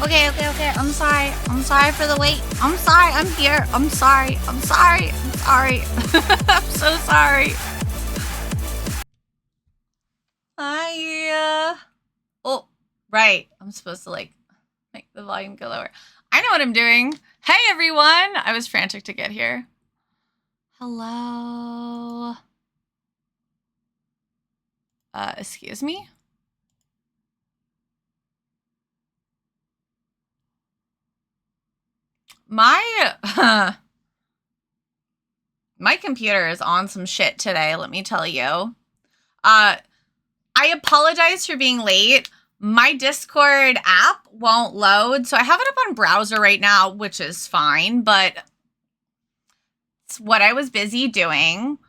Okay. I'm sorry. I'm sorry for the wait. I'm sorry. I'm here. I'm sorry. I'm sorry. I'm sorry. I'm so sorry. Oh, right. I'm supposed to like make the volume go lower. I know what I'm doing. Hey, everyone. I was frantic to get here. Hello. Excuse me? My computer is on some shit today, let me tell you. I apologize for being late. My Discord app won't load, so I have it up on browser right now, which is fine, but it's what I was busy doing.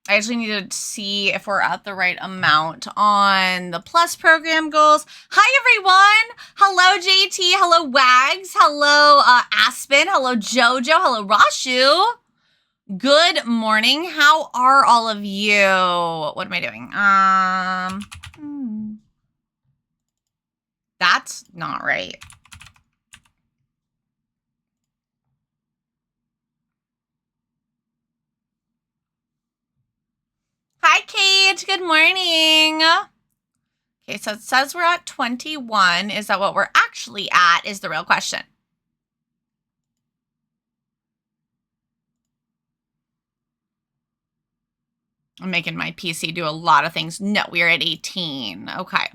I actually need to see if we're at the right amount on the plus program goals. Hi, everyone. Hello, JT. Hello, Wags. Hello, Aspen. Hello, Jojo. Hello, Rashu. Good morning. How are all of you? What am I doing? That's not right. Hi, Kate. Good morning. Okay, so it says we're at 21. Is that what we're actually at is the real question. I'm making my PC do a lot of things. No, we are at 18. Okay.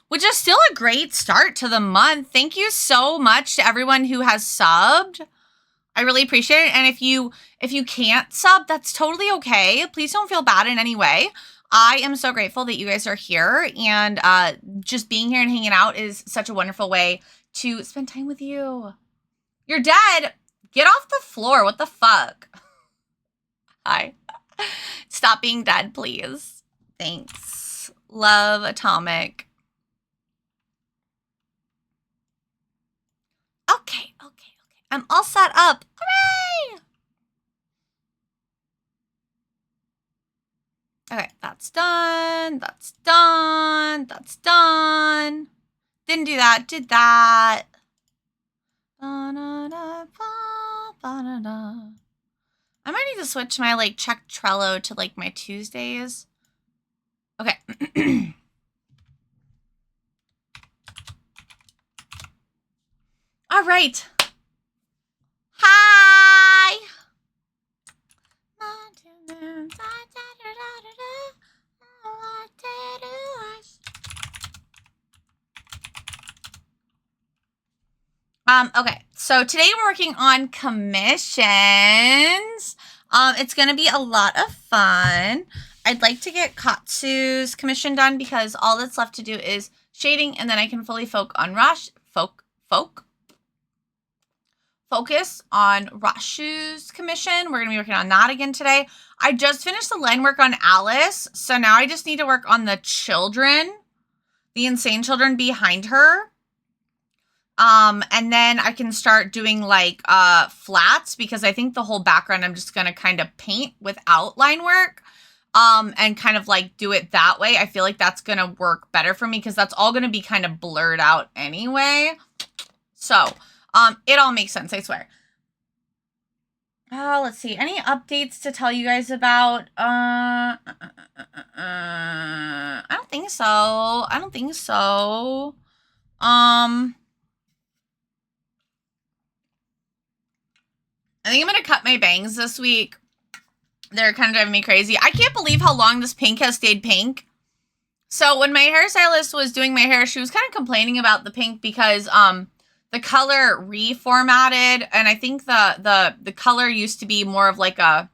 Which is still a great start to the month. Thank you so much to everyone who has subbed. I really appreciate it. And if you can't sub, that's totally okay. Please don't feel bad in any way. I am so grateful that you guys are here, and just being here and hanging out is such a wonderful way to spend time with you. You're dead. Get off the floor. What the fuck? Hi. Stop being dead, please. Thanks. Love, Atomic. Okay. I'm all set up. Hooray! Okay, that's done. That's done. That's done. Didn't do that. Did that. I might need to switch my like check Trello to like my Tuesdays. Okay. All right. Hi. Okay, so today we're working on commissions. It's gonna be a lot of fun. I'd like to get Katsu's commission done because all that's left to do is shading, and then I can fully focus on Rashu's commission. We're gonna be working on that again today. I just finished the line work on Alice, so now I just need to work on the children, the insane children behind her. And then I can start doing like flats, because I think the whole background I'm just gonna kind of paint without line work. And kind of like do it that way. I feel like that's gonna work better for me because that's all gonna be kind of blurred out anyway. So, it all makes sense, I swear. Let's see. Any updates to tell you guys about? I don't think so. I think I'm gonna cut my bangs this week. They're kind of driving me crazy. I can't believe how long this pink has stayed pink. So when my hairstylist was doing my hair, she was kind of complaining about the pink because the color reformatted, and I think the color used to be more of like a,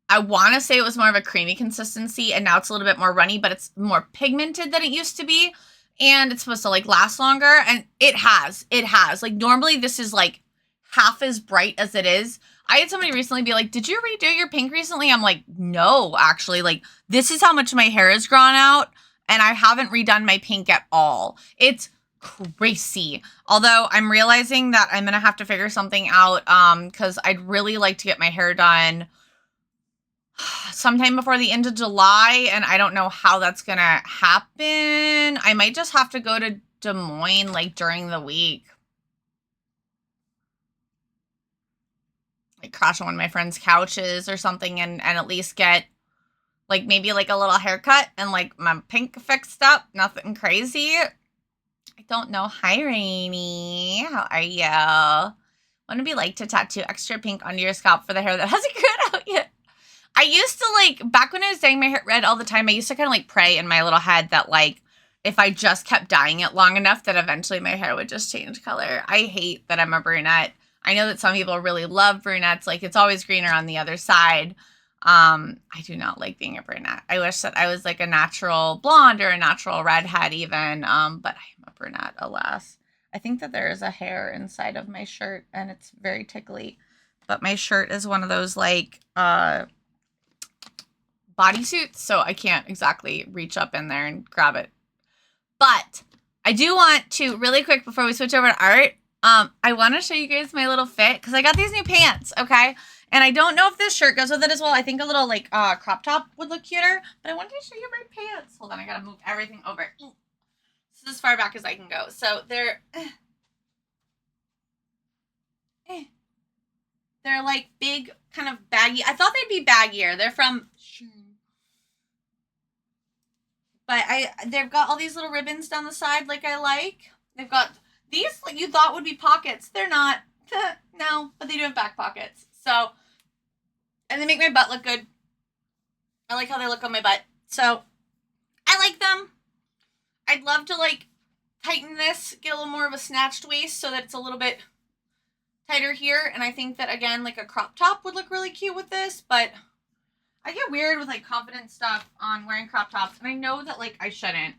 I want to say it was more of a creamy consistency, and now it's a little bit more runny, but it's more pigmented than it used to be, and it's supposed to like last longer, and it has. Like normally this is like half as bright as it is. I had somebody recently be like, did you redo your pink recently? I'm like, no, actually, like this is how much my hair has grown out, and I haven't redone my pink at all. It's crazy. Although I'm realizing that I'm gonna have to figure something out, because I'd really like to get my hair done sometime before the end of July, and I don't know how that's gonna happen. I might just have to go to Des Moines like during the week. Like crash on one of my friend's couches or something and at least get like maybe like a little haircut and like my pink fixed up. Nothing crazy. I don't know. Hi, Rainy. How are you? Want to be like to tattoo extra pink onto your scalp for the hair that hasn't grown out yet? I used to like, back when I was dyeing my hair red all the time, I used to kind of like pray in my little head that like, if I just kept dyeing it long enough that eventually my hair would just change color. I hate that I'm a brunette. I know that some people really love brunettes. Like it's always greener on the other side. I do not like being a brunette. I wish that I was like a natural blonde or a natural redhead even. But I am a brunette, alas. I think that there is a hair inside of my shirt and it's very tickly. But my shirt is one of those like bodysuits, so I can't exactly reach up in there and grab it. But I do want to, really quick before we switch over to art, I want to show you guys my little fit because I got these new pants, okay? And I don't know if this shirt goes with it as well. I think a little like crop top would look cuter, but I wanted to show you my pants. Hold on, I gotta move everything over. This is as far back as I can go. So they're like big, kind of baggy. I thought they'd be baggier. They're from, but they've got all these little ribbons down the side like I like. They've got these like you thought would be pockets. They're not. No, but they do have back pockets. So, and they make my butt look good. I like how they look on my butt. So, I like them. I'd love to like tighten this, get a little more of a snatched waist so that it's a little bit tighter here. And I think that again, like a crop top would look really cute with this, but I get weird with like confident stuff on wearing crop tops. And I know that like I shouldn't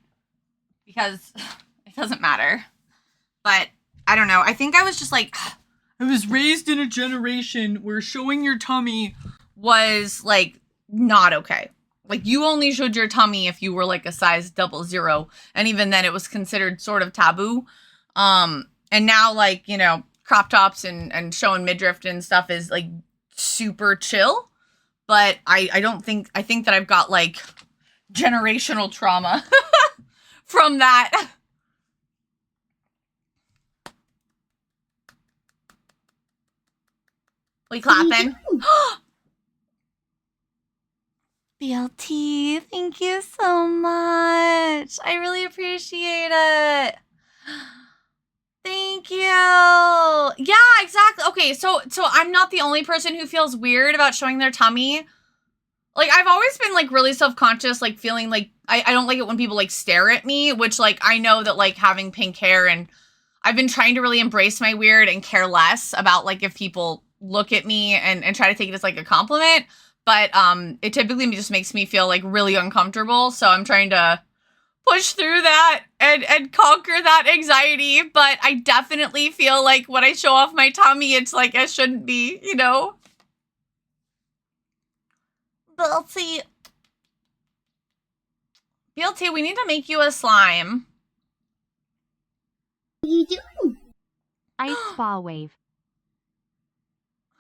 because it doesn't matter. But I don't know. I think I was just like, I was raised in a generation where showing your tummy was like not okay. Like you only showed your tummy if you were like a size 00. And even then it was considered sort of taboo. And now like, you know, crop tops and showing midriff and stuff is like super chill. But I think that I've got like generational trauma from that. We clapping? BLT, thank you so much. I really appreciate it. Thank you. Yeah, exactly. Okay, so I'm not the only person who feels weird about showing their tummy. Like, I've always been, like, really self-conscious, like, feeling like, I don't like it when people, like, stare at me, which, like, I know that, like, having pink hair and I've been trying to really embrace my weird and care less about, like, if people look at me and try to take it as, like, a compliment. But, it typically just makes me feel, like, really uncomfortable, so I'm trying to push through that and conquer that anxiety. But I definitely feel like when I show off my tummy, it's like I shouldn't be, you know? BLT, we need to make you a slime. What are you doing? Ice Spa Wave.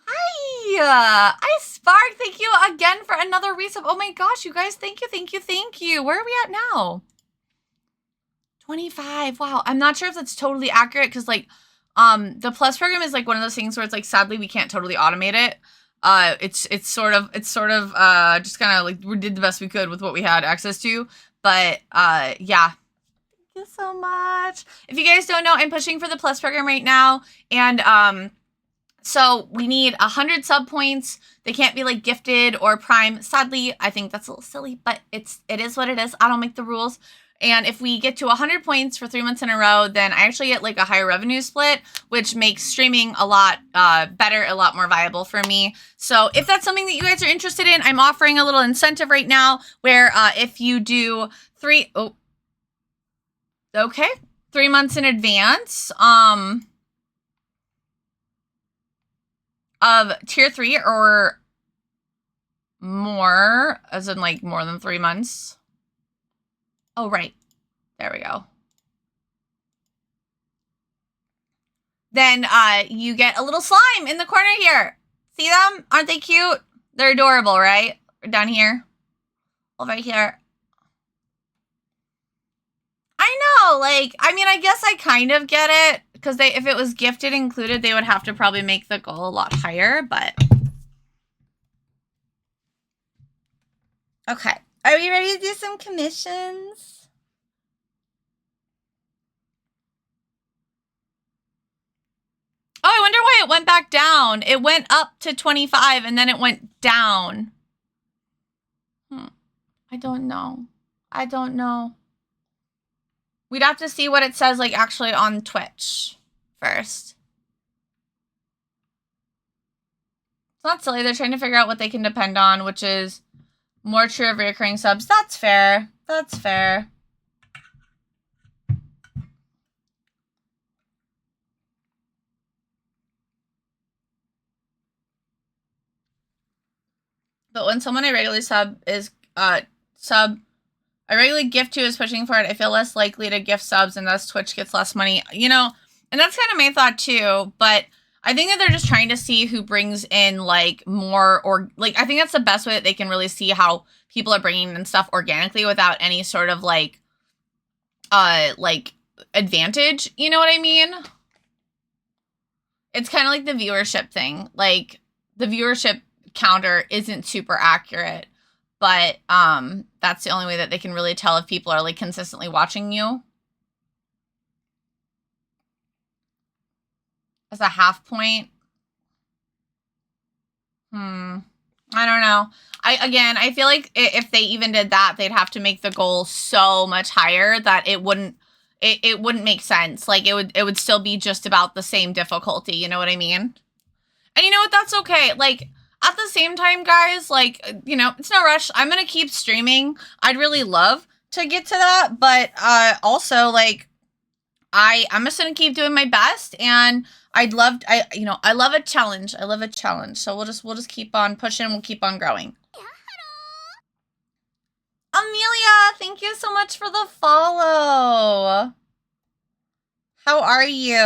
Hi! Ice Spark, thank you again for another resub. Oh my gosh, you guys, thank you. Where are we at now? 25. Wow, I'm not sure if that's totally accurate because, like, the Plus program is, like, one of those things where it's, like, sadly we can't totally automate it. It's sort of just kind of like we did the best we could with what we had access to, but yeah. Thank you so much. If you guys don't know, I'm pushing for the Plus program right now, and so we need 100 sub points. They can't be like gifted or prime. Sadly, I think that's a little silly, but it is what it is. I don't make the rules. And if we get to 100 points for 3 months in a row, then I actually get like a higher revenue split, which makes streaming a lot better, a lot more viable for me. So if that's something that you guys are interested in, I'm offering a little incentive right now where if you do 3 months in advance of tier 3 or more, as in like more than 3 months. Oh, right. There we go. Then you get a little slime in the corner here. See them? Aren't they cute? They're adorable, right? down here. Over here. I know, like, I mean, I guess I kind of get it, because if it was gifted included, they would have to probably make the goal a lot higher, but... Okay. Are we ready to do some commissions? Oh, I wonder why it went back down. It went up to 25 and then it went down. I don't know. I don't know. We'd have to see what it says, like, actually on Twitch first. It's not silly. They're trying to figure out what they can depend on, which is more true of recurring subs. That's fair. That's fair. But when someone I regularly I regularly gift to is pushing for it, I feel less likely to gift subs and thus Twitch gets less money. You know, and that's kind of my thought too, but I think that they're just trying to see who brings in like more, or like, I think that's the best way that they can really see how people are bringing in stuff organically without any sort of like advantage. You know what I mean? It's kind of like the viewership thing. Like the viewership counter isn't super accurate, but that's the only way that they can really tell if people are like consistently watching you. As a half point. I don't know. I feel like if they even did that, they'd have to make the goal so much higher that it wouldn't make sense. Like it would still be just about the same difficulty, you know what I mean? And you know what? That's okay. Like at the same time, guys, like, you know, it's no rush. I'm going to keep streaming. I'd really love to get to that, but also like I'm just going to keep doing my best, and I love a challenge. I love a challenge. So we'll just keep on pushing. We'll keep on growing. Amelia, thank you so much for the follow. How are you?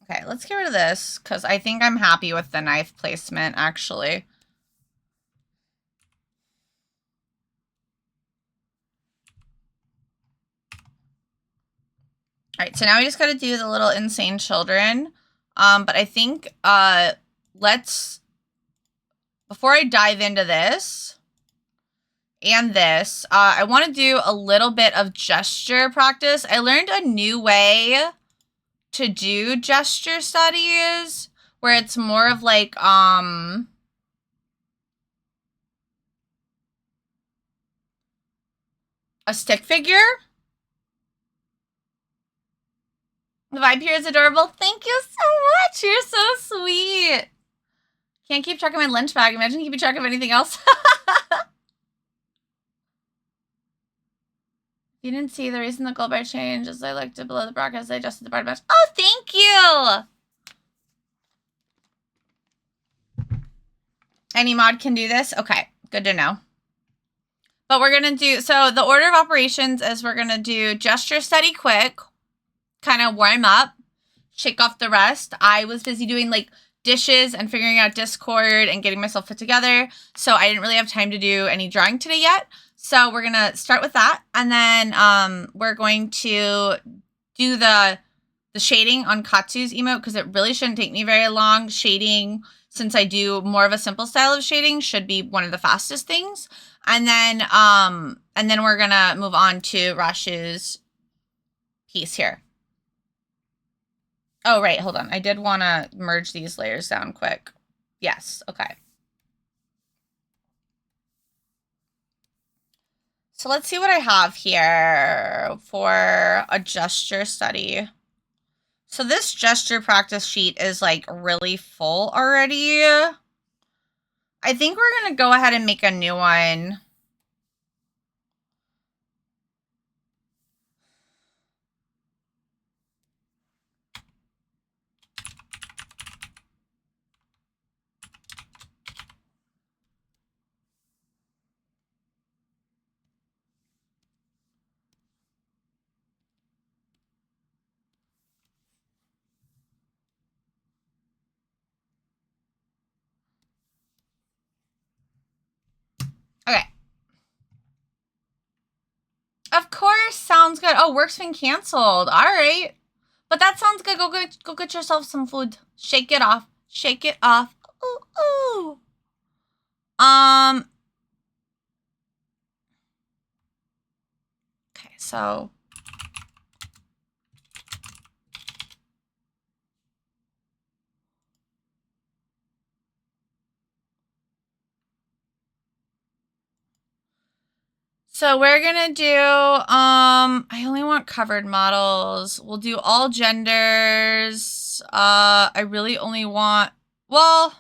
Okay, let's get rid of this, because I think I'm happy with the knife placement, actually. All right, so now we just got to do the little insane children. But I think before I dive into this and this, I want to do a little bit of gesture practice. I learned a new way to do gesture studies where it's more of like, a stick figure. The vibe here is adorable. Thank you so much. You're so sweet. Can't keep track of my lunch bag. Imagine keeping track of anything else. You didn't see the reason the gold bar changed as I looked below the broadcast. I adjusted the bar match. Oh, thank you. Any mod can do this? Okay, good to know. But we're going to do, so the order of operations is we're going to do gesture study quick, kind of warm up, shake off the rest. I was busy doing like dishes and figuring out Discord and getting myself put together, so I didn't really have time to do any drawing today yet. So we're going to start with that, and then we're going to do the shading on Katsu's emote, because it really shouldn't take me very long. Shading, since I do more of a simple style of shading, should be one of the fastest things. And then we're going to move on to Rashu's piece here. Oh, right, hold on. I did want to merge these layers down quick. Yes, okay. So let's see what I have here for a gesture study. So this gesture practice sheet is like really full already. I think we're going to go ahead and make a new one. good. Oh, work's been canceled. All right. But that sounds good. Go get yourself some food. Shake it off. Shake it off. Ooh, ooh. Okay, so we're gonna do, I only want covered models. We'll do all genders. I really only want, well,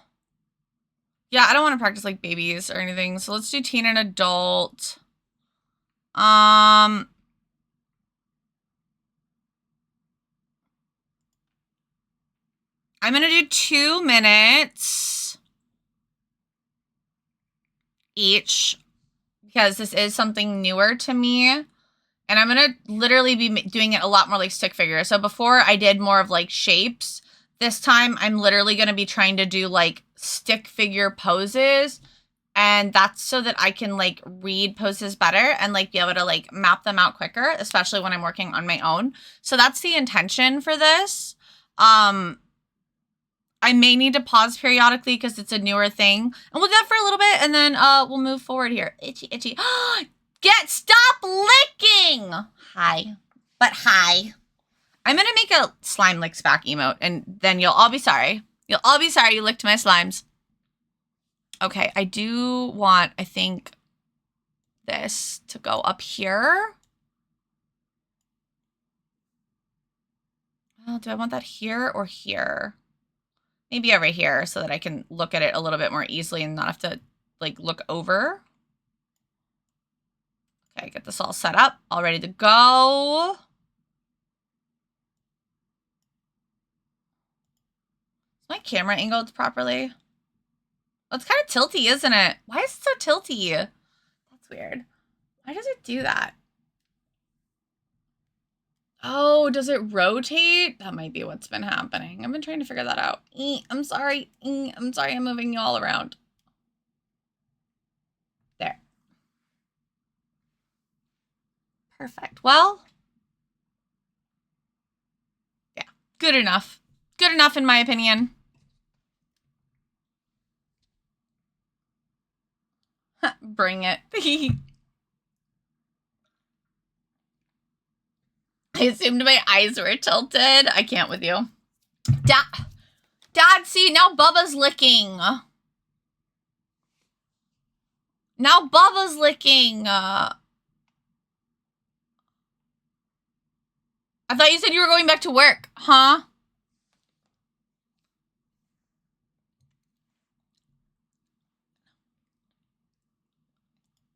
yeah, I don't want to practice like babies or anything. So let's do teen and adult. I'm gonna do 2 minutes each because this is something newer to me. And I'm going to literally be doing it a lot more like stick figure. So before I did more of like shapes, this time I'm literally going to be trying to do like stick figure poses. And that's so that I can like read poses better and like be able to like map them out quicker, especially when I'm working on my own. So that's the intention for this. I may need to pause periodically because it's a newer thing. And we'll do that for a little bit and then we'll move forward here. Itchy, itchy. Stop licking! Hi. But hi. I'm gonna make a slime licks back emote and then you'll all be sorry. You'll all be sorry you licked my slimes. Okay, I do want, I think, this to go up here. Oh, do I want that here or here? Maybe over here so that I can look at it a little bit more easily and not have to like look over. Okay, get this all set up, all ready to go. Is my camera angled properly? Oh, it's kind of tilty, isn't it? Why is it so tilty? That's weird. Why does it do that? Oh, does it rotate? That might be what's been happening. I've been trying to figure that out. I'm sorry. I'm sorry I'm moving you all around. There. Perfect. Well, yeah, good enough. Good enough in my opinion. Bring it. I assumed my eyes were tilted. I can't with you. Dad, see, now Bubba's licking. Now Bubba's licking. I thought you said you were going back to work, huh?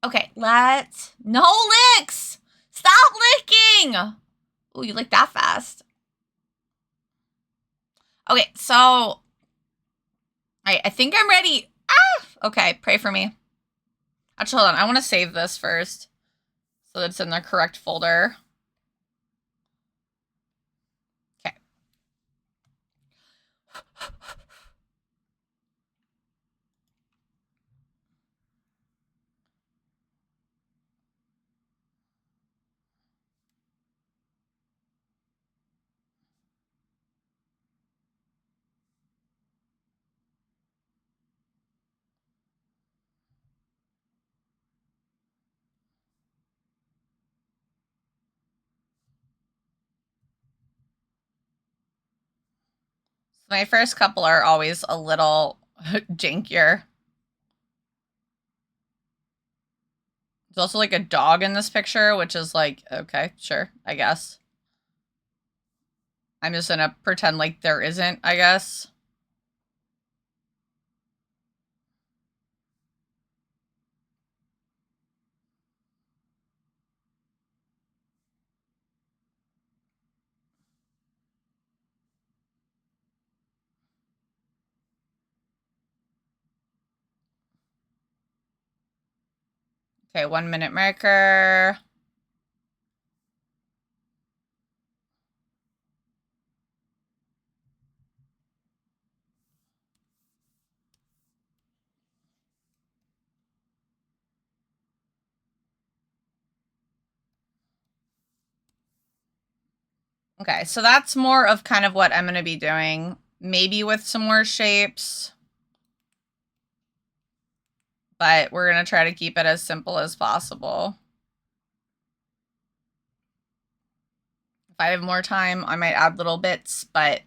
Okay, no licks! Stop licking! Oh, you licked that fast. Okay, so I think I'm ready. Okay, pray for me. Actually, hold on. I want to save this first so that it's in the correct folder. Okay. My first couple are always a little jankier. There's also like a dog in this picture, which is like, okay, sure, I guess. I'm just gonna pretend like there isn't, I guess. Okay, 1 minute marker. Okay, so that's more of kind of what I'm going to be doing. Maybe with some more shapes. But we're going to try to keep it as simple as possible. If I have more time, I might add little bits, but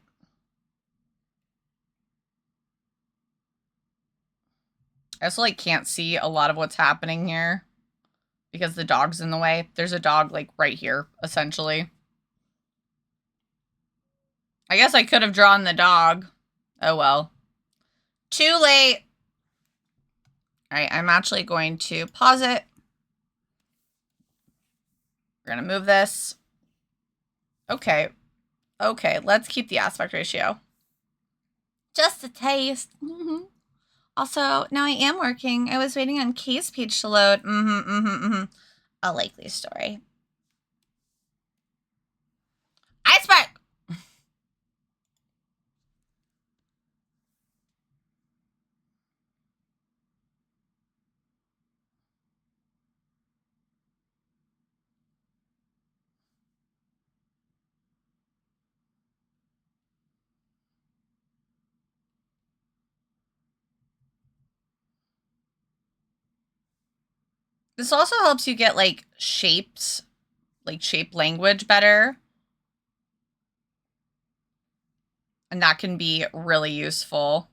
I also like can't see a lot of what's happening here because the dog's in the way. There's a dog like right here, essentially. I guess I could have drawn the dog. Oh well. Too late. All right, I'm actually going to pause it. We're going to move this. Okay. Okay, let's keep the aspect ratio. Just a taste. Also, now I am working. I was waiting on Kay's page to load. A likely story. Iceberg! This also helps you get, like, shapes, like, shape language better. And that can be really useful.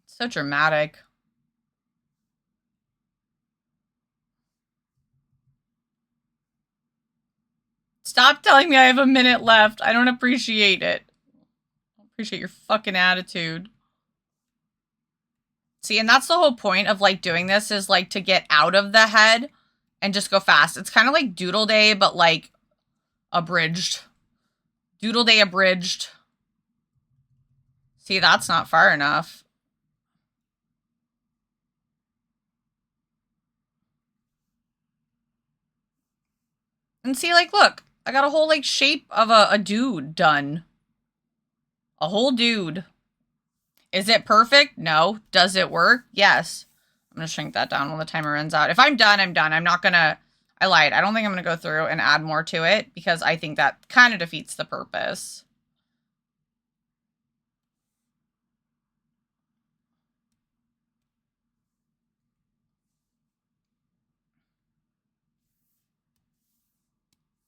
So dramatic. Stop telling me I have a minute left. I don't appreciate it. I appreciate your fucking attitude. See, and that's the whole point of, like, doing this is, like, to get out of the head and just go fast. It's kind of like Doodle Day, but, like, abridged. Doodle Day abridged. See, that's not far enough. And see, like, look. I got a whole, like, shape of a dude done. A whole dude. Is it perfect? No. Does it work? Yes. I'm going to shrink that down when the timer runs out. If I'm done, I'm done. I'm not going to... I lied. I don't think I'm going to go through and add more to it because I think that kind of defeats the purpose.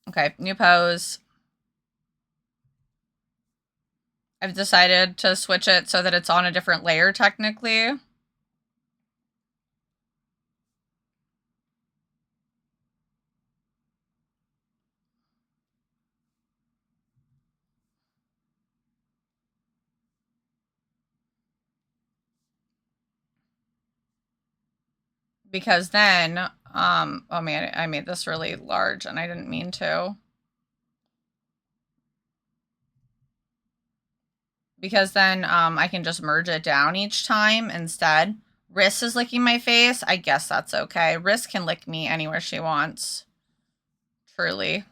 Okay, new pose. I've decided to switch it so that it's on a different layer, technically. Because then, oh man, I made this really large and I didn't mean to. Because then, I can just merge it down each time instead. Riss is licking my face. I guess that's okay. Riss can lick me anywhere she wants. Truly.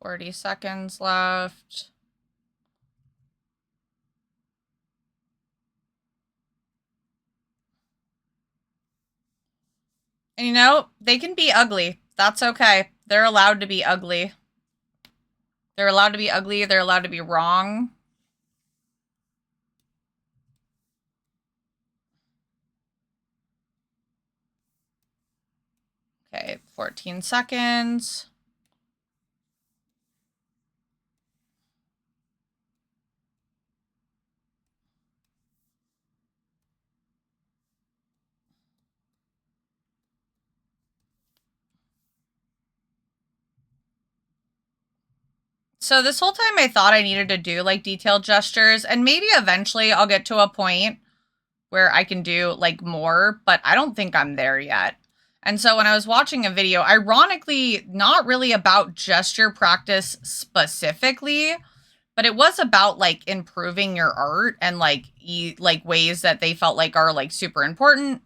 $40 seconds left. And you know, they can be ugly. That's okay. They're allowed to be ugly. They're allowed to be ugly. They're allowed to be wrong. Okay, 14 seconds. So this whole time I thought I needed to do like detailed gestures, and maybe eventually I'll get to a point where I can do like more, but I don't think I'm there yet. And so when I was watching a video, ironically, not really about gesture practice specifically, but it was about like improving your art and like ways that they felt like are like super important.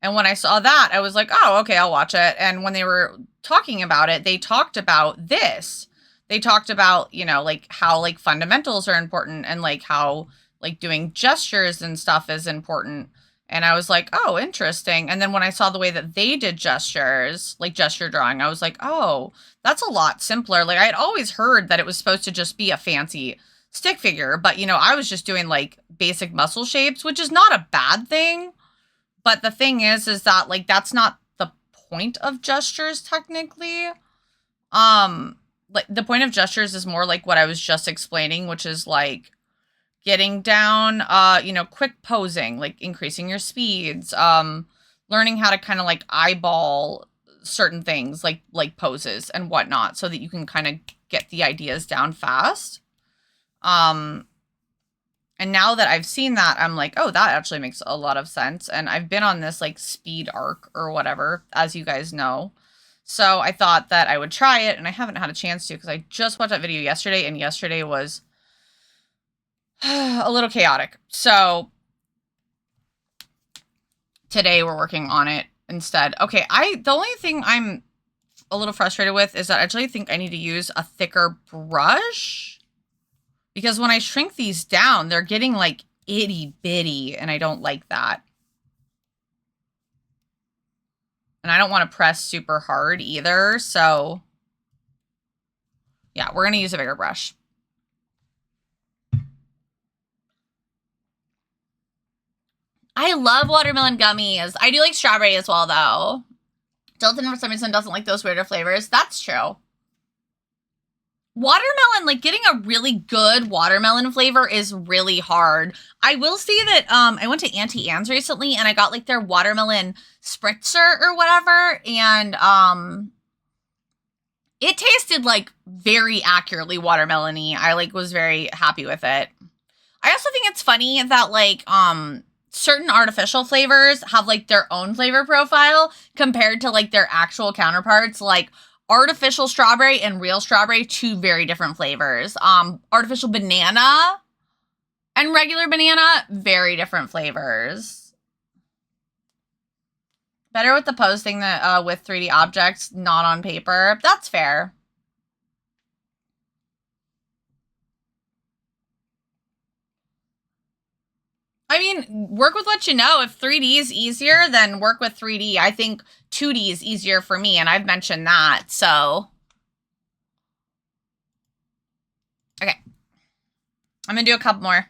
And when I saw that, I was like, oh, okay, I'll watch it. And when they were talking about it, they talked about this. They talked about, you know, like how like fundamentals are important and like how like doing gestures and stuff is important. And I was like, oh, interesting. And then when I saw the way that they did gestures, like gesture drawing, I was like, oh, that's a lot simpler. Like I had always heard that it was supposed to just be a fancy stick figure, but you know, I was just doing like basic muscle shapes, which is not a bad thing. But the thing is that like that's not the point of gestures technically. Like the point of gestures is more like what I was just explaining, which is like getting down, you know, quick posing, like increasing your speeds, learning how to kind of like eyeball certain things like poses and whatnot so that you can kind of get the ideas down fast. And now that I've seen that, I'm like, oh, that actually makes a lot of sense. And I've been on this like speed arc or whatever, as you guys know. So I thought that I would try it, and I haven't had a chance to because I just watched that video yesterday, and yesterday was a little chaotic. So today we're working on it instead. Okay, the only thing I'm a little frustrated with is that I actually think I need to use a thicker brush because when I shrink these down, they're getting like itty bitty, and I don't like that. And I don't want to press super hard either, so yeah, we're going to use a bigger brush. I love watermelon gummies. I do like strawberry as well, though. Dalton, for some reason, doesn't like those weirder flavors. That's true. Watermelon, like getting a really good watermelon flavor is really hard. I will say that I went to Auntie Anne's recently and I got like their watermelon spritzer or whatever, and it tasted like very accurately watermelon-y. I like was very happy with it. I also think it's funny that like certain artificial flavors have like their own flavor profile compared to like their actual counterparts. Like artificial strawberry and real strawberry, two very different flavors. Artificial banana and regular banana, very different flavors. Better with the posting that with 3D objects, not on paper. That's fair. I mean, work with what you know. If 3D is easier, then work with 3D. I think 2D is easier for me, and I've mentioned that, so. Okay. I'm gonna do a couple more.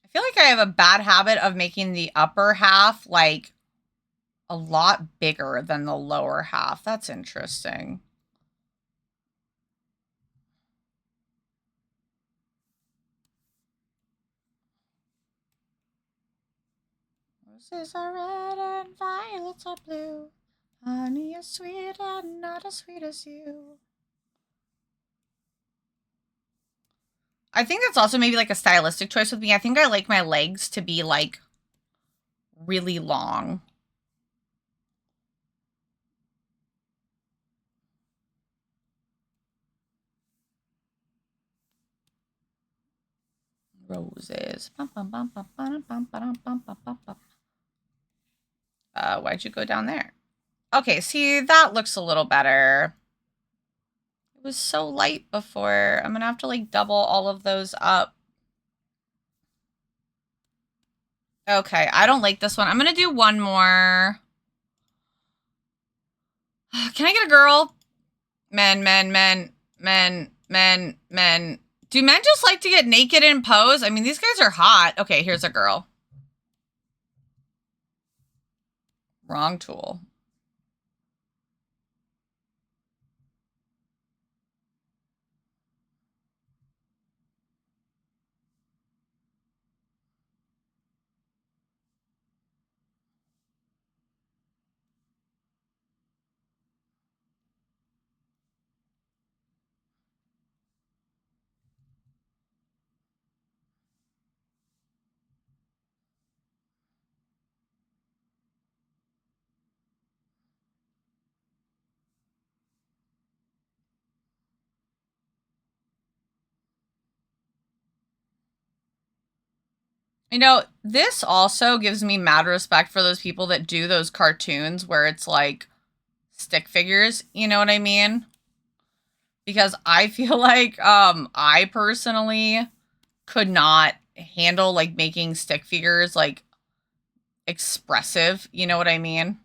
I feel like I have a bad habit of making the upper half like a lot bigger than the lower half. That's interesting. Roses are red and violets are blue. Honey is sweet and not as sweet as you. I think that's also maybe like a stylistic choice with me. I think I like my legs to be like really long. roses. Why'd you go down there? Okay, see, that looks a little better. It was so light before. I'm gonna have to like double all of those up. Okay, I don't like this one. I'm gonna do one more. Can I get a girl? Men. Do men just like to get naked and pose? I mean, these guys are hot. Okay, here's a girl. Wrong tool. You know, this also gives me mad respect for those people that do those cartoons where it's like stick figures, you know what I mean? Because I feel like I personally could not handle like making stick figures like expressive, you know what I mean?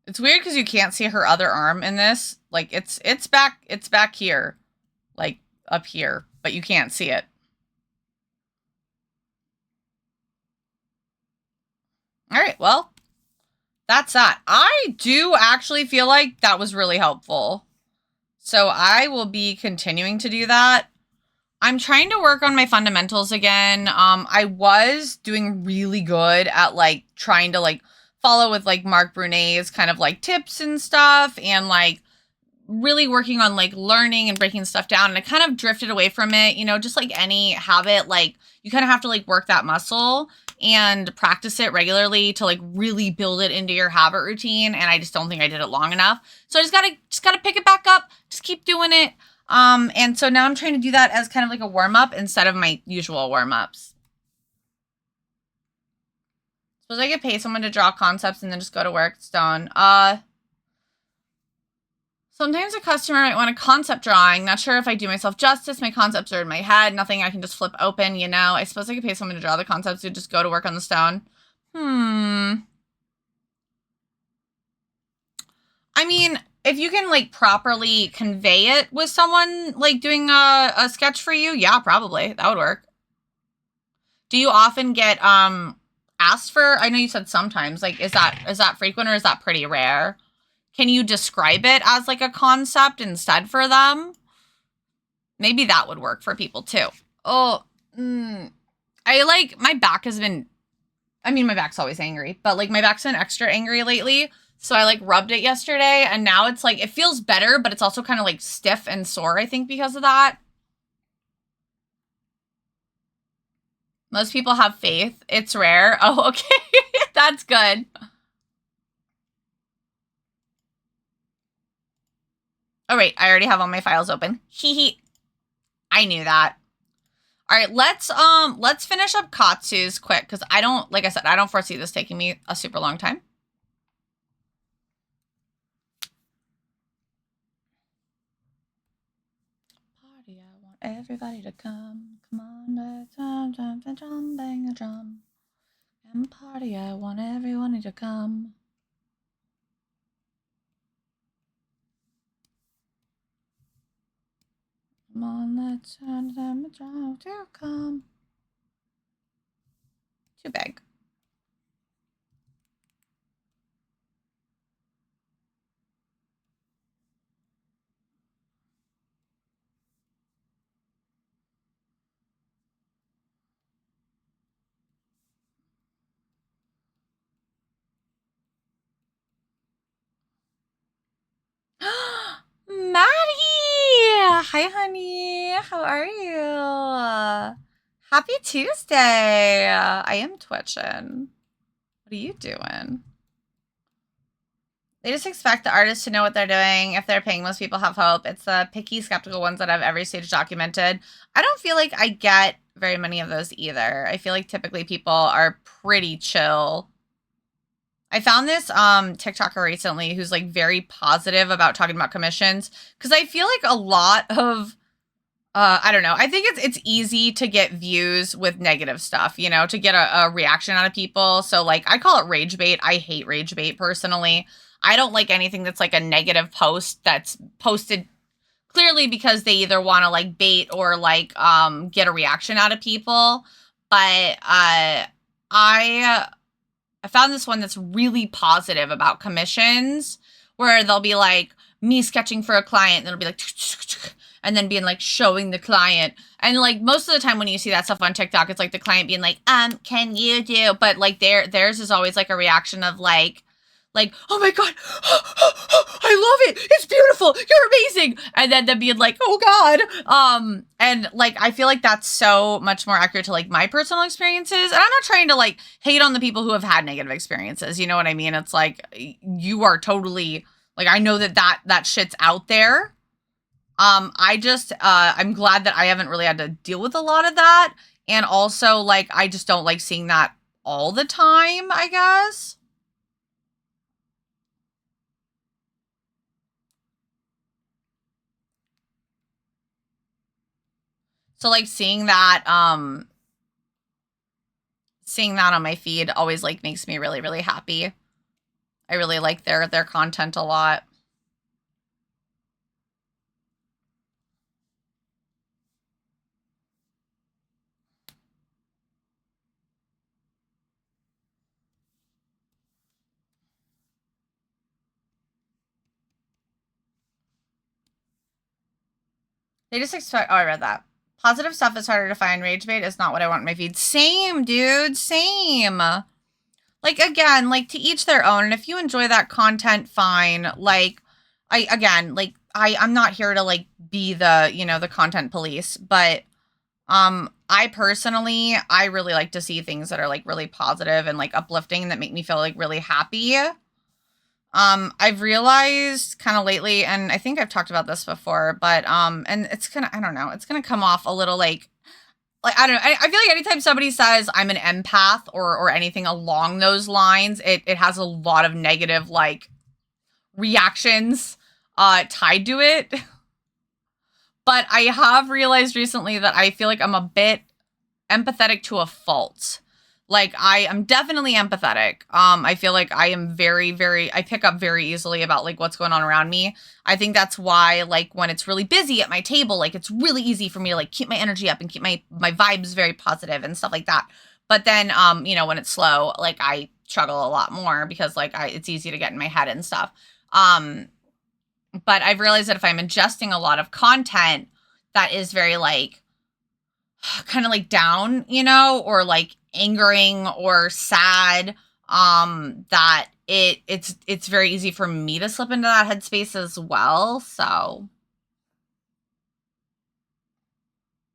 It's weird because you can't see her other arm in this. Like it's back here. Like up here, but you can't see it. All right, well, that's that. I do actually feel like that was really helpful. So I will be continuing to do that. I'm trying to work on my fundamentals again. I was doing really good at like trying to like follow with like Mark Brunet's kind of like tips and stuff and like really working on like learning and breaking stuff down. And I kind of drifted away from it, you know, just like any habit, like you kind of have to like work that muscle and practice it regularly to like really build it into your habit routine. And I just don't think I did it long enough. So I just gotta pick it back up, just keep doing it. And so now I'm trying to do that as kind of like a warm-up instead of my usual warm-ups. Suppose I could pay someone to draw concepts and then just go to work. Stone. Sometimes a customer might want a concept drawing. Not sure if I do myself justice. My concepts are in my head. Nothing I can just flip open, you know? I suppose I could pay someone to draw the concepts to just go to work on the stone. I mean, if you can, like, properly convey it with someone, like, doing a sketch for you, yeah, probably. That would work. Do you often get, asked for, I know you said sometimes, like, is that frequent or is that pretty rare? Can you describe it as like a concept instead for them? Maybe that would work for people too. Oh, I like, my back has been, I mean, my back's always angry, but like my back's been extra angry lately. So I like rubbed it yesterday and now it's like, it feels better, but it's also kind of like stiff and sore, I think, because of that. Most people have faith. It's rare. Oh, okay. That's good. Oh, wait, I already have all my files open. Hee hee. I knew that. All right, let's finish up Katsu's quick because I don't, like I said, I don't foresee this taking me a super long time. Party, I want everybody to come. Come on, let's drum, bang a drum. And party, I want everyone to come. Come on, let's turn them drum to come. Too big. Hi, honey. How are you? Happy Tuesday. I am twitching. What are you doing? They just expect the artists to know what they're doing. If they're paying, most people have hope. It's the picky, skeptical ones that have every stage documented. I don't feel like I get very many of those either. I feel like typically people are pretty chill. I found this TikToker recently who's like very positive about talking about commissions, because I feel like a lot of I don't know. I think it's easy to get views with negative stuff, you know, to get a reaction out of people. So like I call it rage bait. I hate rage bait personally. I don't like anything that's like a negative post that's posted clearly because they either want to like bait or like get a reaction out of people. But I found this one that's really positive about commissions, where they'll be like me sketching for a client, and it'll be like and then being like showing the client. And like most of the time when you see that stuff on TikTok, it's like the client being like, can you do, but like theirs is always like a reaction of like, oh my God, I love it. It's beautiful. You're amazing. And then them being like, oh God. And like, I feel like that's so much more accurate to like my personal experiences. And I'm not trying to like hate on the people who have had negative experiences. You know what I mean? It's like, you are totally like, I know that shit's out there. I just, I'm glad that I haven't really had to deal with a lot of that. And also like, I just don't like seeing that all the time, I guess. So like seeing that on my feed always like makes me really, really happy. I really like their content a lot. They just expect, oh, I read that. Positive stuff is harder to find. Rage bait is not what I want in my feed. Same, dude, same. Like, again, like, to each their own. And if you enjoy that content, fine. Like, I'm not here to, like, be the, you know, the content police. But, I personally, I really like to see things that are, like, really positive and, like, uplifting that make me feel, like, really happy. I've realized kind of lately, and I think I've talked about this before, but, and it's gonna, I don't know, it's gonna come off a little like I don't know. I feel like anytime somebody says I'm an empath or anything along those lines, it has a lot of negative, like, reactions, tied to it. But I have realized recently that I feel like I'm a bit empathetic to a fault. Like, I am definitely empathetic. I feel like I am very, very, I pick up very easily about, like, what's going on around me. I think that's why, like, when it's really busy at my table, like, it's really easy for me to, like, keep my energy up and keep my vibes very positive and stuff like that. But then, you know, when it's slow, like, I struggle a lot more because, like, it's easy to get in my head and stuff. But I've realized that if I'm ingesting a lot of content that is very, like, kind of like down, you know, or like angering or sad, that it's very easy for me to slip into that headspace as well. So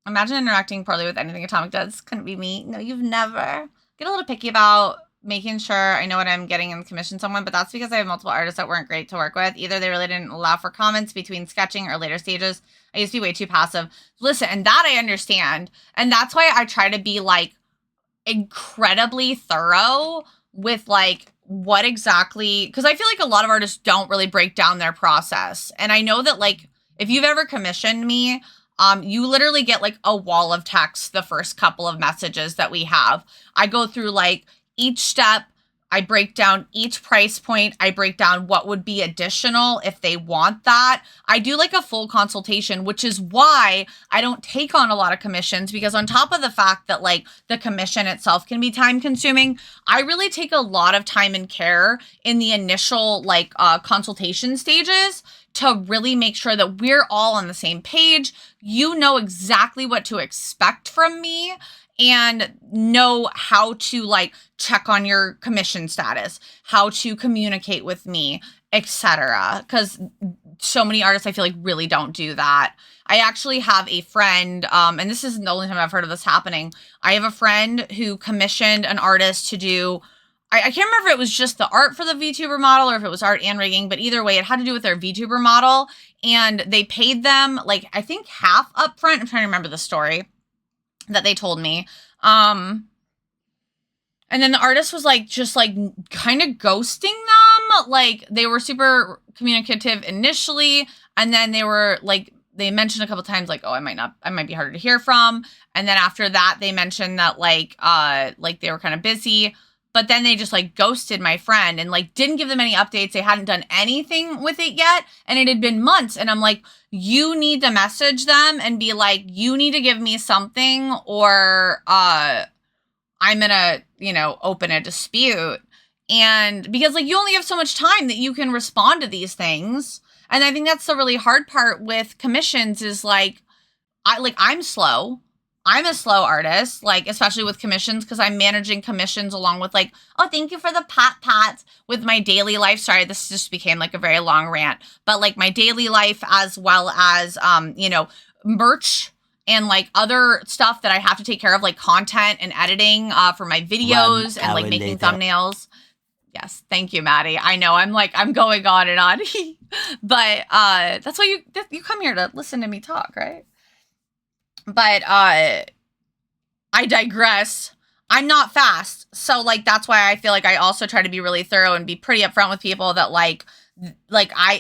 imagine interacting poorly with anything Atomic does. Couldn't be me. No, you've never. Get a little picky about making sure I know what I'm getting in commission someone, but that's because I have multiple artists that weren't great to work with. Either they really didn't allow for comments between sketching or later stages. I used to be way too passive. Listen, and that I understand. And that's why I try to be, like, incredibly thorough with, like, what exactly, because I feel like a lot of artists don't really break down their process. And I know that, like, if you've ever commissioned me, you literally get, like, a wall of text the first couple of messages that we have. I go through, like, each step. I break down each price point. I break down what would be additional if they want that. I do, like, a full consultation, which is why I don't take on a lot of commissions, because on top of the fact that, like, the commission itself can be time consuming, I really take a lot of time and care in the initial, like, consultation stages to really make sure that we're all on the same page. You know exactly what to expect from me and know how to, like, check on your commission status, how to communicate with me, etc. Because so many artists I feel like really don't do that. I actually have a friend, and this isn't the only time I've heard of this happening. I have a friend who commissioned an artist to do, I can't remember if it was just the art for the VTuber model or if it was art and rigging, but either way, it had to do with their VTuber model. And they paid them, like, I think half up front. I'm trying to remember the story that they told me. And then the artist was like, just like kind of ghosting them. Like, they were super communicative initially. And then they were like, they mentioned a couple times, like, oh, I might be harder to hear from. And then after that, they mentioned that like they were kind of busy. But then they just like ghosted my friend and like didn't give them any updates. They hadn't done anything with it yet. And it had been months. And I'm like, you need to message them and be like, you need to give me something or I'm going to, you know, open a dispute. And because like you only have so much time that you can respond to these things. And I think that's the really hard part with commissions is like, I'm slow. I'm a slow artist, like, especially with commissions, because I'm managing commissions along with like, oh, thank you for the pat with my daily life. Sorry, this just became like a very long rant, but like my daily life as well as, you know, merch and like other stuff that I have to take care of, like content and editing for my videos and like making thumbnails. Yes. Thank you, Maddie. I know I'm going on and on, but that's why you come here to listen to me talk, right? But I digress. I'm not fast. So like, that's why I feel like I also try to be really thorough and be pretty upfront with people that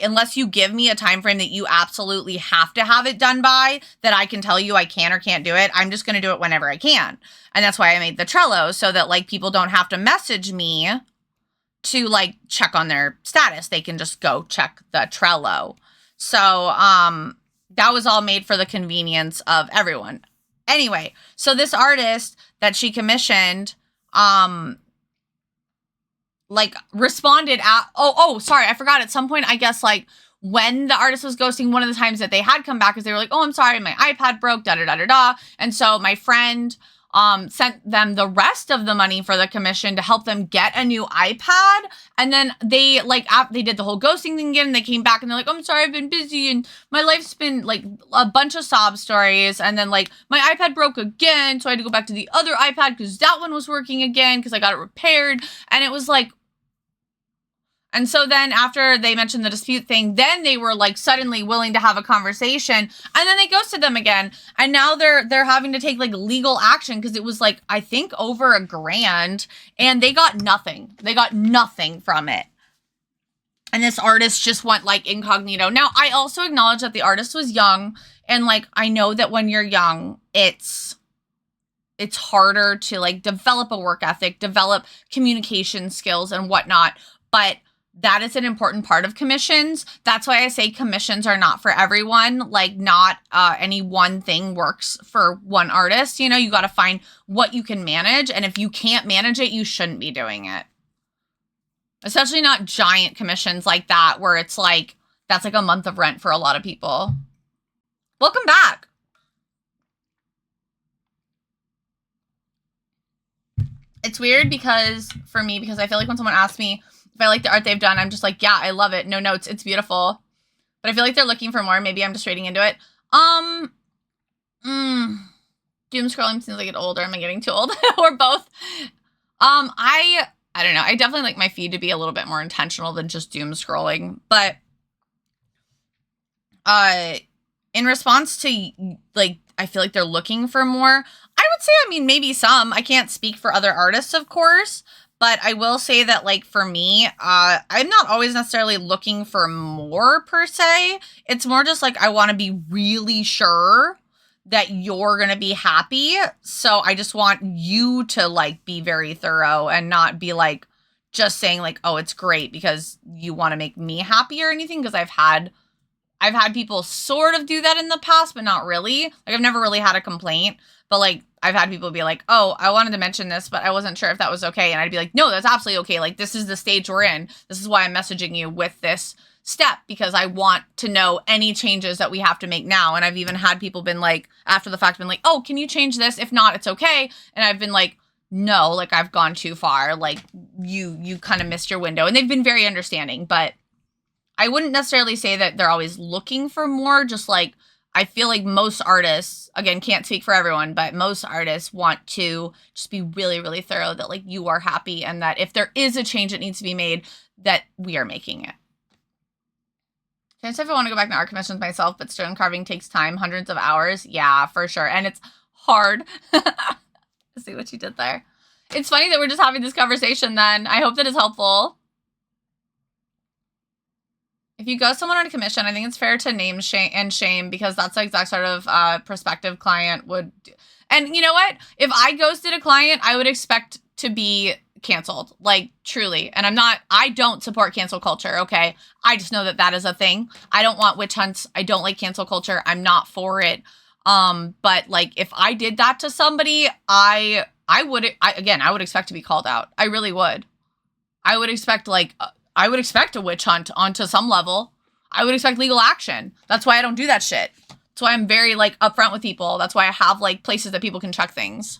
unless you give me a time frame that you absolutely have to have it done by, that I can tell you I can or can't do it, I'm just going to do it whenever I can. And that's why I made the Trello so that like people don't have to message me to like check on their status. They can just go check the Trello. So, that was all made for the convenience of everyone. Anyway, so this artist that she commissioned, like responded at, sorry, I forgot at some point, I guess like when the artist was ghosting, one of the times that they had come back is they were like, oh, I'm sorry, my iPad broke, da-da-da-da-da. And so my friend sent them the rest of the money for the commission to help them get a new iPad. And then they they did the whole ghosting thing again. And they came back and they're like, I'm sorry, I've been busy. And my life's been like a bunch of sob stories. And then like my iPad broke again. So I had to go back to the other iPad because that one was working again because I got it repaired. And it was like, and so then after they mentioned the dispute thing, then they were like suddenly willing to have a conversation and then they ghosted them again. And now they're having to take like legal action because it was like, I think over $1,000 and they got nothing. They got nothing from it. And this artist just went like incognito. Now, I also acknowledge that the artist was young and like, I know that when you're young, it's harder to like develop a work ethic, develop communication skills and whatnot. But that is an important part of commissions. That's why I say commissions are not for everyone. Like not any one thing works for one artist. You know, you got to find what you can manage. And if you can't manage it, you shouldn't be doing it. Especially not giant commissions like that, where it's like, that's like a month of rent for a lot of people. Welcome back. It's weird because for me, because I feel like when someone asks me if I like the art they've done, I'm just like, yeah, I love it. No notes. It's beautiful. But I feel like they're looking for more. Maybe I'm just reading into it. Doom scrolling seems like I get older. Am I getting too old? Or both? I don't know. I definitely like my feed to be a little bit more intentional than just doom scrolling. But in response to like, I feel like they're looking for more. I would say, I mean, maybe some. I can't speak for other artists, of course. But I will say that, like, for me, I'm not always necessarily looking for more, per se. It's more just, like, I want to be really sure that you're going to be happy. So I just want you to, like, be very thorough and not be, like, just saying, like, oh, it's great because you want to make me happy or anything. Because I've had people sort of do that in the past, but not really. Like, I've never really had a complaint. But, like, I've had people be like, oh, I wanted to mention this, but I wasn't sure if that was okay. And I'd be like, no, that's absolutely okay. Like, this is the stage we're in. This is why I'm messaging you with this step, because I want to know any changes that we have to make now. And I've even had people been like, after the fact, been like, oh, can you change this? If not, it's okay. And I've been like, no, like, I've gone too far. Like, you kind of missed your window. And they've been very understanding. But I wouldn't necessarily say that they're always looking for more, just like, I feel like most artists, again, can't speak for everyone, but most artists want to just be really, really thorough that like you are happy and that if there is a change that needs to be made, that we are making it. Can I say if I want to go back to art commissions myself, but stone carving takes time, hundreds of hours? Yeah, for sure. And it's hard. See what you did there. It's funny that we're just having this conversation then. I hope that is helpful. If you ghost someone on a commission, I think it's fair to name shame because that's the exact sort of prospective client would do. And you know what? If I ghosted a client, I would expect to be canceled, like truly. And I don't support cancel culture, okay? I just know that that is a thing. I don't want witch hunts. I don't like cancel culture. I'm not for it. But like if I did that to somebody, I would expect to be called out. I really would. I would expect a witch hunt onto some level. I would expect legal action. That's why I don't do that shit. That's why I'm very like upfront with people. That's why I have like places that people can check things.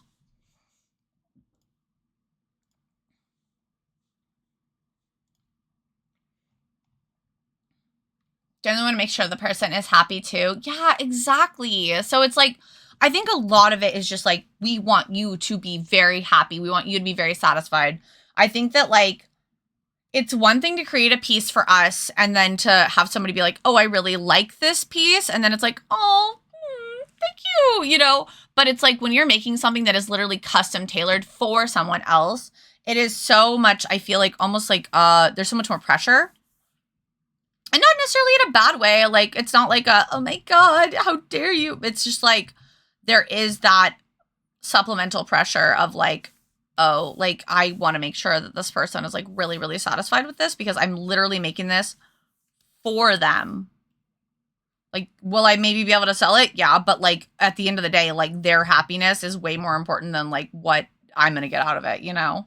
Generally want to make sure the person is happy too. Yeah, exactly. So it's like, I think a lot of it is just like, we want you to be very happy. We want you to be very satisfied. I think that like, it's one thing to create a piece for us and then to have somebody be like, oh, I really like this piece. And then it's like, oh, thank you, you know? But it's like when you're making something that is literally custom tailored for someone else, it is so much, I feel like almost like there's so much more pressure. And not necessarily in a bad way. Like, it's not like oh my God, how dare you? It's just like, there is that supplemental pressure of like, oh, like, I want to make sure that this person is like really, really satisfied with this because I'm literally making this for them. Like, will I maybe be able to sell it? Yeah. But like, at the end of the day, like their happiness is way more important than like what I'm going to get out of it, you know?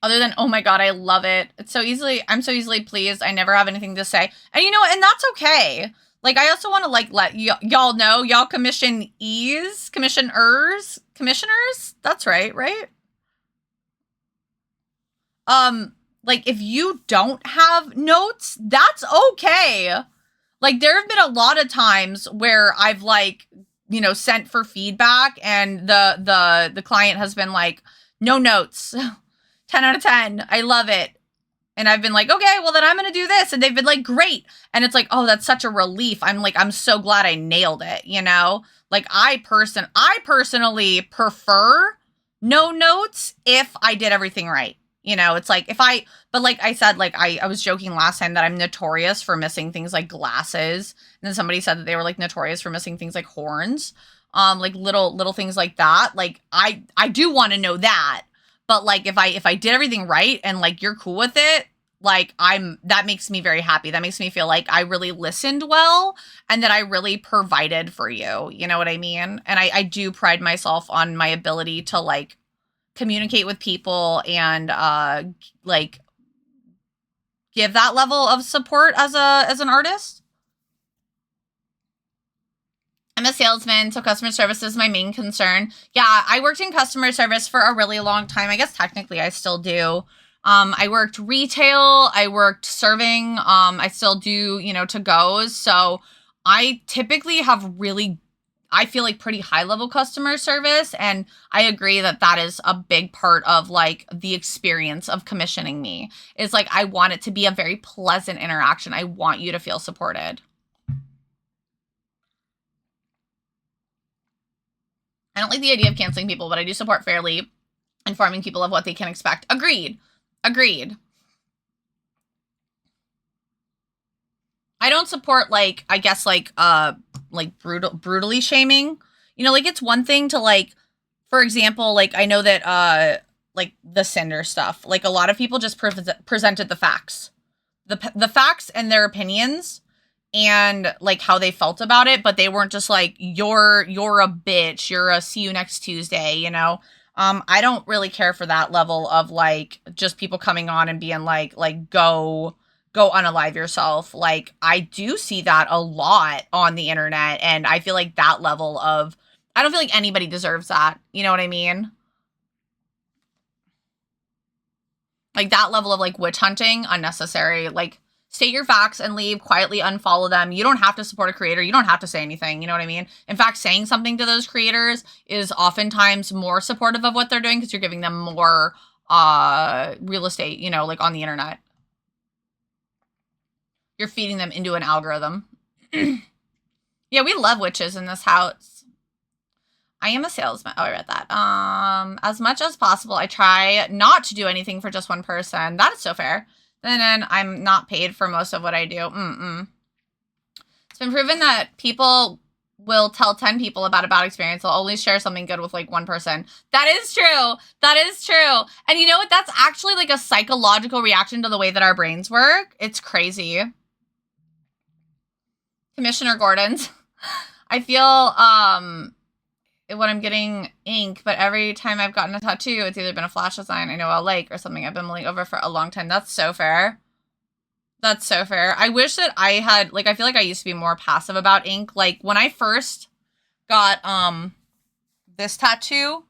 Other than, oh my God, I love it. I'm so easily pleased. I never have anything to say. And you know what? And that's okay. Like, I also want to like let y'all know, y'all commissioners. That's right? Like if you don't have notes, that's okay. Like there have been a lot of times where I've like, you know, sent for feedback and the client has been like, no notes. 10 out of 10. I love it. And I've been like, okay, well then I'm going to do this. And they've been like, great. And it's like, oh, that's such a relief. I'm so glad I nailed it. You know, like I personally prefer no notes if I did everything right. You know, it's like but like I said, like I was joking last time that I'm notorious for missing things like glasses. And then somebody said that they were like notorious for missing things like horns. Like little things like that. Like I do want to know that. But like if I did everything right and like you're cool with it, like that makes me very happy. That makes me feel like I really listened well and that I really provided for you. You know what I mean? And I do pride myself on my ability to like communicate with people and like give that level of support as an artist. I'm a salesman, so customer service is my main concern. Yeah, I worked in customer service for a really long time. I guess technically I still do. I worked retail, I worked serving, I still do, you know, to-goes. So I typically have I feel like pretty high level customer service. And I agree that that is a big part of like the experience of commissioning me. It's like, I want it to be a very pleasant interaction. I want you to feel supported. I don't like the idea of canceling people, but I do support fairly informing people of what they can expect. Agreed. I don't support like, I guess like brutally shaming. You know, like it's one thing to like, for example, like I know that like the Cinder stuff, like a lot of people just presented the facts. The facts and their opinions and like how they felt about it, but they weren't just like, you're a bitch, you're a see you next Tuesday, you know? I don't really care for that level of like just people coming on and being like go unalive yourself. Like I do see that a lot on the internet, and I feel like that level of, I don't feel like anybody deserves that. You know what I mean? Like that level of like witch hunting, unnecessary. Like state your facts and leave, quietly unfollow them. You don't have to support a creator. You don't have to say anything. You know what I mean? In fact, saying something to those creators is oftentimes more supportive of what they're doing because you're giving them more real estate, you know, like on the internet. You're feeding them into an algorithm. Yeah, we love witches in this house. I am a salesman. Oh, I read that. As much as possible, I try not to do anything for just one person. That is so fair. Then I'm not paid for most of what I do. It's been proven that people will tell 10 people about a bad experience. They'll only share something good with like one person. That is true. That is true. And you know what? That's actually like a psychological reaction to the way that our brains work. It's crazy. Commissioner Gordon's. I feel when I'm getting ink, but every time I've gotten a tattoo, it's either been a flash design I know I'll like or something I've been mulling over for a long time. That's so fair. That's so fair. I wish that I had, like, I feel like I used to be more passive about ink. Like, when I first got this tattoo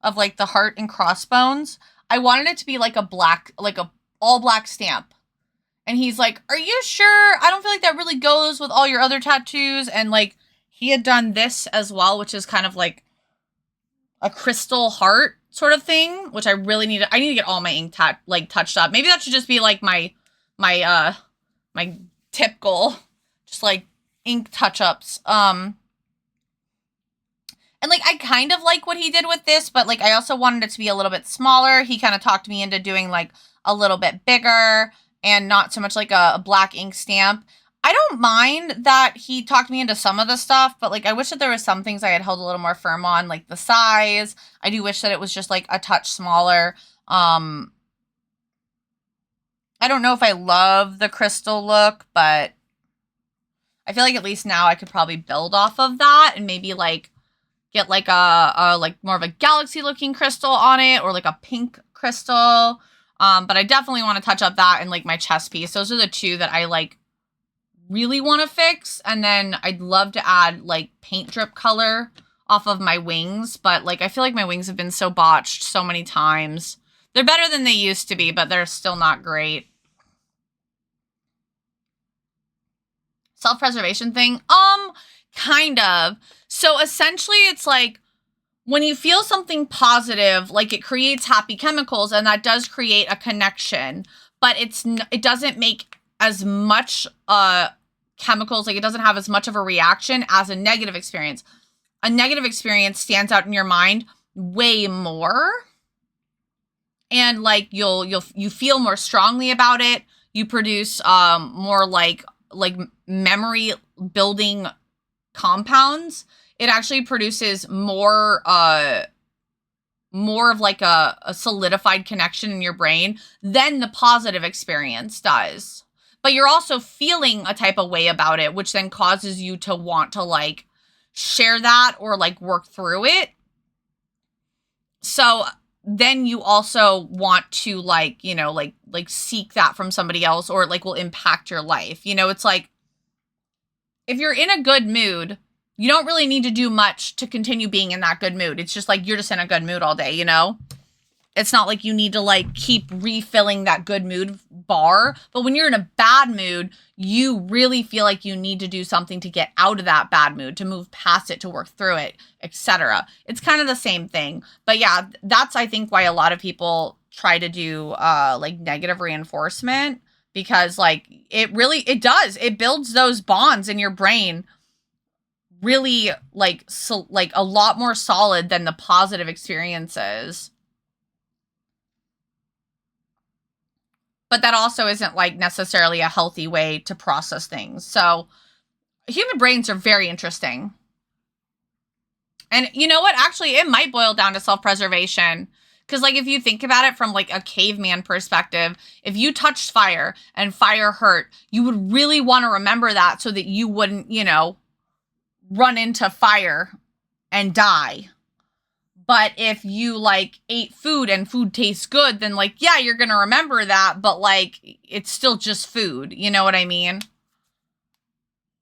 of, like, the heart and crossbones, I wanted it to be, like, a black, like, a all-black stamp. And he's like, are you sure? I don't feel like that really goes with all your other tattoos. And, like, he had done this as well, which is kind of, like, a crystal heart sort of thing, which I really need to, I need to get all my ink touched up. Maybe that should just be, like, my tip goal, just like ink touch-ups. And like, I kind of like what he did with this, but like, I also wanted it to be a little bit smaller. He kind of talked me into doing like a little bit bigger and not so much like a black ink stamp. I don't mind that he talked me into some of the stuff, but like, I wish that there was some things I had held a little more firm on, like the size. I do wish that it was just like a touch smaller. I don't know if I love the crystal look, but I feel like at least now I could probably build off of that and maybe like get like a like more of a galaxy looking crystal on it or like a pink crystal. But I definitely want to touch up that and like my chest piece. Those are the two that I like really want to fix. And then I'd love to add like paint drip color off of my wings. But like, I feel like my wings have been so botched so many times. They're better than they used to be, but they're still not great. Self-preservation thing? Kind of. So essentially it's like when you feel something positive, like it creates happy chemicals and that does create a connection, but it doesn't make as much chemicals, like it doesn't have as much of a reaction as a negative experience. A negative experience stands out in your mind way more. And like you feel more strongly about it. You produce more like memory building compounds. It actually produces more of like a solidified connection in your brain than the positive experience does. But you're also feeling a type of way about it, which then causes you to want to like share that or like work through it. So then you also want to like, you know, like seek that from somebody else or like will impact your life. You know, it's like if you're in a good mood, you don't really need to do much to continue being in that good mood. It's just like you're just in a good mood all day, you know? It's not like you need to like keep refilling that good mood bar. But when you're in a bad mood, you really feel like you need to do something to get out of that bad mood, to move past it, to work through it, etc. It's kind of the same thing. But yeah, that's I think why a lot of people try to do like negative reinforcement, because like it does. It builds those bonds in your brain really like a lot more solid than the positive experiences. But that also isn't like necessarily a healthy way to process things. So human brains are very interesting. And you know what? Actually, it might boil down to self-preservation. Because like if you think about it from like a caveman perspective, if you touched fire and fire hurt, you would really want to remember that so that you wouldn't, you know, run into fire and die. But if you like ate food and food tastes good, then like, yeah, you're going to remember that, but like, it's still just food. You know what I mean?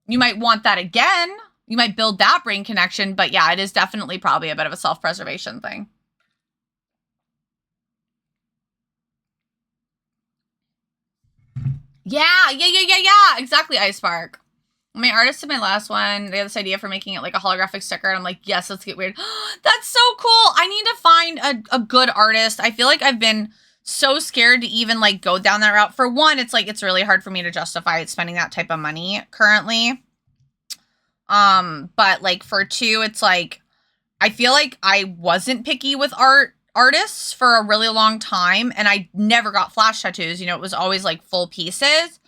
You might want that again. You might build that brain connection, but yeah, it is definitely probably a bit of a self-preservation thing. Yeah, exactly, iSpark. My artist did my last one. They had this idea for making it like a holographic sticker, and I'm like, yes, let's get weird. That's so cool. I need to find a good artist. I feel like I've been so scared to even like go down that route. For one, it's like it's really hard for me to justify spending that type of money currently. But like for two, it's like I feel like I wasn't picky with artists for a really long time, and I never got flash tattoos. You know, it was always like full pieces.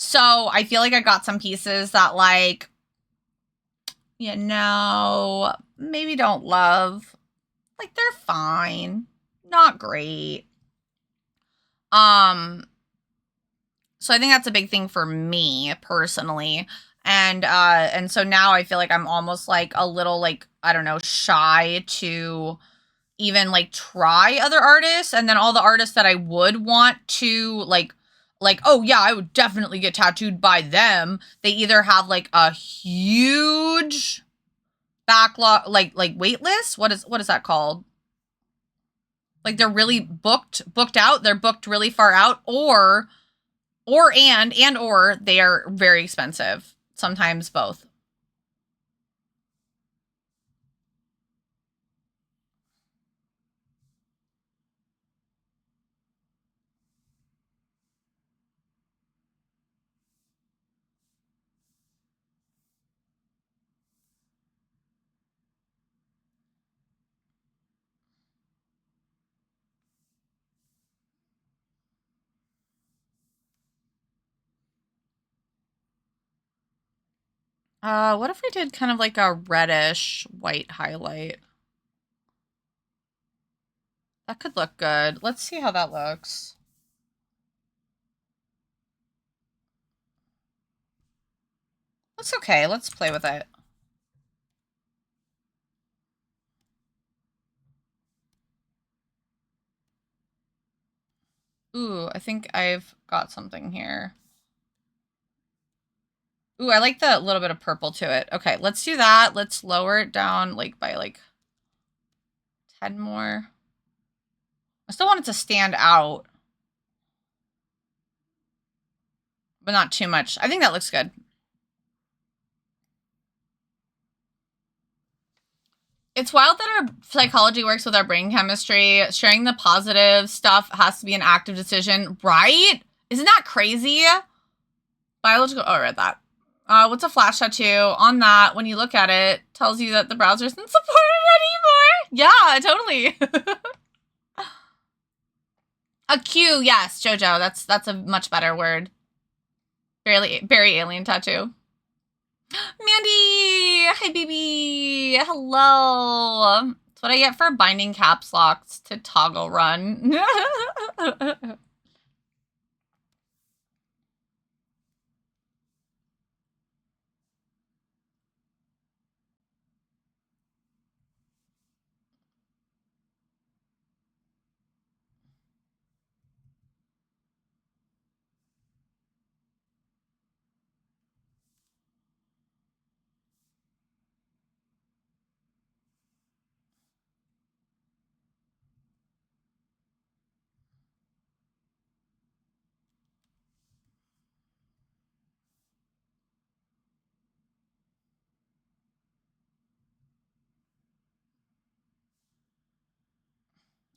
So I feel like I got some pieces that like, you know, maybe don't love. Like they're fine. Not great. So I think that's a big thing for me personally. And so now I feel like I'm almost like a little like, I don't know, shy to even like try other artists. And then all the artists that I would want to like, oh yeah, I would definitely get tattooed by them. They either have like a huge backlog, like wait list. What is that called? Like they're really booked out. They're booked really far out, or they are very expensive. Sometimes both. What if we did kind of like a reddish white highlight? That could look good. Let's see how that looks. That's okay. Let's play with it. Ooh, I think I've got something here. Ooh, I like the little bit of purple to it. Okay, let's do that. Let's lower it down like by like 10 more. I still want it to stand out, but not too much. I think that looks good. It's wild that our psychology works with our brain chemistry. Sharing the positive stuff has to be an active decision, right? Isn't that crazy? Biological. Oh, I read that. What's a flash tattoo? On that, when you look at it, tells you that the browser isn't supported anymore. Yeah, totally. A Q, yes, JoJo. That's a much better word. Very alien tattoo. Mandy! Hi, baby! Hello! That's what I get for binding caps locks to toggle run.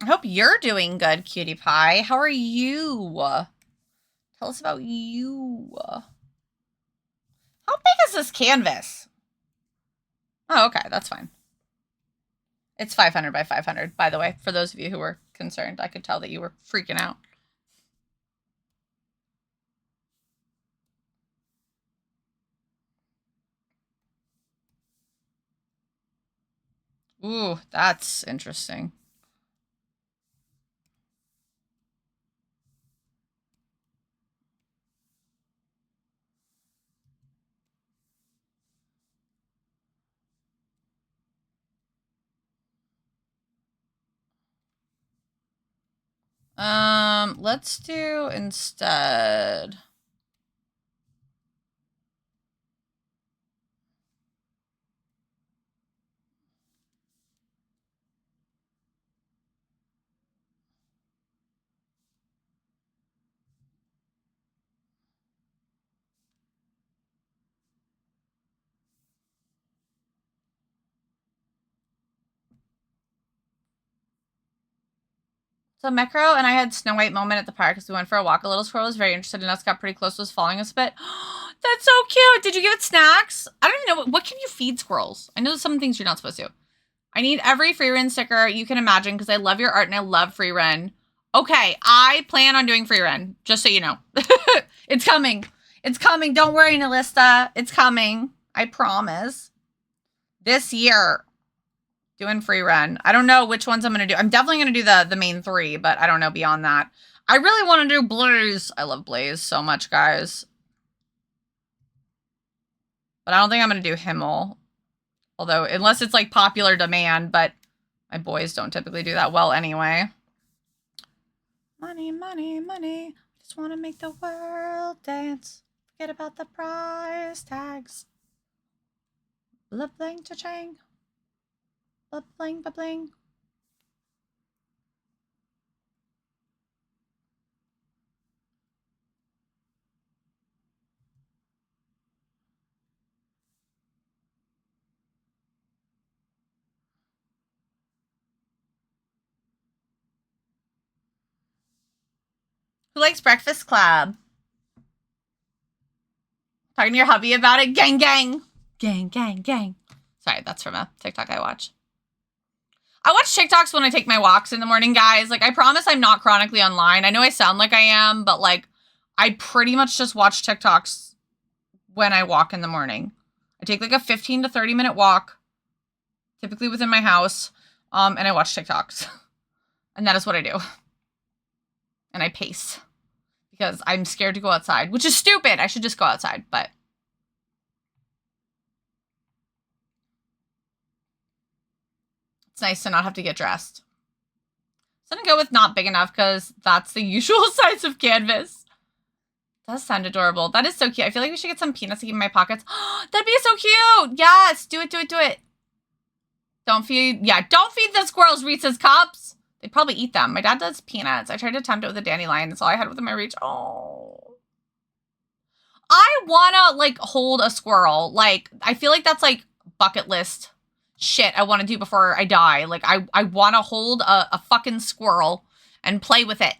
I hope you're doing good, cutie pie. How are you? Tell us about you. How big is this canvas? Oh, okay, that's fine. It's 500 by 500, by the way, for those of you who were concerned. I could tell that you were freaking out. Ooh, that's interesting. Let's do instead. So Mecro and I had Snow White moment at the park because we went for a walk. A little squirrel was very interested in us, got pretty close, was following us a bit. That's so cute. Did you give it snacks? I don't even know. What can you feed squirrels? I know some things you're not supposed to. I need every free run sticker you can imagine because I love your art and I love free run. Okay, I plan on doing free run, just so you know. It's coming. It's coming. Don't worry, Nalista. It's coming. I promise. This year. Doing free run. I don't know which ones I'm going to do. I'm definitely going to do the main 3, but I don't know beyond that. I really want to do Blaze. I love Blaze so much, guys. But I don't think I'm going to do Himmel. Although, unless it's like popular demand, but my boys don't typically do that well anyway. Money, money, money. Just want to make the world dance. Forget about the price tags. Love bling cha-chang. Ba-bling, ba-bling. Who likes Breakfast Club? Talking to your hubby about it? Gang, gang. Gang, gang, gang. Sorry, that's from a TikTok I watch. I watch TikToks when I take my walks in the morning, guys. Like, I promise I'm not chronically online. I know I sound like I am, but, like, I pretty much just watch TikToks when I walk in the morning. I take, like, a 15 to 30-minute walk, typically within my house, and I watch TikToks. And that is what I do. And I pace. Because I'm scared to go outside, which is stupid. I should just go outside, but... It's nice to not have to get dressed. So I'm gonna go with not big enough because that's the usual size of canvas. Does sound adorable. That is so cute. I feel like we should get some peanuts to keep in my pockets. That'd be so cute. Yes, do it, do it, do it. Don't feed the squirrels Reese's Cups. They'd probably eat them. My dad does peanuts. I tried to tempt it with a dandelion. That's all I had within my reach. Oh. I wanna, like, hold a squirrel. Like, I feel like that's, like, bucket list shit I want to do before I die. Like, I want to hold a fucking squirrel and play with it.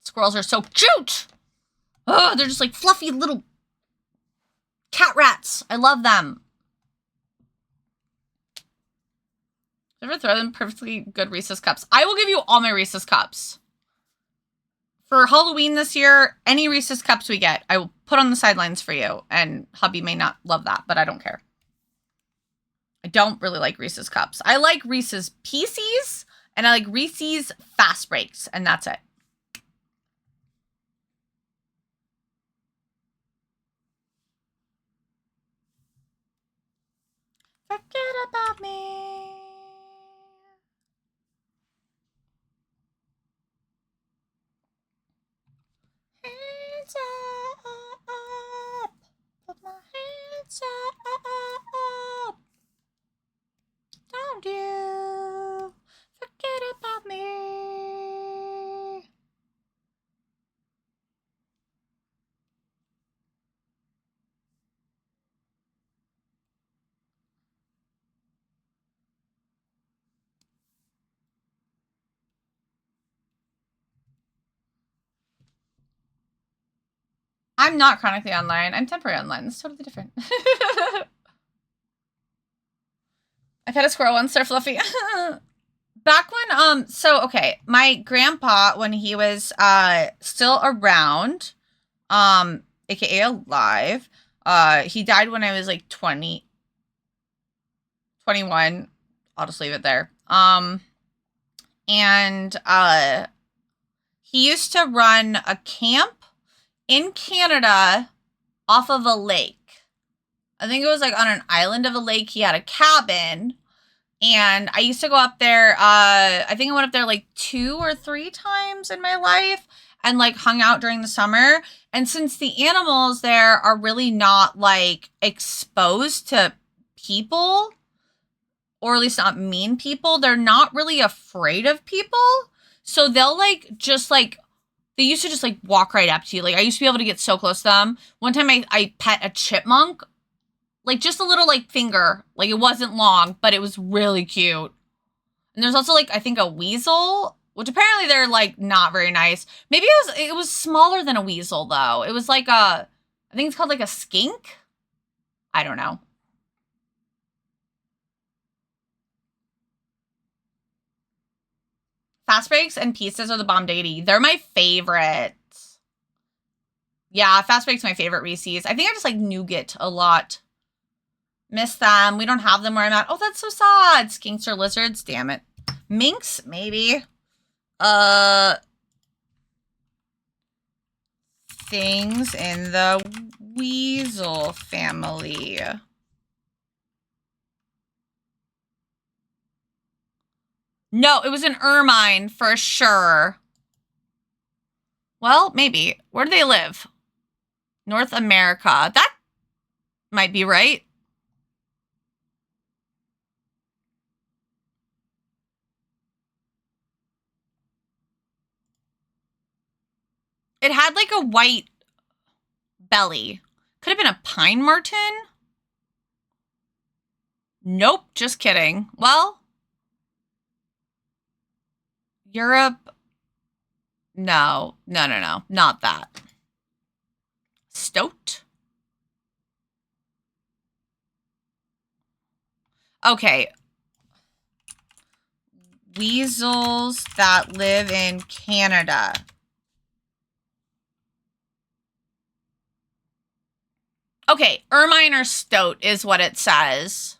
Squirrels are so cute. Oh, they're just like fluffy little cat rats. I love them. Ever throw them perfectly good Reese's Cups? I will give you all my Reese's Cups. For Halloween this year, any Reese's Cups we get, I will put on the sidelines for you. And hubby may not love that, but I don't care. I don't really like Reese's Cups. I like Reese's Pieces, and I like Reese's Fast Breaks, and that's it. Forget about me. Hands up. Put my hands up. Don't you forget about me. I'm not chronically online. I'm temporary online. It's totally different. I've had a squirrel once. They're fluffy. Back when, okay, my grandpa, when he was, still around, aka alive, he died when I was, like, 21. I'll just leave it there. He used to run a camp in Canada off of a lake. I think it was, like, on an island of a lake. He had a cabin. And I used to go up there, I think I went up there like 2 or 3 times in my life and like hung out during the summer. And since the animals there are really not like exposed to people, or at least not mean people, they're not really afraid of people. So they'll like, just like, they used to just like walk right up to you. Like I used to be able to get so close to them. One time I pet a chipmunk. Like, just a little, like, finger. Like, it wasn't long, but it was really cute. And there's also, like, I think a weasel which apparently they're like not very nice. Maybe it was smaller than a weasel though. It was like I think it's called like a skink. I don't know. Fast Breaks and Pieces are the bomb diggity. They're my favorite. Yeah, Fast Breaks my favorite Reese's. I think I just like nougat a lot. Miss them. We don't have them where I'm at. Oh, that's so sad. Skinks or lizards. Damn it. Minks, maybe. Things in the weasel family. No, it was an ermine for sure. Well, maybe. Where do they live? North America. That might be right. It had like a white belly. Could have been a pine marten. Nope, just kidding. Well, Europe. No, not that. Stoat. Okay. Weasels that live in Canada. Okay, ermine or stoat is what it says.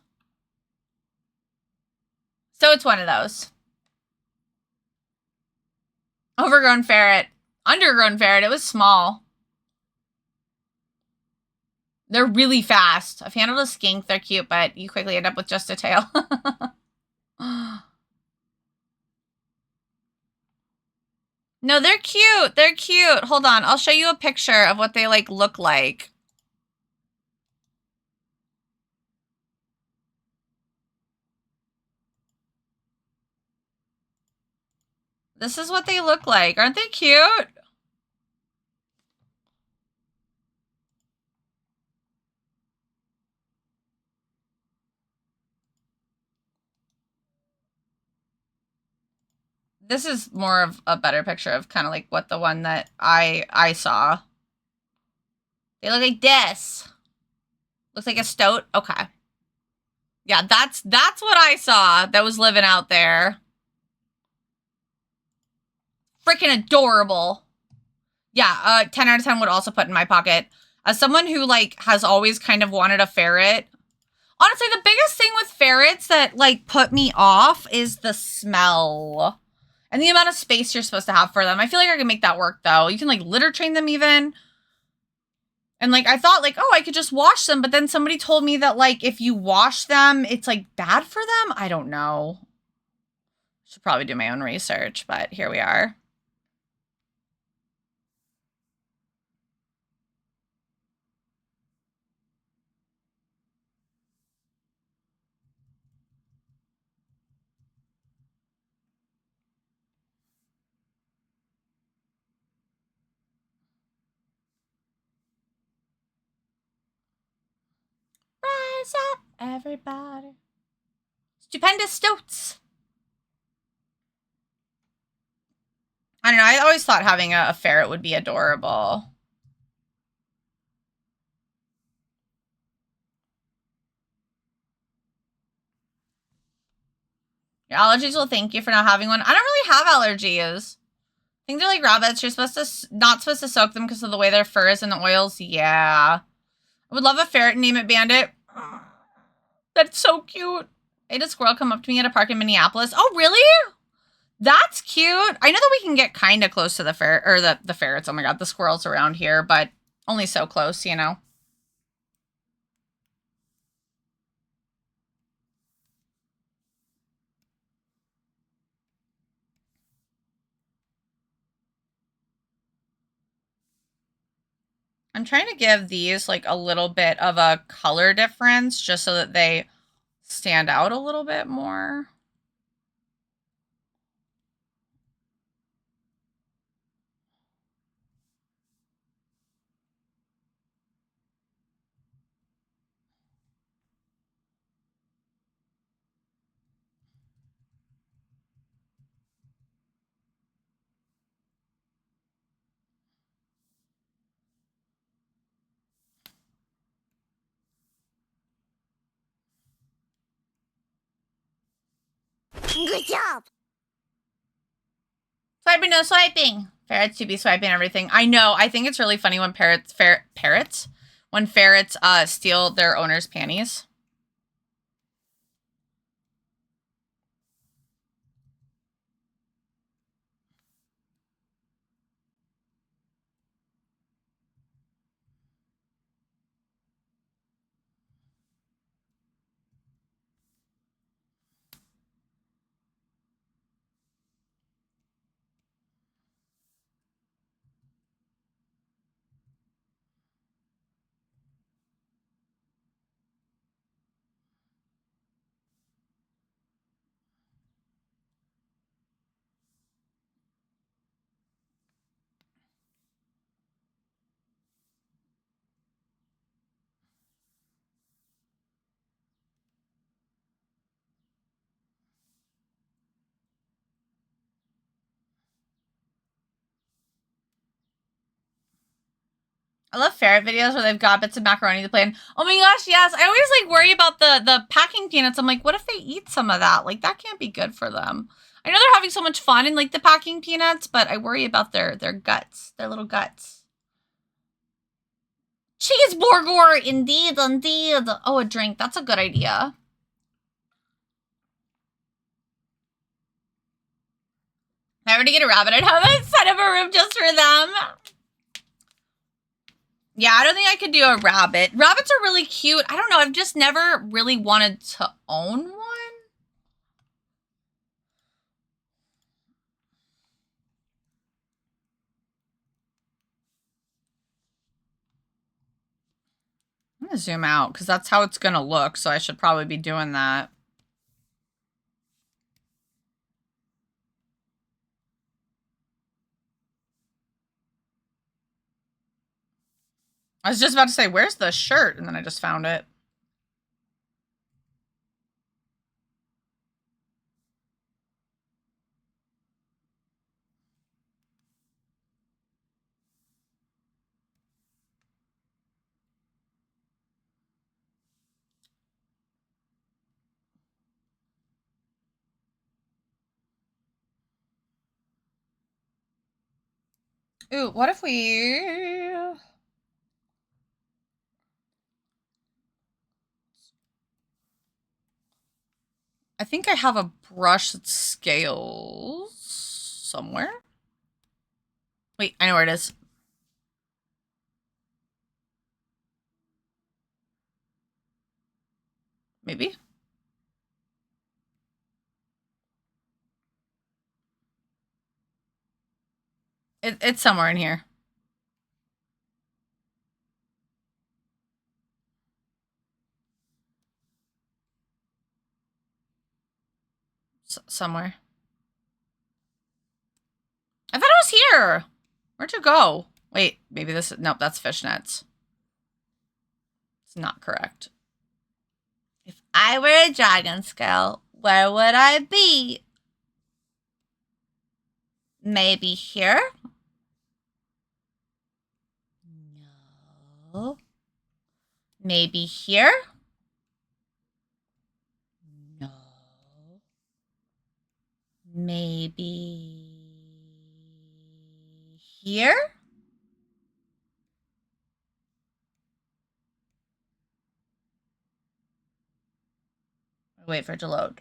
So it's one of those. Overgrown ferret. Undergrown ferret. It was small. They're really fast. I've handled a skink. They're cute, but you quickly end up with just a tail. No, they're cute. They're cute. Hold on. I'll show you a picture of what they like look like. This is what they look like. Aren't they cute? This is more of a better picture of kind of like what the one that I saw. They look like this. Looks like a stoat. Okay. Yeah, that's what I saw that was living out there. Freaking adorable. Yeah, 10 out of 10 would also put in my pocket. As someone who like has always kind of wanted a ferret. Honestly, the biggest thing with ferrets that like put me off is the smell. And the amount of space you're supposed to have for them. I feel like I can make that work though. You can like litter train them even. And like I thought like, oh, I could just wash them, but then somebody told me that like if you wash them, it's like bad for them. I don't know. Should probably do my own research, but here we are. Rise up, everybody. Stupendous stoats. I don't know. I always thought having a ferret would be adorable. Your allergies will thank you for not having one. I don't really have allergies. Things are like rabbits. You're supposed to not supposed to soak them because of the way their fur is in the oils. Yeah. I would love a ferret and name it Bandit. That's so cute. I had a squirrel come up to me at a park in Minneapolis. Oh, really? That's cute. I know that we can get kind of close to the ferret or the ferrets. Oh my god, the squirrels around here, but only so close, you know. I'm trying to give these like a little bit of a color difference just so that they stand out a little bit more. Good job. Swiping, no swiping. Ferrets to be swiping everything. I know. I think it's really funny when ferrets steal their owner's panties. I love ferret videos where they've got bits of macaroni to play in. Oh my gosh, yes. I always like worry about the packing peanuts. I'm like, what if they eat some of that? Like that can't be good for them. I know they're having so much fun in like the packing peanuts, but I worry about their guts, their little guts. Cheeseburger, indeed, indeed. Oh, a drink. That's a good idea. If I were to get a rabbit, I'd have a set of a room just for them. Yeah, I don't think I could do a rabbit. Rabbits are really cute. I don't know. I've just never really wanted to own one. I'm going to zoom out because that's how it's going to look. So I should probably be doing that. I was just about to say, where's the shirt? And then I just found it. Ooh, what if we... I think I have a brush that scales somewhere. Wait, I know where it is. Maybe. It's somewhere in here. Somewhere. I thought it was here. Where'd you go? Wait, maybe this is... Nope, that's fishnets. It's not correct. If I were a dragon scale, where would I be? Maybe here? No. Maybe here? No. Maybe here? Wait for it to load.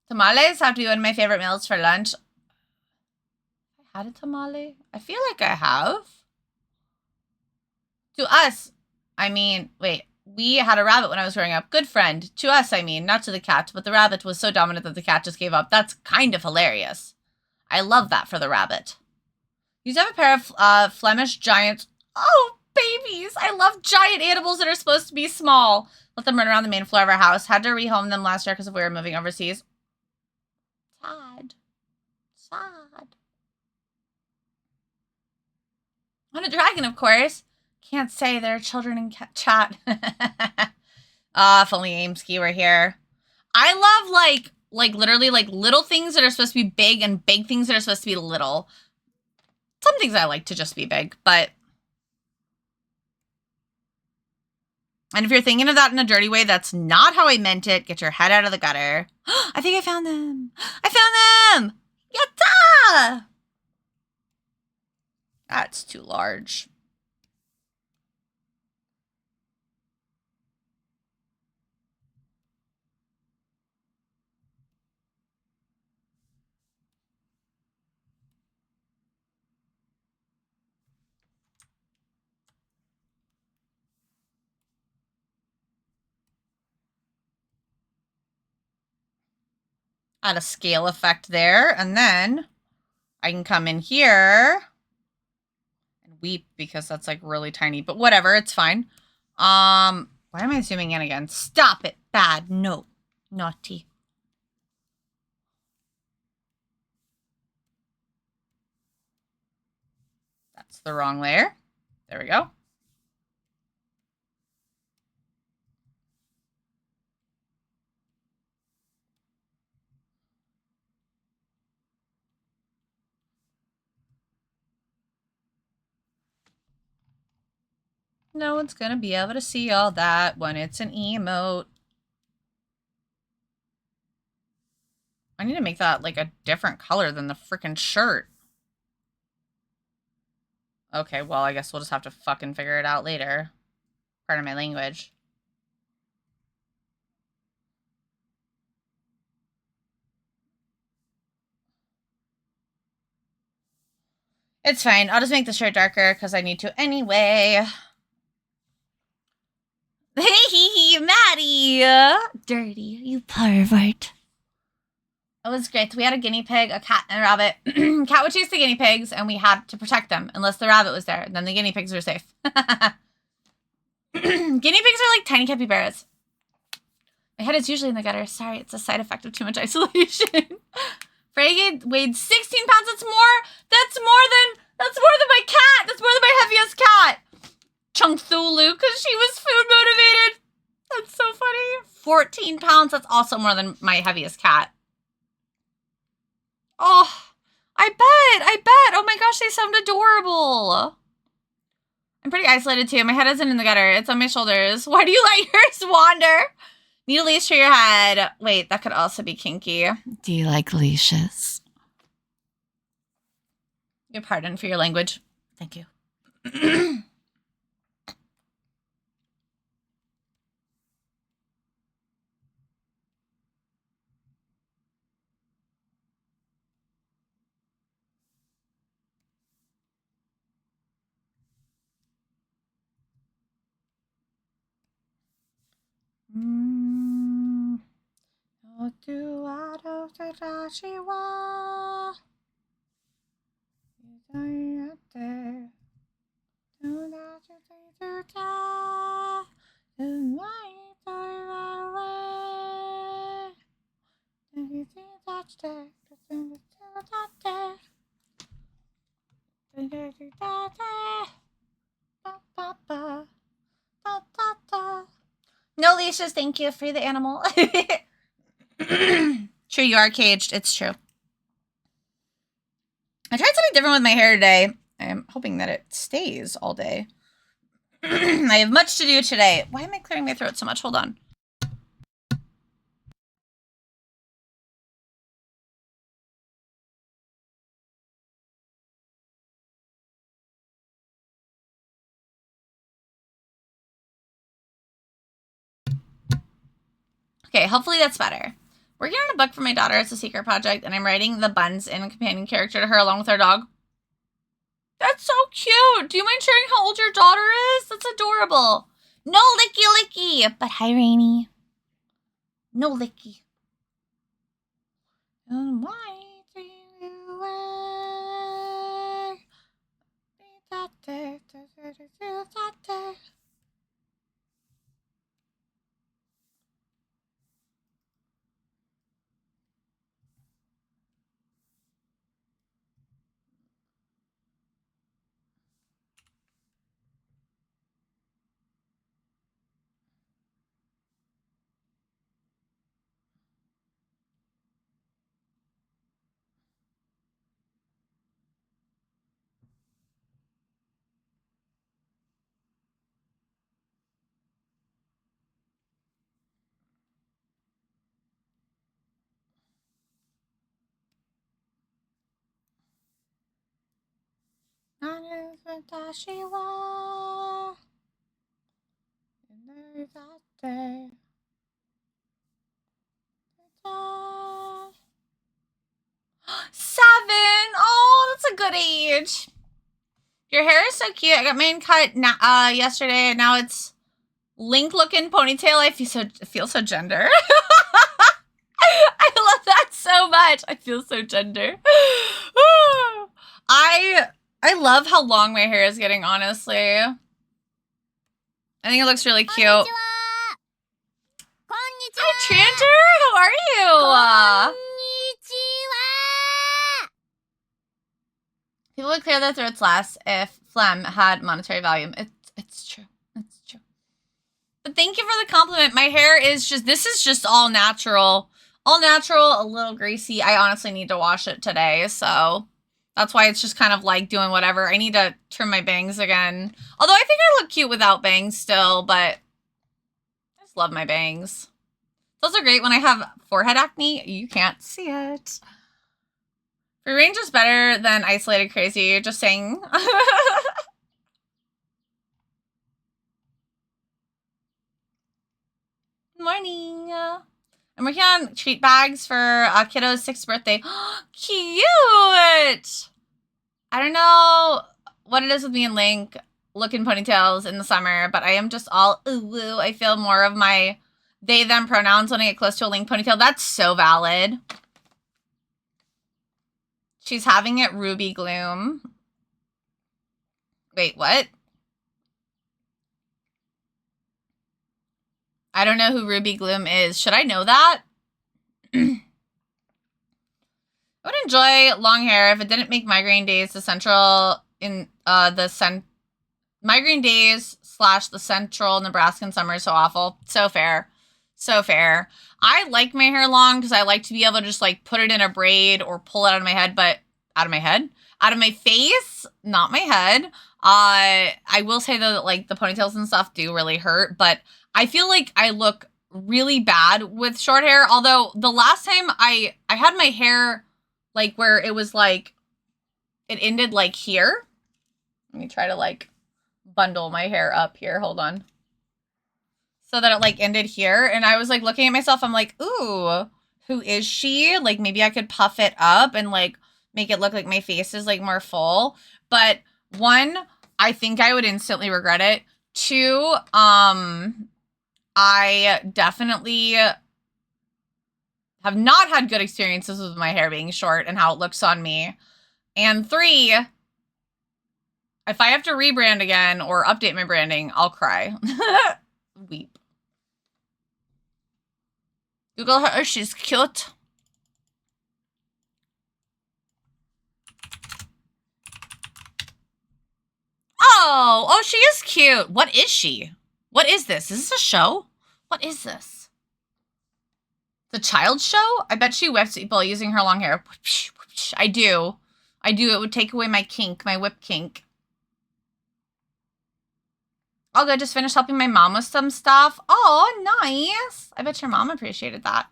Tamales have to be one of my favorite meals for lunch. I had a tamale? I feel like I have. To us, I mean, wait. We had a rabbit when I was growing up. Good friend. To us, I mean, not to the cat, but the rabbit was so dominant that the cat just gave up. That's kind of hilarious. I love that for the rabbit. You have a pair of Flemish giants. Oh, babies! I love giant animals that are supposed to be small. Let them run around the main floor of our house. Had to rehome them last year because we were moving overseas. Sad. Sad. On a dragon, of course. Can't say there are children in chat. If only Amesky were here. I love, like literally, like, little things that are supposed to be big and big things that are supposed to be little. Some things I like to just be big, but And if you're thinking of that in a dirty way, that's not how I meant it. Get your head out of the gutter. I think I found them. I found them. Yatta! That's too large. Add a scale effect there, and then I can come in here and weep because that's like really tiny, but whatever, it's fine. Why am I zooming in again? Stop it. Bad. No. Naughty. That's the wrong layer. There we go. No one's gonna be able to see all that when it's an emote. I need to make that like a different color than the freaking shirt. Okay, well, I guess we'll just have to fucking figure it out later. Pardon my language. It's fine. I'll just make the shirt darker because I need to anyway. Hey, Maddie! Dirty, you pervert. It was great. We had a guinea pig, a cat, and a rabbit. Cat would chase the guinea pigs, and we had to protect them unless the rabbit was there. Then the guinea pigs were safe. Guinea pigs are like tiny capybaras. My head is usually in the gutter. Sorry, it's a side effect of too much isolation. Frey weighed 16 pounds. That's more than my cat. That's more than my heaviest cat. Chunk Thulu, because she was food motivated. That's so funny. 14 pounds. That's also more than my heaviest cat. Oh, I bet. Oh my gosh, they sound adorable. I'm pretty isolated too. My head isn't in the gutter. It's on my shoulders. Why do you let yours wander? Need a leash for your head. Wait, that could also be kinky. Do you like leashes? Your pardon for your language. Thank you. No leashes, thank you. Free the animal. True, you are caged. It's true. I tried something different with my hair today. I'm hoping that it stays all day. I have much to do today. Why am I clearing my throat so much? Hold on. Okay, hopefully that's better. Working on a book for my daughter. It's a secret project, and I'm writing the buns and companion character to her along with our dog. That's so cute. Do you mind sharing how old your daughter is? That's adorable. No licky licky. But hi, Rainy. No licky. Why do you 7. Oh, that's a good age. Your hair is so cute. I got mine cut yesterday, and now it's Link-looking ponytail. I feel so gender. I love that so much. I feel so gender. I love how long my hair is getting, honestly. I think it looks really cute. Hi, Tranter. How are you? People would clear their throats less if phlegm had monetary value. It's true. It's true. But thank you for the compliment. My hair is this is just all natural. All natural, a little greasy. I honestly need to wash it today, so that's why it's just kind of like doing whatever. I need to trim my bangs again. Although I think I look cute without bangs still, but I just love my bangs. Those are great when I have forehead acne. You can't see it. Free range is better than isolated crazy. Just saying. Good morning. I'm working on treat bags for kiddo's 6th birthday. Cute! I don't know what it is with me and Link looking ponytails in the summer, but I am just all ooh. I feel more of my they, them pronouns when I get close to a Link ponytail. That's so valid. She's having it Ruby Gloom. Wait, what? I don't know who Ruby Gloom is. Should I know that? I would enjoy long hair if it didn't make migraine days the central in migraine days / the central Nebraskan summer so awful. So fair. So fair. I like my hair long because I like to be able to just like put it in a braid or pull it out of my head, but out of my face, not my head. I will say though that like the ponytails and stuff do really hurt, but I feel like I look really bad with short hair. Although the last time I had my hair like where it was like, it ended like here. Let me try to like bundle my hair up here. Hold on. So that it like ended here. And I was like looking at myself. I'm like, ooh, who is she? Like maybe I could puff it up and like make it look like my face is like more full. But 1, I think I would instantly regret it. 2, I definitely have not had good experiences with my hair being short and how it looks on me. And 3, if I have to rebrand again or update my branding, I'll cry. Weep. Google her, she's cute. Oh, she is cute. What is she? What is this? Is this a show? What is this? The child show? I bet she whips people using her long hair. I do. It would take away my kink, my whip kink. All good. Just finished helping my mom with some stuff. Oh, nice. I bet your mom appreciated that.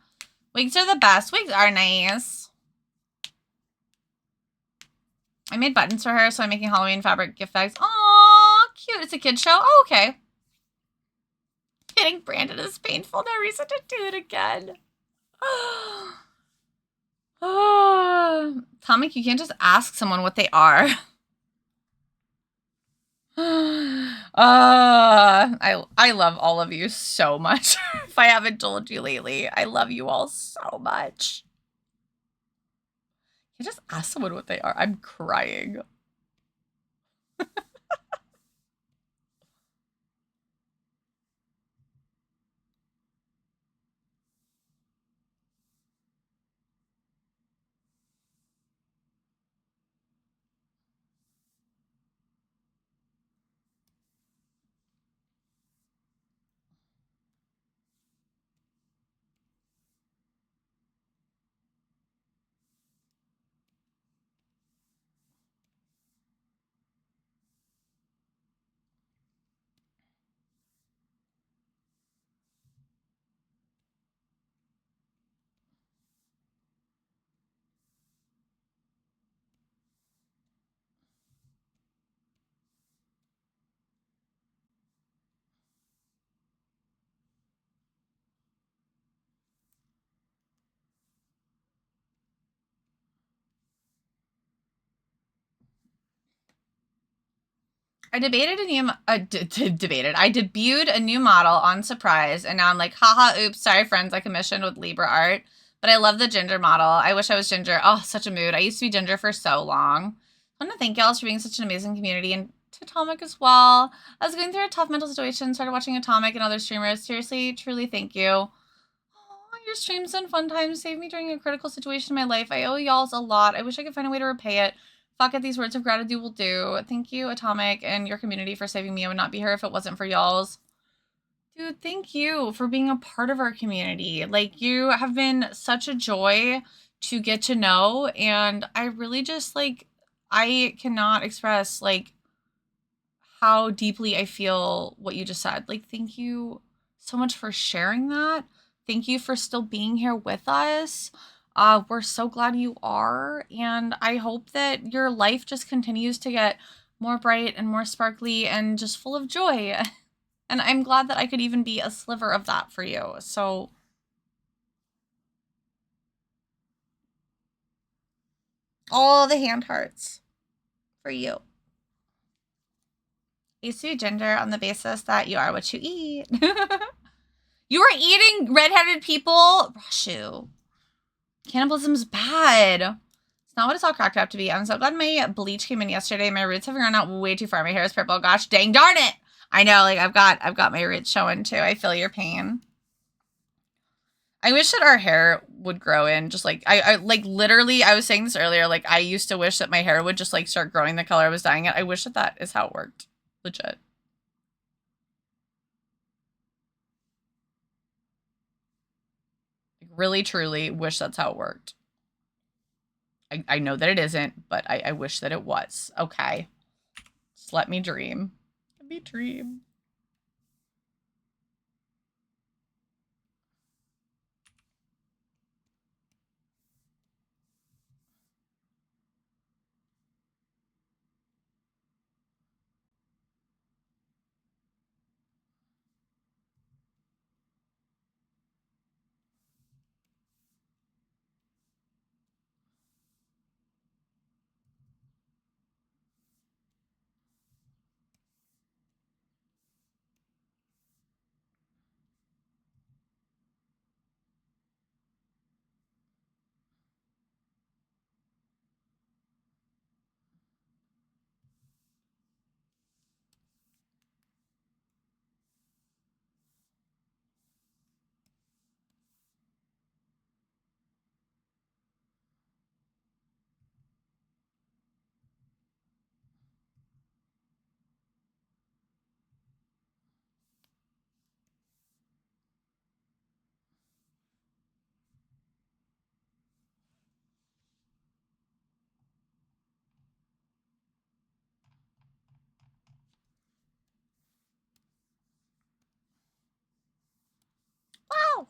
Wigs are the best. Wigs are nice. I made buttons for her, so I'm making Halloween fabric gift bags. Aw, cute. It's a kid's show. Oh, okay. Getting branded is painful. No reason to do it again. Atomic, you can't just ask someone what they are. I love all of you so much. If I haven't told you lately, I love you all so much. You just ask someone what they are. I'm crying. I debated a new, debated. I debuted a new model on Surprise, and now I'm like, haha, oops, sorry friends, I commissioned with Libra Art. But I love the Ginger model. I wish I was Ginger. Oh, such a mood. I used to be Ginger for so long. I want to thank y'all for being such an amazing community, and to Atomic as well. I was going through a tough mental situation, started watching Atomic and other streamers. Seriously, truly thank you. Oh, your streams and fun times saved me during a critical situation in my life. I owe y'all's a lot. I wish I could find a way to repay it. Fuck it, these words of gratitude will do. Thank you, Atomic, and your community for saving me. I would not be here if it wasn't for y'all's. Dude, thank you for being a part of our community. Like, you have been such a joy to get to know, and I really just, like, I cannot express, like, how deeply I feel what you just said. Like, thank you so much for sharing that. Thank you for still being here with us. We're so glad you are, and I hope that your life just continues to get more bright and more sparkly and just full of joy. And I'm glad that I could even be a sliver of that for you. So all the hand hearts for you. I used to be Ginger on the basis that you are what you eat. You were eating redheaded people? Rashu. Cannibalism's bad. It's not what it's all cracked up to be. I'm so glad my bleach came in yesterday. My roots have gone out way too far. My hair is purple. Gosh, dang darn it. I know, like I've got my roots showing too. I feel your pain. I wish that our hair would grow in just like I like literally I was saying this earlier, like I used to wish that my hair would just like start growing the color I was dyeing it. I wish that that is how it worked. Legit. Really, truly wish that's how it worked. I know that it isn't, but I wish that it was. Okay. Just let me dream. Let me dream. Wow.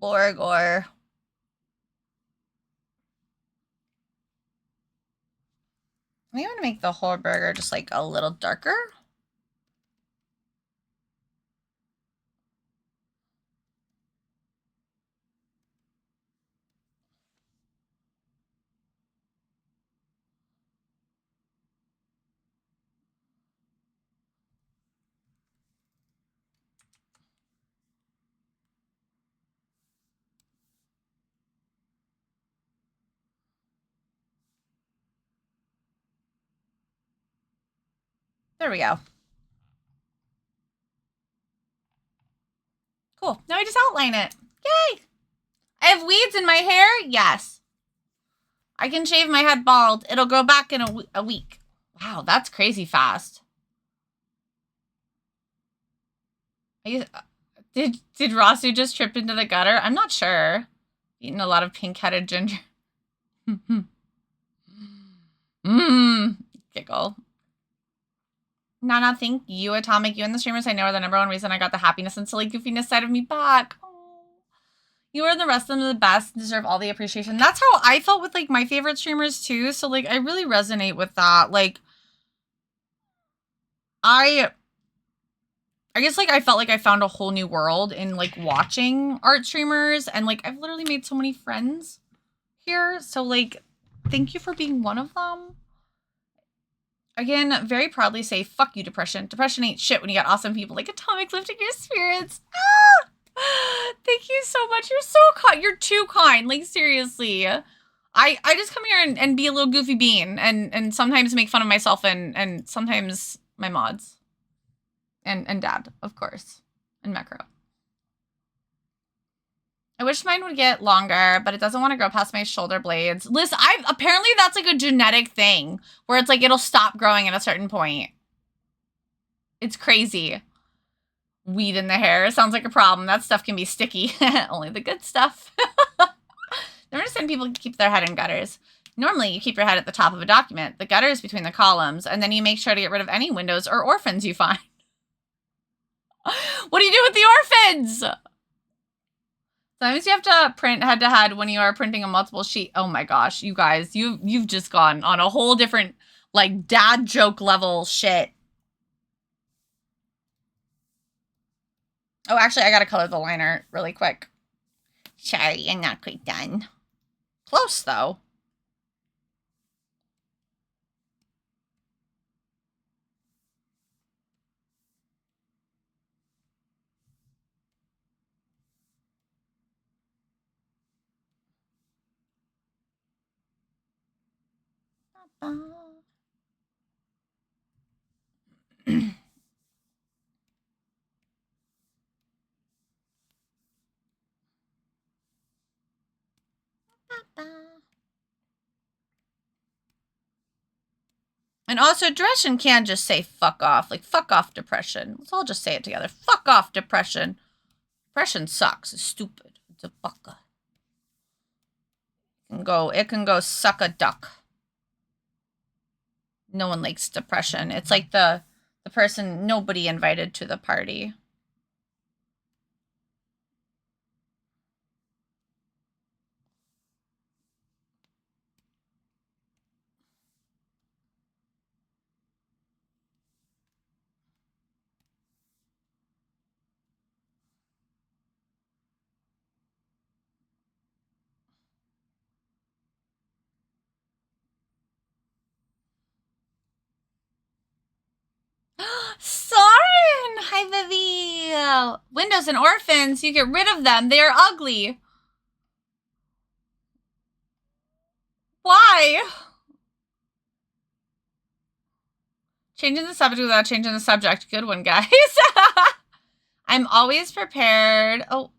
Borgor. I'm going to make the whole burger just like a little darker. There we go. Cool. Now I just outline it. Yay! I have weeds in my hair? Yes. I can shave my head bald. It'll grow back in a week. Wow, that's crazy fast. Did Rasu just trip into the gutter? I'm not sure. Eating a lot of pink-headed ginger. Giggle. Nana, thank you. Atomic, you and the streamers I know are the #1 reason I got the happiness and silly goofiness side of me back. Oh. You and the rest of them are the best and deserve all the appreciation. That's how I felt with, like, my favorite streamers, too. So, like, I really resonate with that. Like, I guess, like, I felt like I found a whole new world in, like, watching art streamers. And, like, I've literally made so many friends here. So, like, thank you for being one of them. Again, very proudly say, fuck you, depression. Depression ain't shit when you got awesome people like Atomic lifting your spirits. Ah! Thank you so much. You're so kind. You're too kind. Like, seriously. I just come here and be a little goofy bean and sometimes make fun of myself and sometimes my mods. And dad, of course. And Macro. I wish mine would get longer, but it doesn't want to grow past my shoulder blades. Listen, apparently that's like a genetic thing where it's like it'll stop growing at a certain point. It's crazy. Weed in the hair sounds like a problem. That stuff can be sticky. Only the good stuff. Never understand people keep their head in gutters. Normally, you keep your head at the top of a document, the gutters between the columns, and then you make sure to get rid of any windows or orphans you find. What do you do with the orphans? Sometimes you have to print head-to-head when you are printing a multiple sheet. Oh my gosh, you guys, you've just gone on a whole different, like, dad joke level shit. Oh, actually, I gotta color the liner really quick. Sorry, I'm not quite done. Close, though. And also, depression can't just say fuck off. Like, fuck off, depression. Let's all just say it together. Fuck off, depression. Depression sucks. It's stupid. It's a bucka. It can go suck a duck. No one likes depression. It's like the person nobody invited to the party. Soren! Hi, Vivi! Windows and orphans, you get rid of them. They are ugly. Why? Changing the subject without changing the subject. Good one, guys. I'm always prepared. Oh.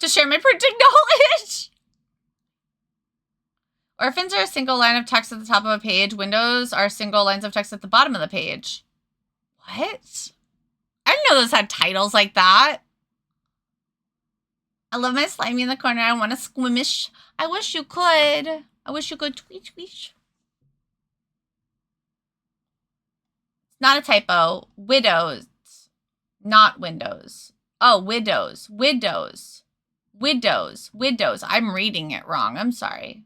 To share my printing knowledge. Orphans are a single line of text at the top of a page. Windows are single lines of text at the bottom of the page. What? I didn't know those had titles like that. I love my slimy in the corner. I want to squimish. I wish you could. I wish you could tweet. It's not a typo. Widows. Not windows. Oh, widows. I'm reading it wrong. I'm sorry.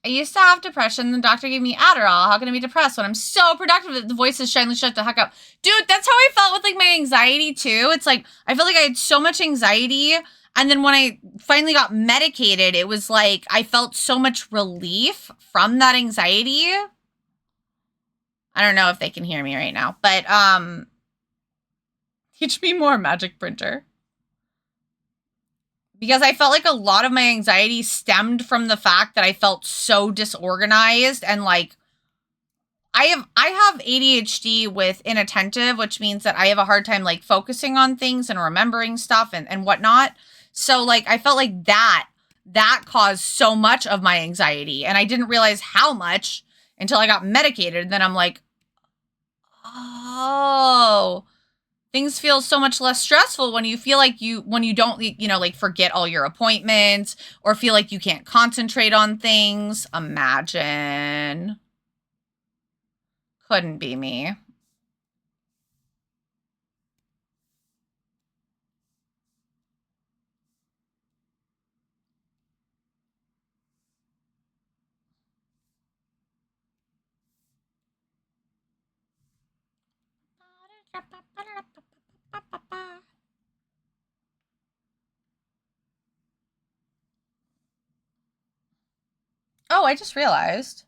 I used to have depression. The doctor gave me Adderall. How can I be depressed when I'm so productive that the voice is shyly shut the heck up? Dude, that's how I felt with, like, my anxiety, too. It's like, I felt like I had so much anxiety. And then when I finally got medicated, it was like, I felt so much relief from that anxiety. I don't know if they can hear me right now, but, teach me more, Magic Printer. Because I felt like a lot of my anxiety stemmed from the fact that I felt so disorganized and, like, I have ADHD with inattentive, which means that I have a hard time, like, focusing on things and remembering stuff and whatnot. So, like, I felt like that caused so much of my anxiety, and I didn't realize how much until I got medicated. And then I'm like, oh, things feel so much less stressful when you feel like when you don't, like forget all your appointments or feel like you can't concentrate on things. Imagine. Couldn't be me. Oh, I just realized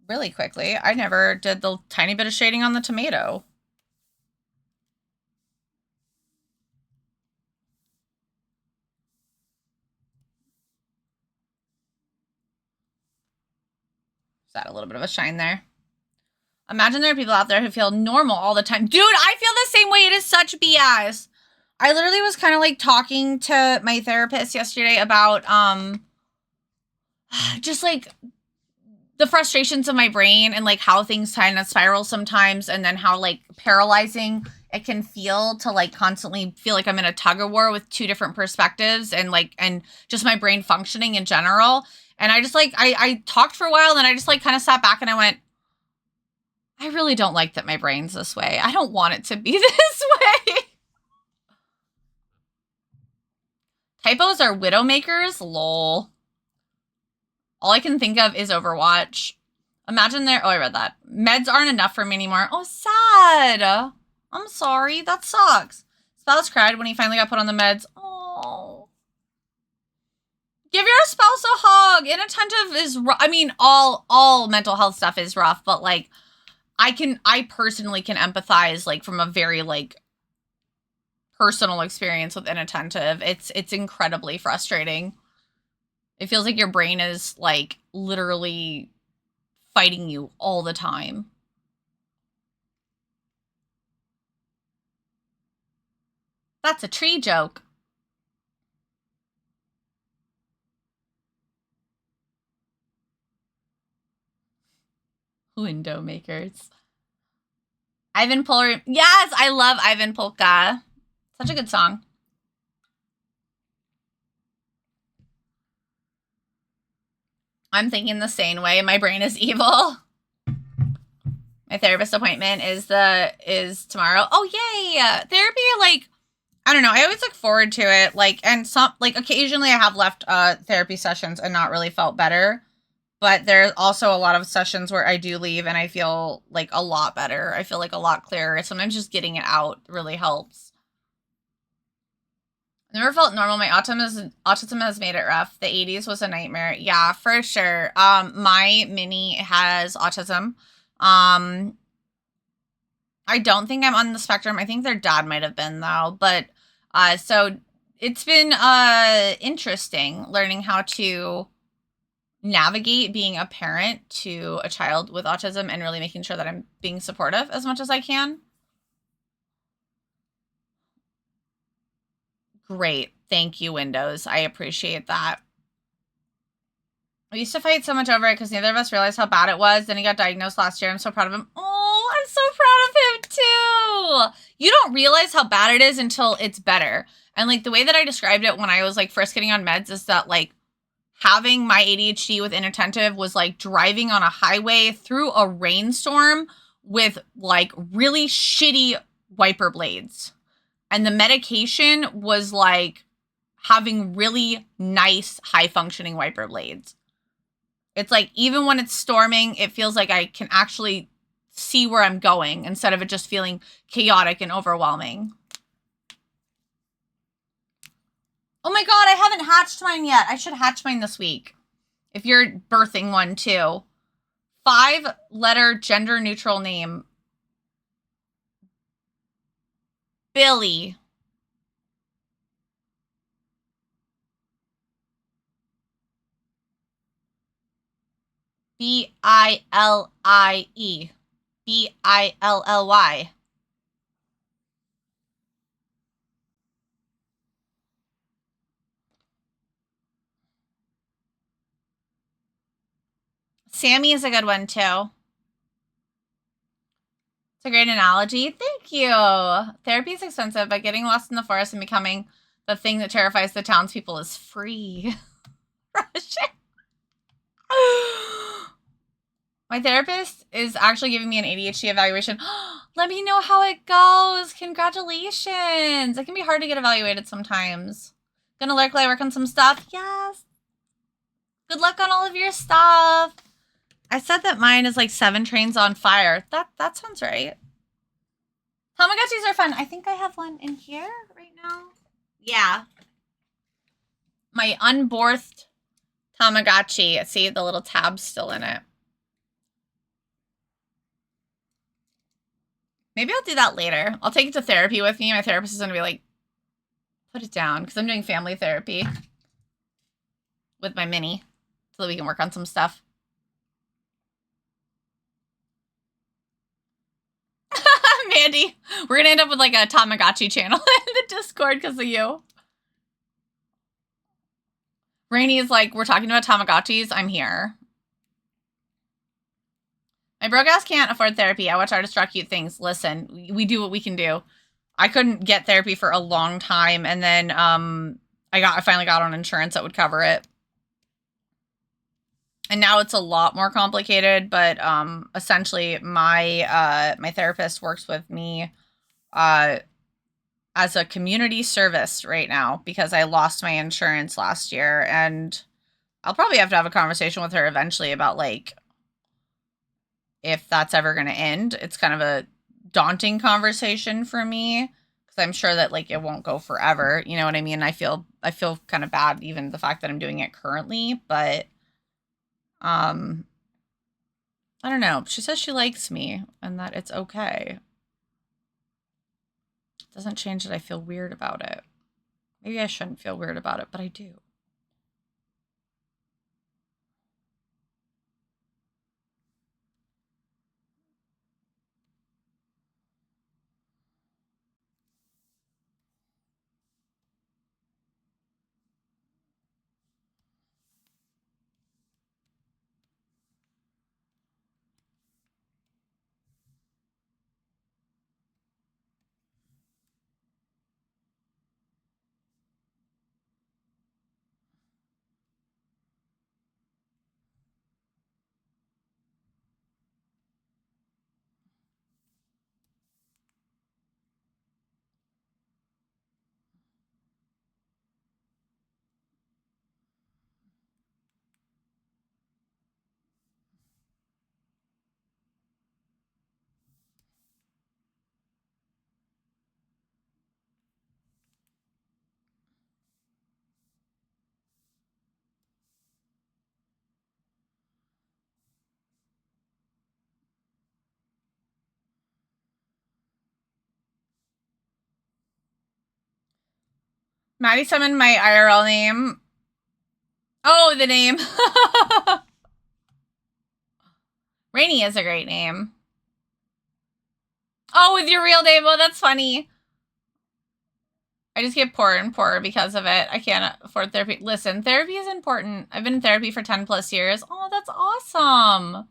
really quickly, I never did the tiny bit of shading on the tomato. Is that a little bit of a shine there? Imagine there are people out there who feel normal all the time. Dude, I feel the same way. It is such BS. I literally was kind of like talking to my therapist yesterday about just like the frustrations of my brain and like how things kind of spiral sometimes, and then how like paralyzing it can feel to like constantly feel like I'm in a tug of war with two different perspectives, and just my brain functioning in general. And I just like I talked for a while, and then I just like kind of sat back and I went, I really don't like that my brain's this way. I don't want it to be this way. Typos are widowmakers? Lol. All I can think of is Overwatch. Imagine oh, I read that. Meds aren't enough for me anymore. Oh, sad. I'm sorry. That sucks. Spouse cried when he finally got put on the meds. Oh. Give your spouse a hug. Inattentive is rough. I mean, all mental health stuff is rough, but like, I personally can empathize like from a very like personal experience with inattentive. It's incredibly frustrating. It feels like your brain is like literally fighting you all the time. That's a tree joke. Window makers. Ivan Polka. Yes, I love Ivan Polka. Such a good song. I'm thinking the same way. My brain is evil. My therapist appointment is tomorrow. Oh, yay. Therapy, like, I don't know. I always look forward to it. Like, and some, like, occasionally I have left therapy sessions and not really felt better. But there's also a lot of sessions where I do leave and I feel like a lot better. I feel like a lot clearer. Sometimes just getting it out really helps. Never felt normal. My autism has made it rough. The 80s was a nightmare. Yeah, for sure. My mini has autism. I don't think I'm on the spectrum. I think their dad might have been though. But so it's been interesting learning how to navigate being a parent to a child with autism and really making sure that I'm being supportive as much as I can. Great. Thank you, Windows. I appreciate that. We used to fight so much over it because neither of us realized how bad it was. Then he got diagnosed last year. I'm so proud of him. Oh, I'm so proud of him too. You don't realize how bad it is until it's better. And like the way that I described it when I was like first getting on meds is that like having my ADHD with inattentive was like driving on a highway through a rainstorm with like really shitty wiper blades. And the medication was like having really nice high functioning wiper blades. It's like, even when it's storming, it feels like I can actually see where I'm going instead of it just feeling chaotic and overwhelming. Oh my God, I haven't hatched mine yet. I should hatch mine this week. If you're birthing one too. 5-letter gender neutral name. Billy. Billie. Billy. Sammy is a good one too. It's a great analogy. Thank Thank you. Therapy is expensive, but getting lost in the forest and becoming the thing that terrifies the townspeople is free. My therapist is actually giving me an ADHD evaluation. Let me know how it goes. Congratulations. It can be hard to get evaluated sometimes. Gonna lurk while I work on some stuff. Yes. Good luck on all of your stuff. I said that mine is like 7 trains on fire. That sounds right. Tamagotchis are fun. I think I have one in here right now. Yeah. My unborthed Tamagotchi. See, the little tab's still in it. Maybe I'll do that later. I'll take it to therapy with me. My therapist is going to be like, put it down. Because I'm doing family therapy with my mini. So that we can work on some stuff. Mandy, we're going to end up with like a Tamagotchi channel in the Discord because of you. Rainey is like, we're talking about Tamagotchis. I'm here. My broke ass can't afford therapy. I watch artists draw cute things. Listen, we do what we can do. I couldn't get therapy for a long time, and then I finally got on insurance that would cover it. And now it's a lot more complicated, but essentially my my therapist works with me as a community service right now because I lost my insurance last year, and I'll probably have to have a conversation with her eventually about like if that's ever going to end. It's kind of a daunting conversation for me because I'm sure that like it won't go forever. You know what I mean? I feel kind of bad even the fact that I'm doing it currently, but I don't know. She says she likes me and that it's okay. It doesn't change that I feel weird about it. Maybe I shouldn't feel weird about it, but I do. Maddie summoned my IRL name. Oh, the name. Rainy is a great name. Oh, with your real name. Oh, that's funny. I just get poorer and poorer because of it. I can't afford therapy. Listen, therapy is important. I've been in therapy for 10 plus years. Oh, that's awesome.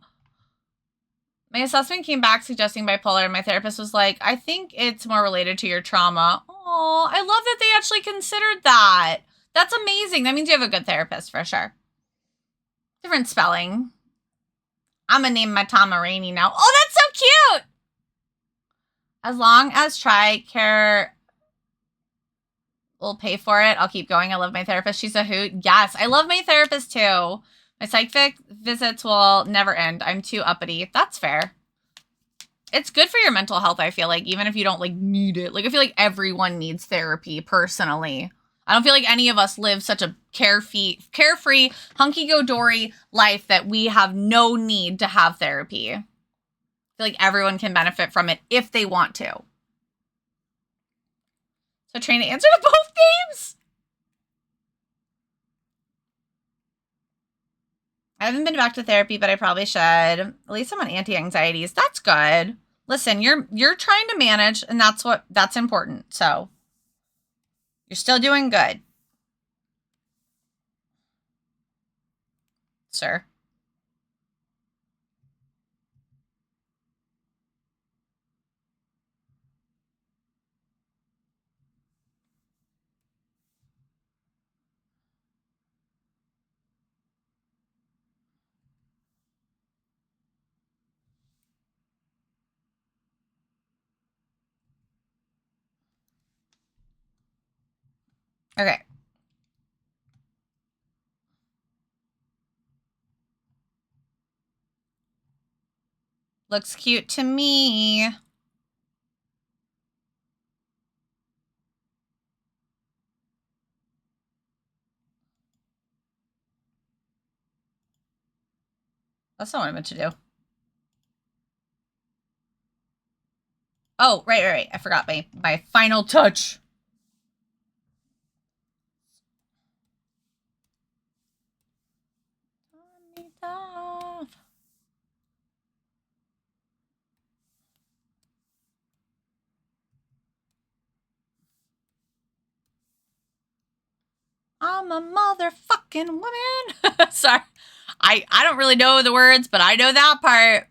My assessment came back suggesting bipolar, and my therapist was like, I think it's more related to your trauma. Oh, I love that they actually considered that. That's amazing. That means you have a good therapist for sure. Different spelling. I'm gonna name my Tama Rainy now. Oh, that's so cute! As long as TRICARE will pay for it, I'll keep going. I love my therapist. She's a hoot. Yes, I love my therapist too. My psych visits will never end. I'm too uppity. That's fair. It's good for your mental health, I feel like, even if you don't like need it. Like I feel like everyone needs therapy personally. I don't feel like any of us live such a carefree, hunky-go-dory life that we have no need to have therapy. I feel like everyone can benefit from it if they want to. So train to answer to both names. I haven't been back to therapy, but I probably should. At least I'm on anti-anxieties. That's good. Listen, you're trying to manage, and that's important. So you're still doing good, sir. Okay. Looks cute to me. That's not what I meant to do. Oh, right. I forgot my final touch. I'm a motherfucking woman. Sorry. I don't really know the words, but I know that part.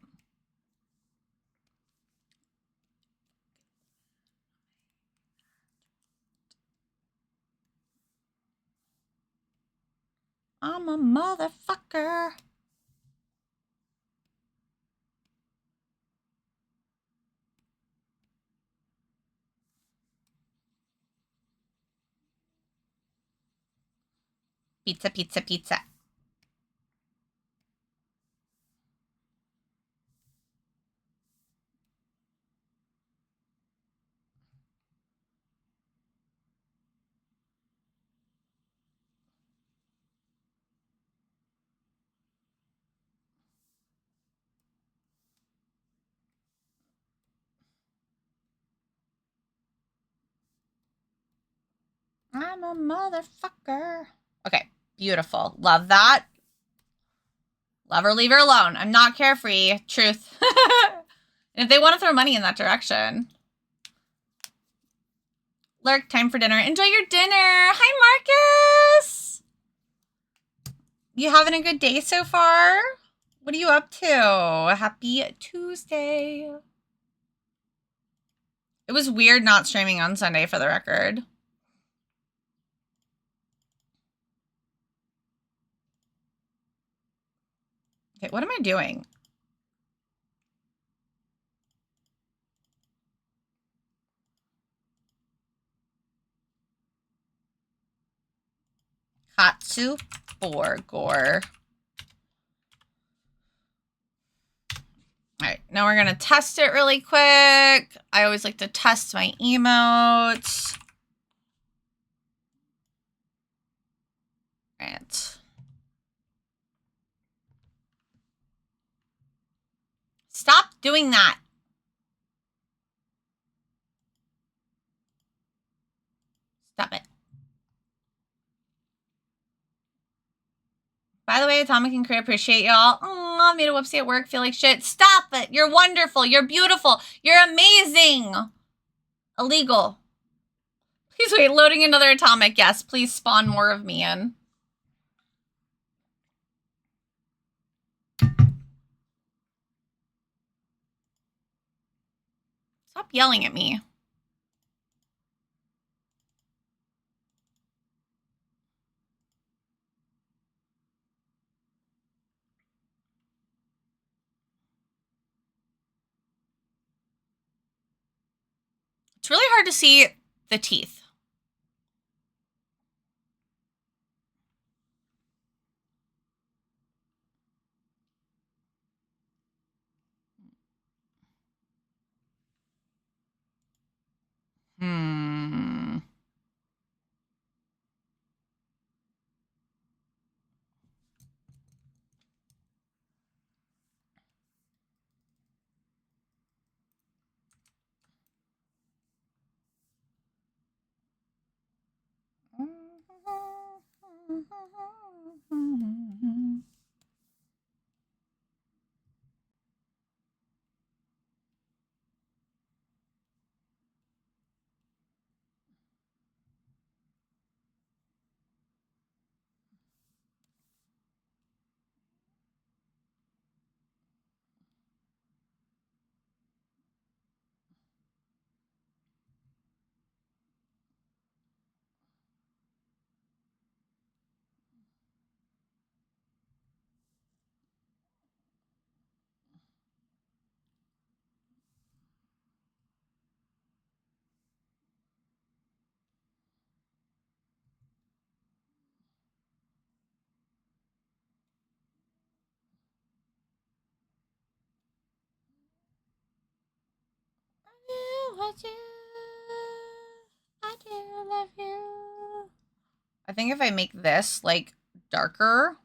I'm a motherfucker. Pizza. I'm a motherfucker. Okay, beautiful. Love that. Love her, leave her alone. I'm not carefree. Truth. And if they want to throw money in that direction. Lurk, time for dinner. Enjoy your dinner. Hi, Marcus. You having a good day so far? What are you up to? Happy Tuesday. It was weird not streaming on Sunday, for the record. Okay, what am I doing? Katsu or gore. All right, now we're gonna test it really quick. I always like to test my emotes. All right. Stop doing that. Stop it. By the way, Atomic and Cree, appreciate y'all. Oh, made a whoopsie at work, feel like shit. Stop it. You're wonderful. You're beautiful. You're amazing. Illegal. Please wait, loading another Atomic. Yes, please spawn more of me in. Stop yelling at me. It's really hard to see the teeth. I do. I do love you. I think if I make this, like, darker,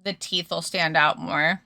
the teeth will stand out more.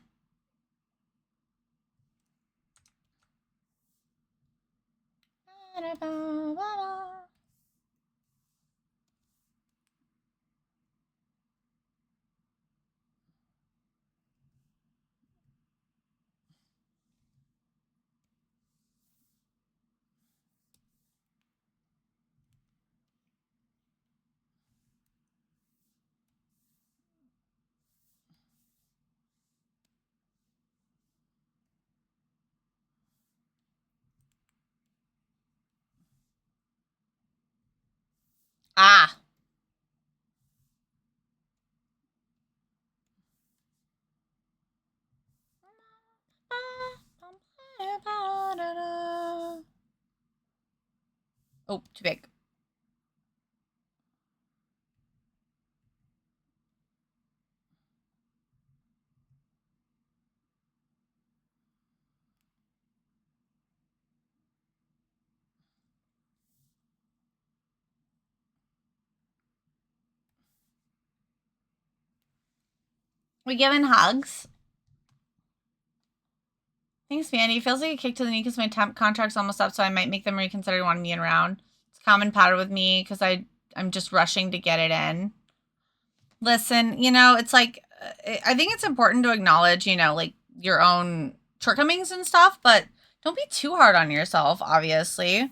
Ah. Oh, too big. We giving hugs. Thanks, Mandy. Feels like a kick to the knee because my temp contract's almost up, so I might make them reconsider wanting me in round. It's a common pattern with me because I'm just rushing to get it in. Listen, you know, it's like, I think it's important to acknowledge, you know, like your own shortcomings and stuff, but don't be too hard on yourself, obviously.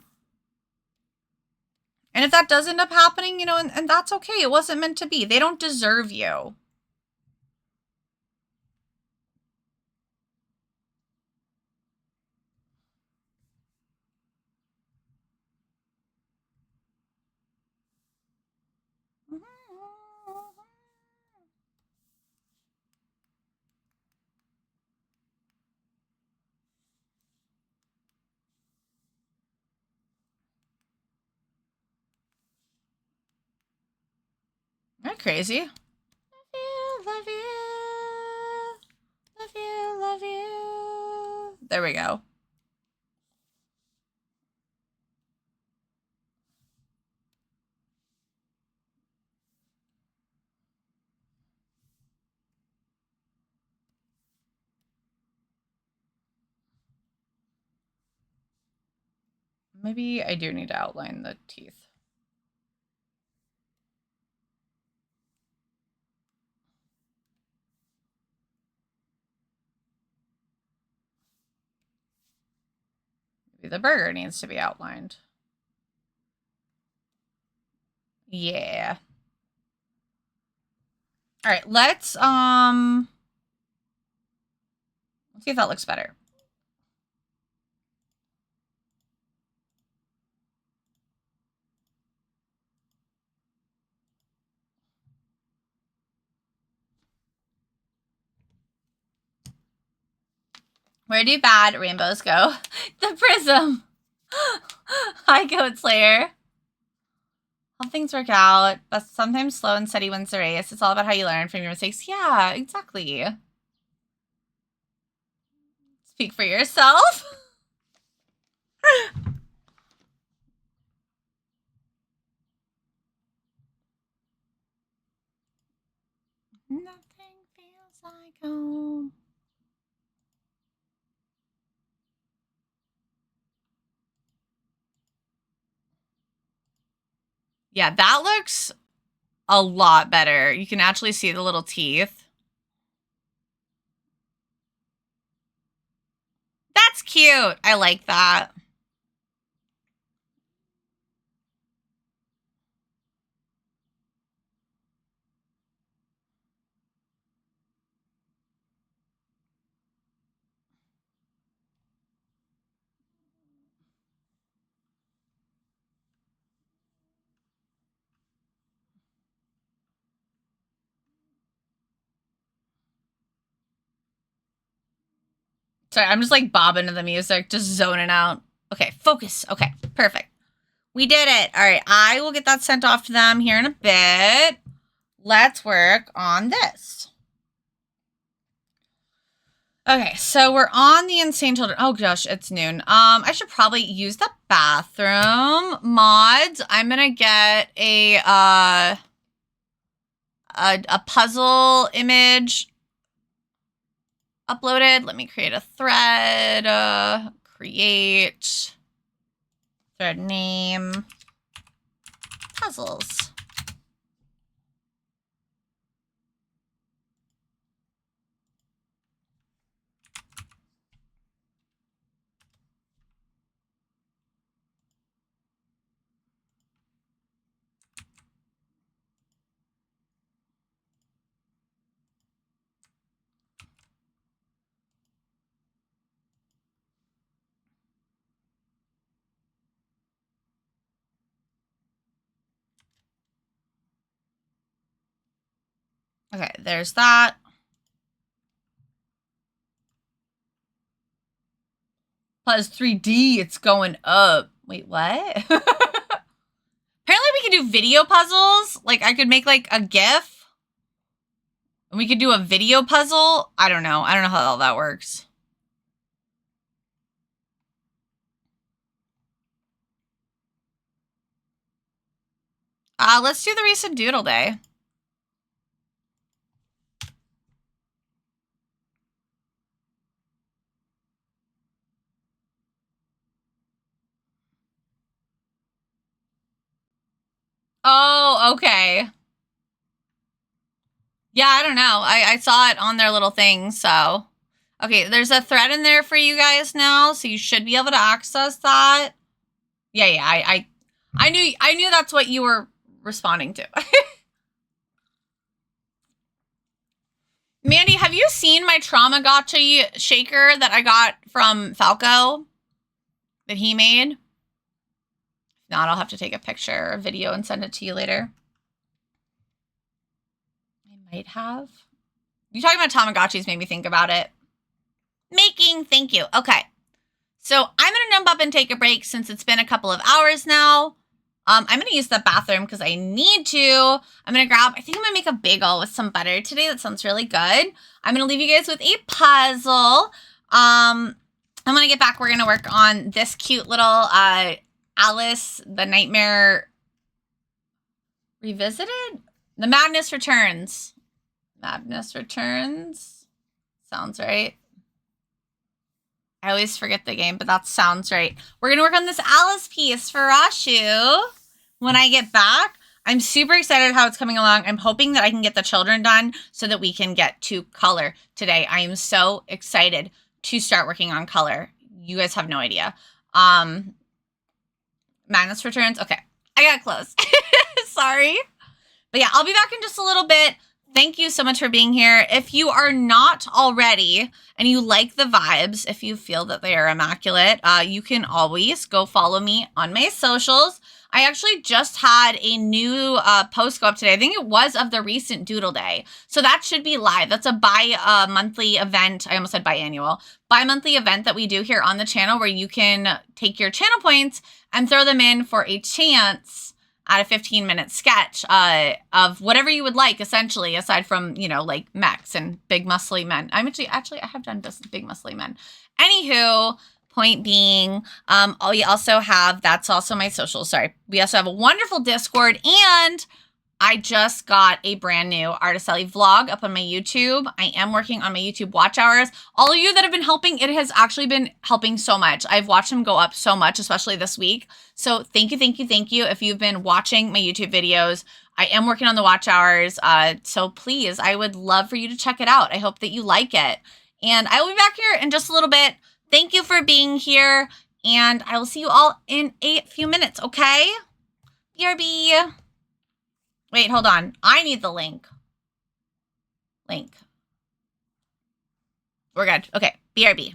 And if that does end up happening, you know, and that's okay. It wasn't meant to be. They don't deserve you. You're crazy. Love you, love you. Love you, love you. There we go. Maybe I do need to outline the teeth. Maybe the burger needs to be outlined. Yeah. All right, let's see if that looks better. Where do bad rainbows go? The prism. Hi, Goat Slayer. All things work out, but sometimes slow and steady wins the race. It's all about how you learn from your mistakes. Yeah, exactly. Speak for yourself. Nothing feels like home. Yeah, that looks a lot better. You can actually see the little teeth. That's cute. I like that. Sorry, I'm just like bobbing to the music, just zoning out. Okay, focus. Okay, perfect. We did it. All right, I will get that sent off to them here in a bit. Let's work on this. Okay, so we're on the Insane Children. Oh gosh, it's noon. I should probably use the bathroom mods. I'm gonna get a puzzle image uploaded. Let me create a thread. Create thread name puzzles. Okay, there's that. Plus 3D, it's going up. Wait, what? Apparently we can do video puzzles. Like I could make like a GIF. And we could do a video puzzle. I don't know. I don't know how all that works. Let's do the recent Doodle Day. Oh, okay. Yeah, I don't know. I saw it on their little thing, so. Okay, there's a thread in there for you guys now, so you should be able to access that. Yeah, I knew that's what you were responding to. Mandy, have you seen my Tamagotchi shaker that I got from Falco that he made? If not, I'll have to take a picture or video and send it to you later. I might have. You talking about Tamagotchis made me think about it. Making, thank you. Okay. So I'm going to jump up and take a break since it's been a couple of hours now. I'm going to use the bathroom because I need to. I'm going to grab, I think I'm going to make a bagel with some butter today. That sounds really good. I'm going to leave you guys with a puzzle. And when I get back, we're going to work on this cute little Alice, the Nightmare Revisited? The Madness Returns. Madness Returns. Sounds right. I always forget the game, but that sounds right. We're going to work on this Alice piece for Rashu when I get back. I'm super excited how it's coming along. I'm hoping that I can get the children done so that we can get to color today. I am so excited to start working on color. You guys have no idea. Magnus Returns. Okay, I got close. Sorry. But yeah, I'll be back in just a little bit. Thank you so much for being here. If you are not already and you like the vibes, if you feel that they are immaculate, you can always go follow me on my socials. I actually just had a new post go up today. I think it was of the recent Doodle Day. So that should be live. That's a bi-monthly event. I almost said biannual. Bi-monthly event that we do here on the channel where you can take your channel points and throw them in for a chance at a 15-minute sketch of whatever you would like, essentially, aside from, you know, like mechs and big muscly men. I have done just big muscly men. Anywho, point being, we also have, that's also my social, sorry. We also have a wonderful Discord, and I just got a brand new Articelli vlog up on my YouTube. I am working on my YouTube watch hours. All of you that have been helping, it has actually been helping so much. I've watched them go up so much, especially this week. So thank you, thank you, thank you. If you've been watching my YouTube videos, I am working on the watch hours. So please, I would love for you to check it out. I hope that you like it. And I will be back here in just a little bit. Thank you for being here. And I will see you all in a few minutes, okay? BRB. Wait, hold on. I need the link. We're good. Okay, BRB.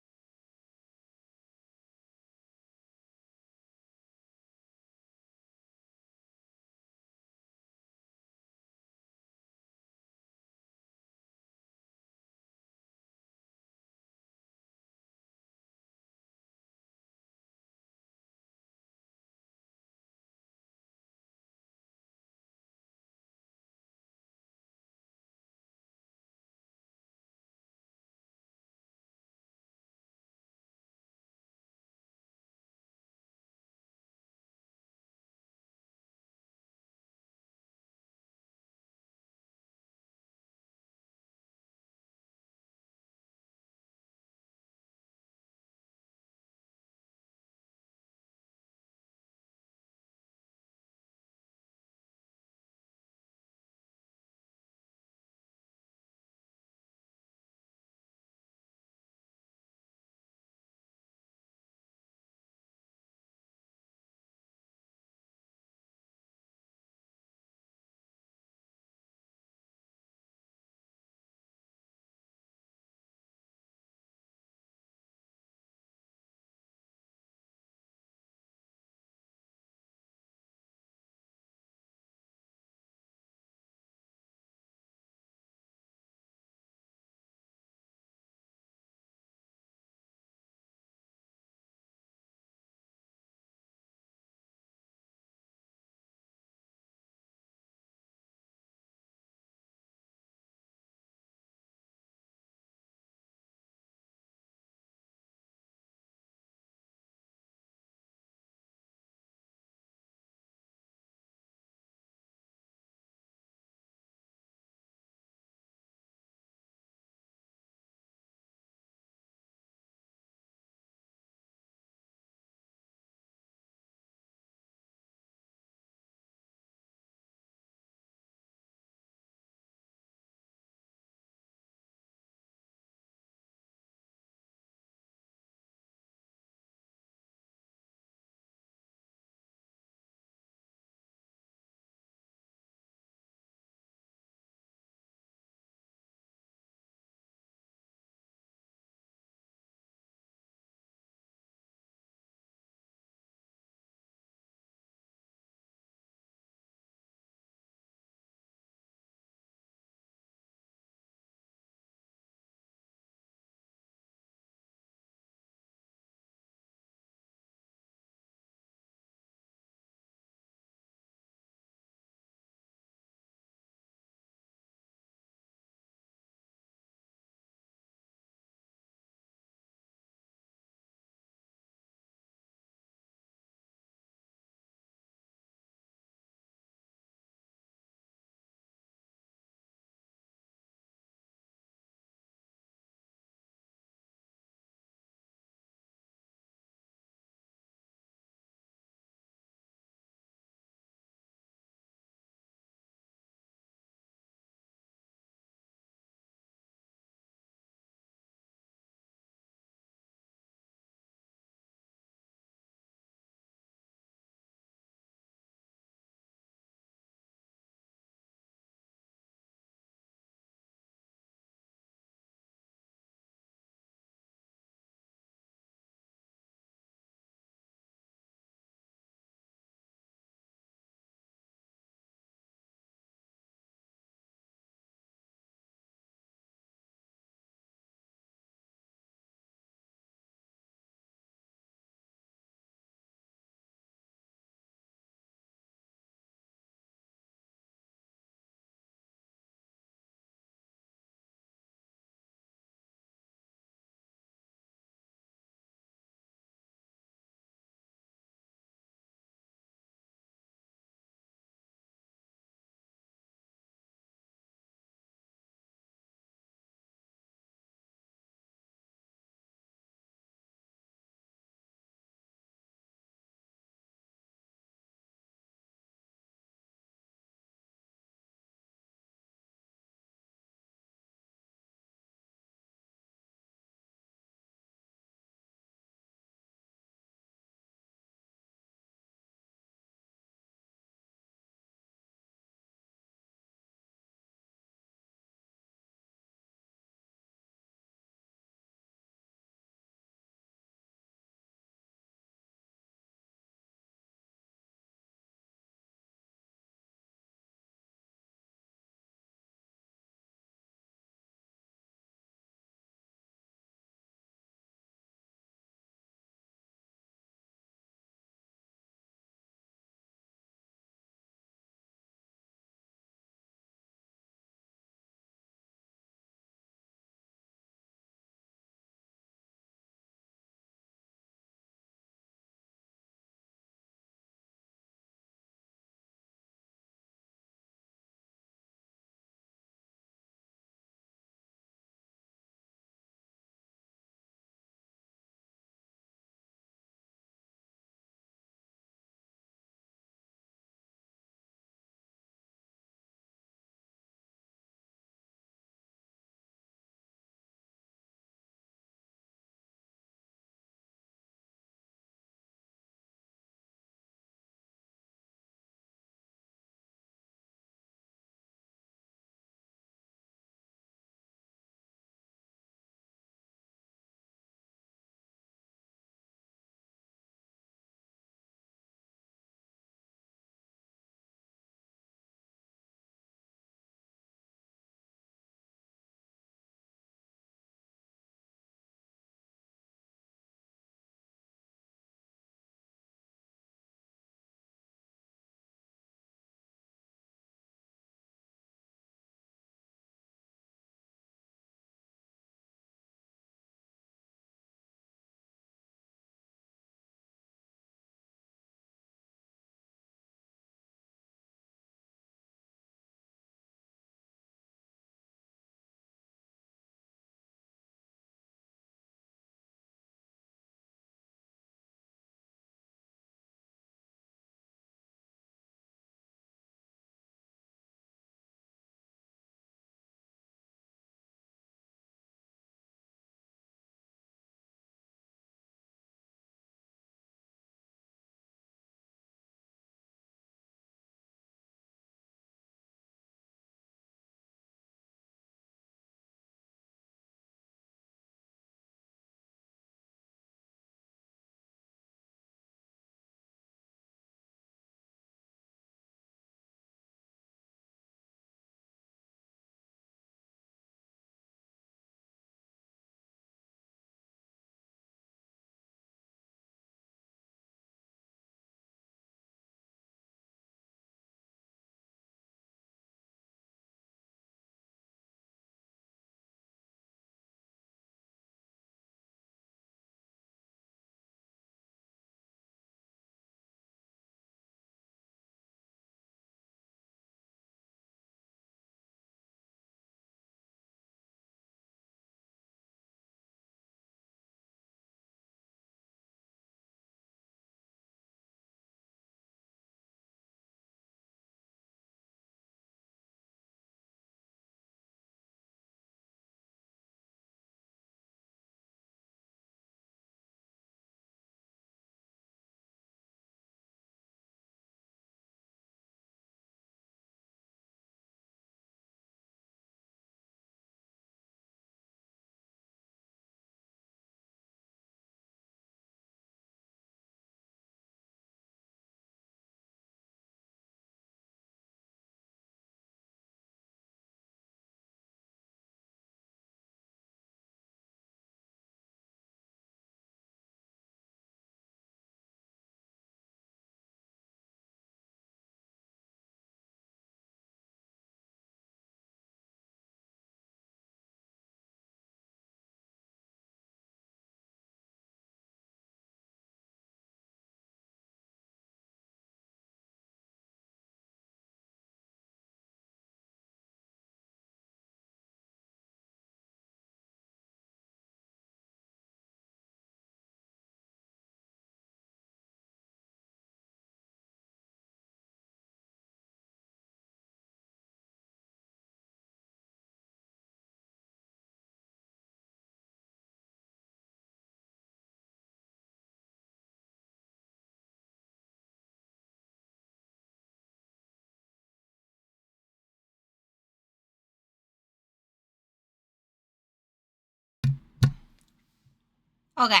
Okay.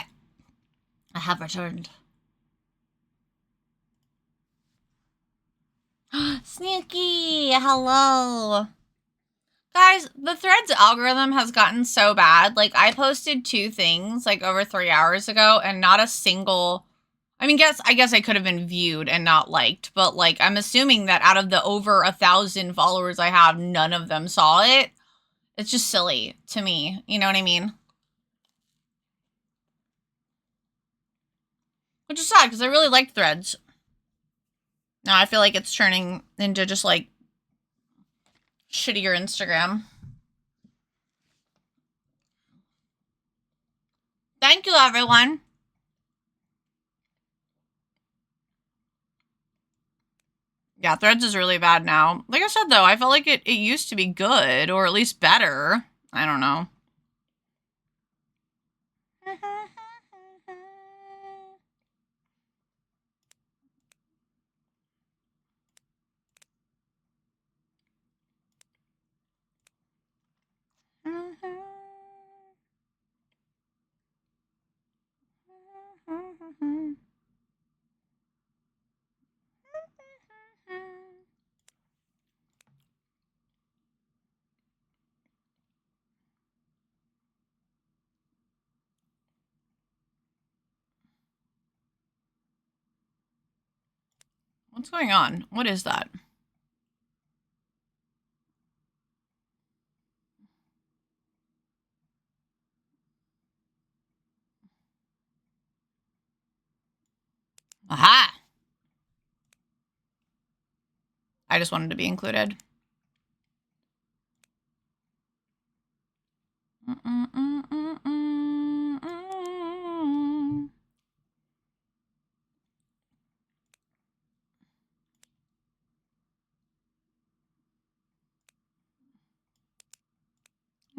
I have returned. Sneaky! Hello! Guys, the Threads algorithm has gotten so bad. Like, I posted 2 things, like, over 3 hours ago, and not a single... I mean, I guess I could have been viewed and not liked, but, like, I'm assuming that out of the over 1,000 followers I have, none of them saw it. It's just silly to me. You know what I mean? Which is sad, because I really liked Threads. Now I feel like it's turning into just, like, shittier Instagram. Thank you, everyone. Yeah, Threads is really bad now. Like I said, though, I felt like it used to be good, or at least better. I don't know. What's going on? What is that? Aha! I just wanted to be included.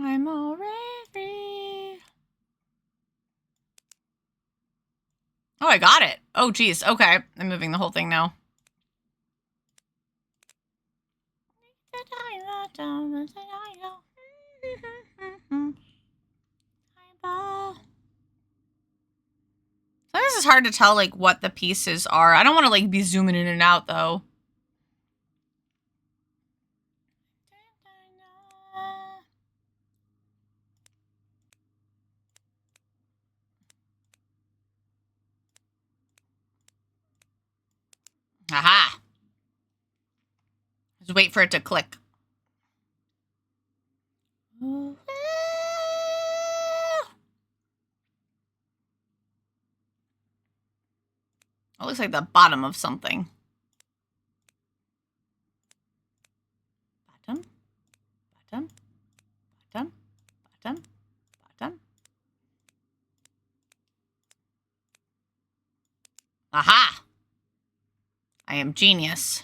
I'm already... Oh, I got it. Oh, geez. Okay. I'm moving the whole thing now. Sometimes it's hard to tell, like, what the pieces are. I don't want to, like, be zooming in and out, though. Aha! Just wait for it to click. It looks like the bottom of something. Bottom, bottom, bottom, bottom, bottom. Aha! I am genius.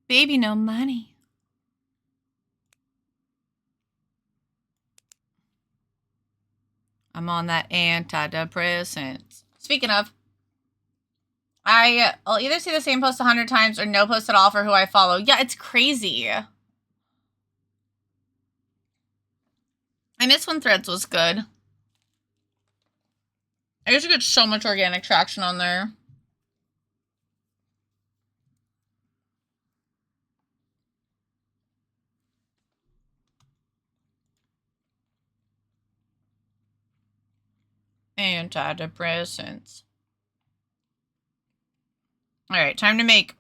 Baby, no money. I'm on that antidepressant. Speaking of, I'll either see the same post 100 times or no post at all for who I follow. Yeah, it's crazy. I miss when Threads was good. I used to get so much organic traction on there. Antidepressants. Alright, time to make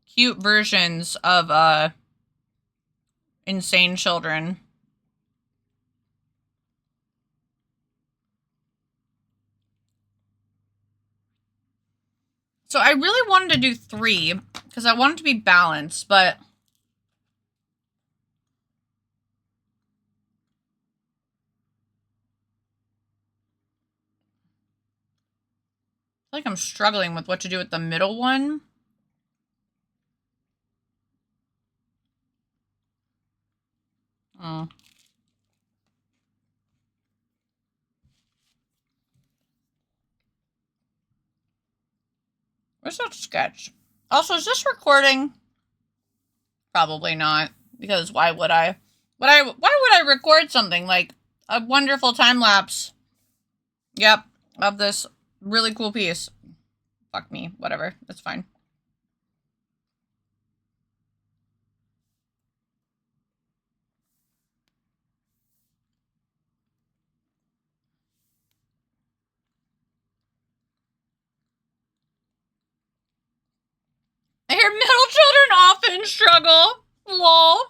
cute versions of, insane children. So I really wanted to do 3, because I wanted to be balanced, but... I feel like I'm struggling with what to do with the middle one. Oh. Where's that sketch? Also, is this recording? Probably not, because why would I? Why would I record something like a wonderful time lapse? Yep, of this really cool piece. Fuck me, whatever, it's fine. I hear middle children often struggle. Lol.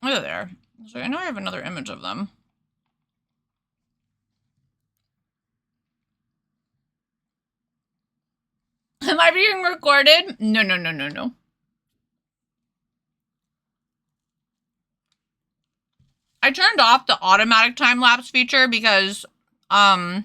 Look there. So I know I have another image of them. Am I being recorded? No. I turned off the automatic time lapse feature because I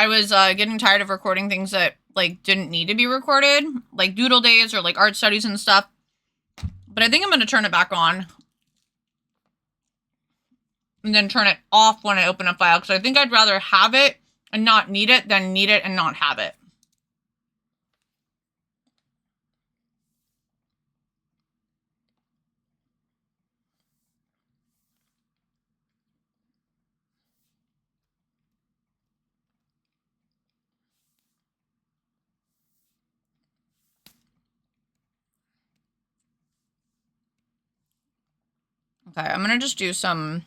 was getting tired of recording things that like didn't need to be recorded, like doodle days or like art studies and stuff. But I think I'm gonna turn it back on and then turn it off when I open a file, because I think I'd rather have it and not need it than need it and not have it. Okay, I'm gonna just do some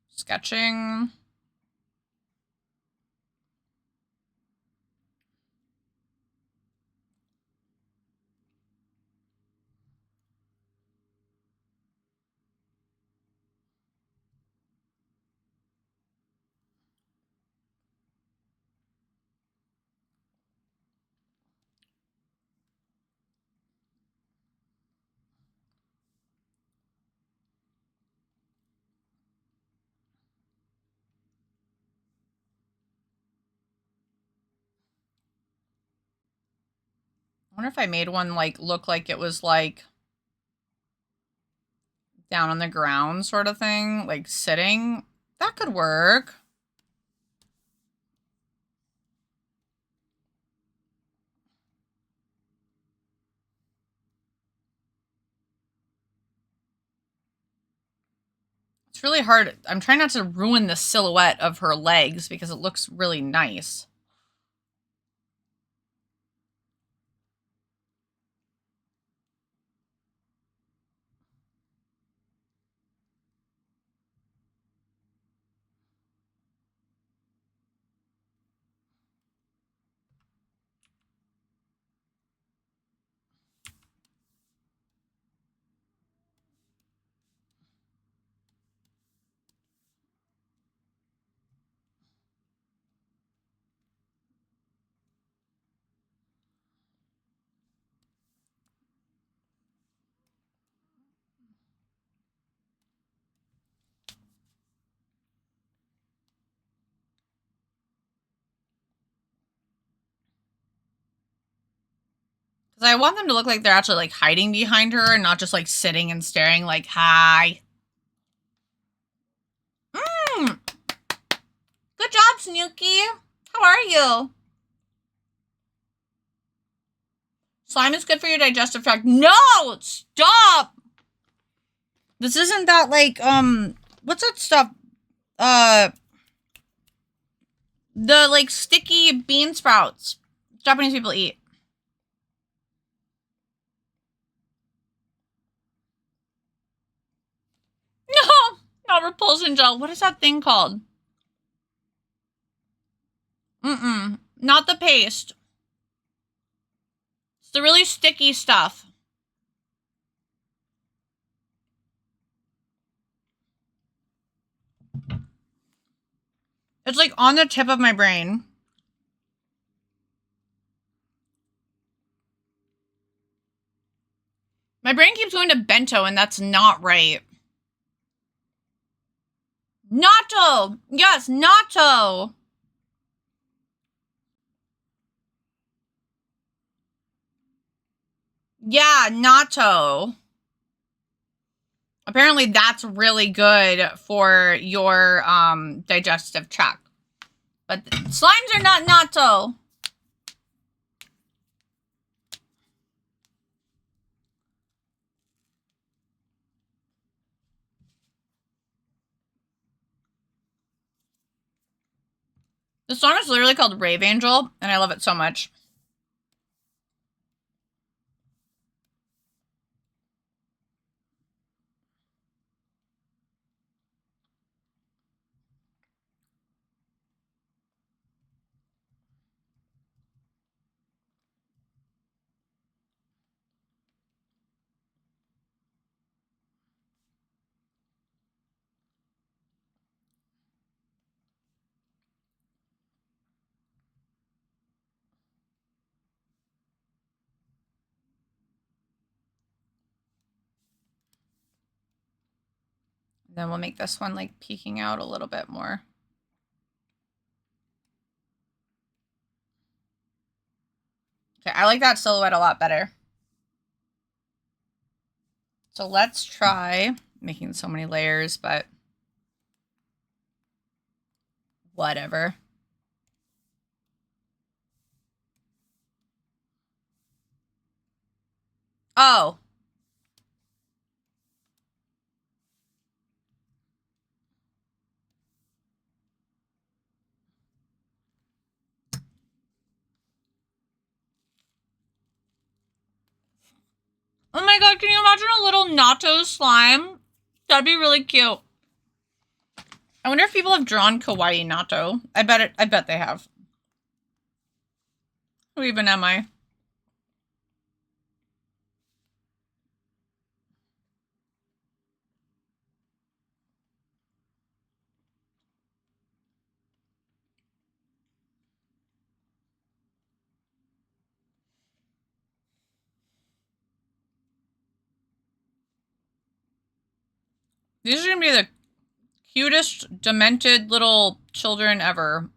sketching. I wonder if I made one like look like it was like down on the ground sort of thing, like sitting. That could work. It's really hard. I'm trying not to ruin the silhouette of her legs because it looks really nice. Because I want them to look like they're actually like hiding behind her and not just like sitting and staring like, hi. Good job, Snooky. How are you? Slime is good for your digestive tract. No! Stop! This isn't that like, what's that stuff? The like sticky bean sprouts Japanese people eat. No, not repulsion gel. What is that thing called? Not the paste. It's the really sticky stuff. It's like on the tip of my brain. My brain keeps going to bento, and that's not right. Natto! Yes, natto! Yeah, natto. Apparently that's really good for your digestive tract. But slimes are not natto. The song is literally called Rave Angel, and I love it so much. Then we'll make this one like peeking out a little bit more. Okay, I like that silhouette a lot better. So let's try making so many layers, but whatever. Oh. Oh my god, can you imagine a little natto slime? That'd be really cute. I wonder if people have drawn kawaii natto. I bet they have. Who even am I? These are gonna be the cutest, demented little children ever.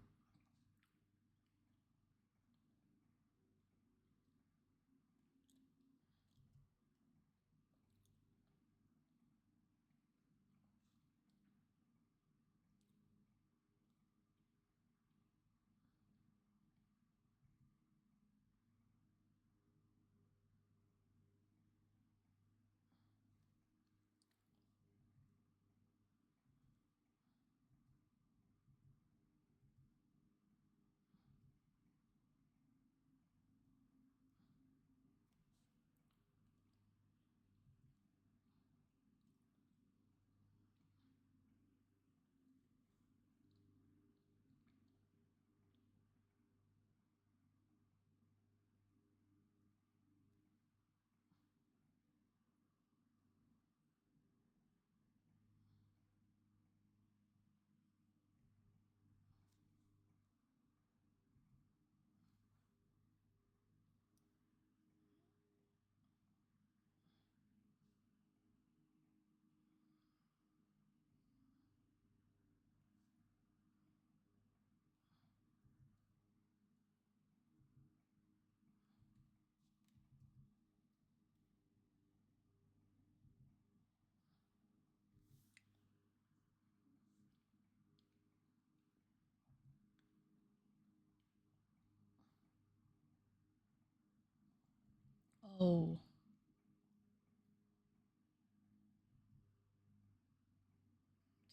Oh.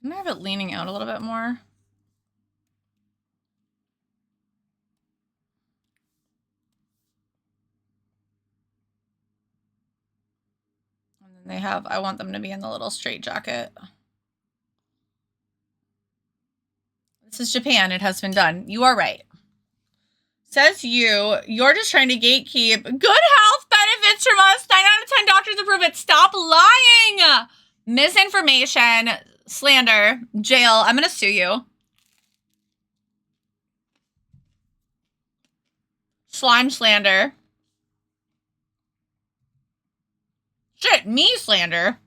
Didn't I have it leaning out a little bit more? And then they have, I want them to be in the little straight jacket. This is Japan. It has been done. You are right. Says you're just trying to gatekeep. Good health benefits from us. 9 out of 10 doctors approve it. Stop lying. Misinformation, slander, jail. I'm going to sue you. Slime slander. Jail. Let me slander.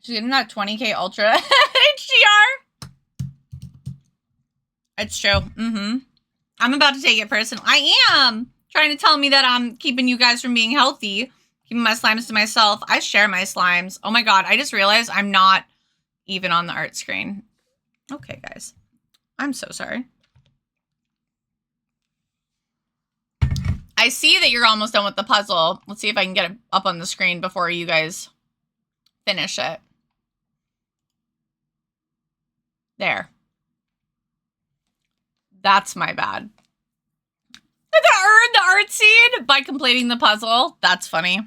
She's getting that 20K Ultra HDR. It's true. I'm about to take it personal. I am trying to tell me that I'm keeping you guys from being healthy, keeping my slimes to myself. I share my slimes. Oh my god, I just realized I'm not even on the art screen. Okay, guys. I'm so sorry. I see that you're almost done with the puzzle. Let's see if I can get it up on the screen before you guys finish it. There. That's my bad. To earn the art seed by completing the puzzle. That's funny.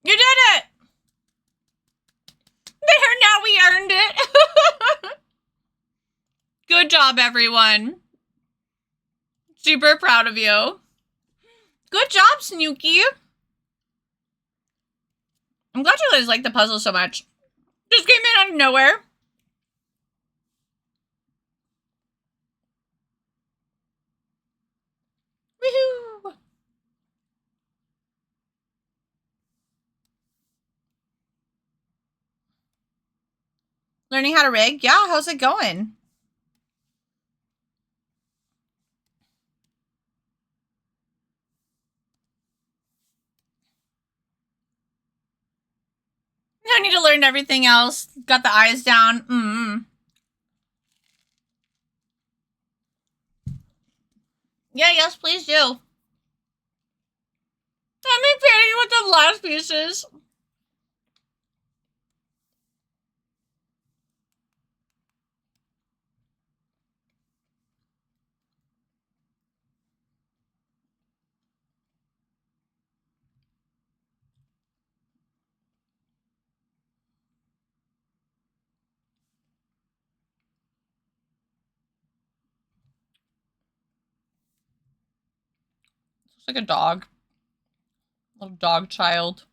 You did it! There, now we earned it. Good job, everyone. Super proud of you. Good job, Snooky. I'm glad you guys like the puzzle so much. Just came in out of nowhere. Woohoo! Learning how to rig? Yeah, how's it going? I need to learn everything else. Got the eyes down. Yeah, yes, please do. I'm painting with the last pieces. Looks like a dog. Little dog child.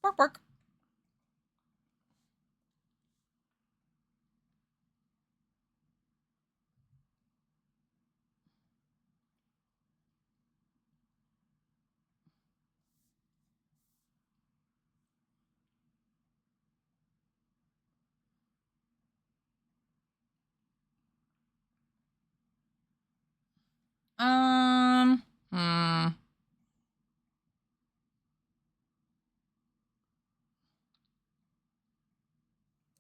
Bark, bark. Hmm.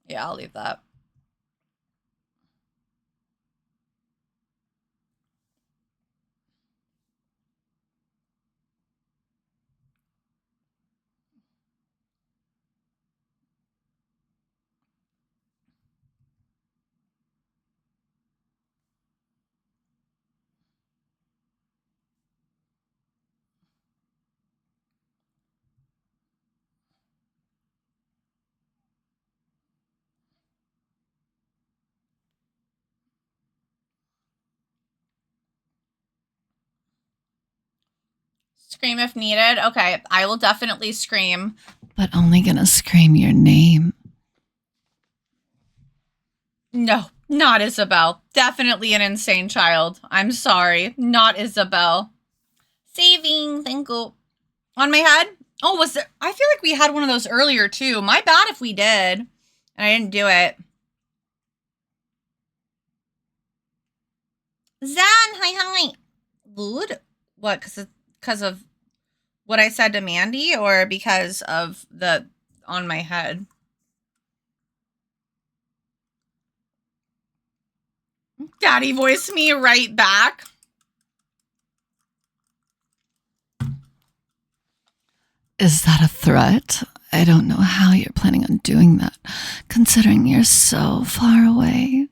Yeah, I'll leave that. Scream if needed. Okay, I will definitely scream. But only gonna scream your name. No, not Isabel. Definitely an insane child. I'm sorry. Not Isabel. Saving. Thank you. On my head? Oh, was there? I feel like we had one of those earlier too. My bad if we did. And I didn't do it. Zan, hi. Good. What? Because of what I said to Mandy, or because of the on my head? Daddy voiced me right back. Is that a threat? I don't know how you're planning on doing that, considering you're so far away.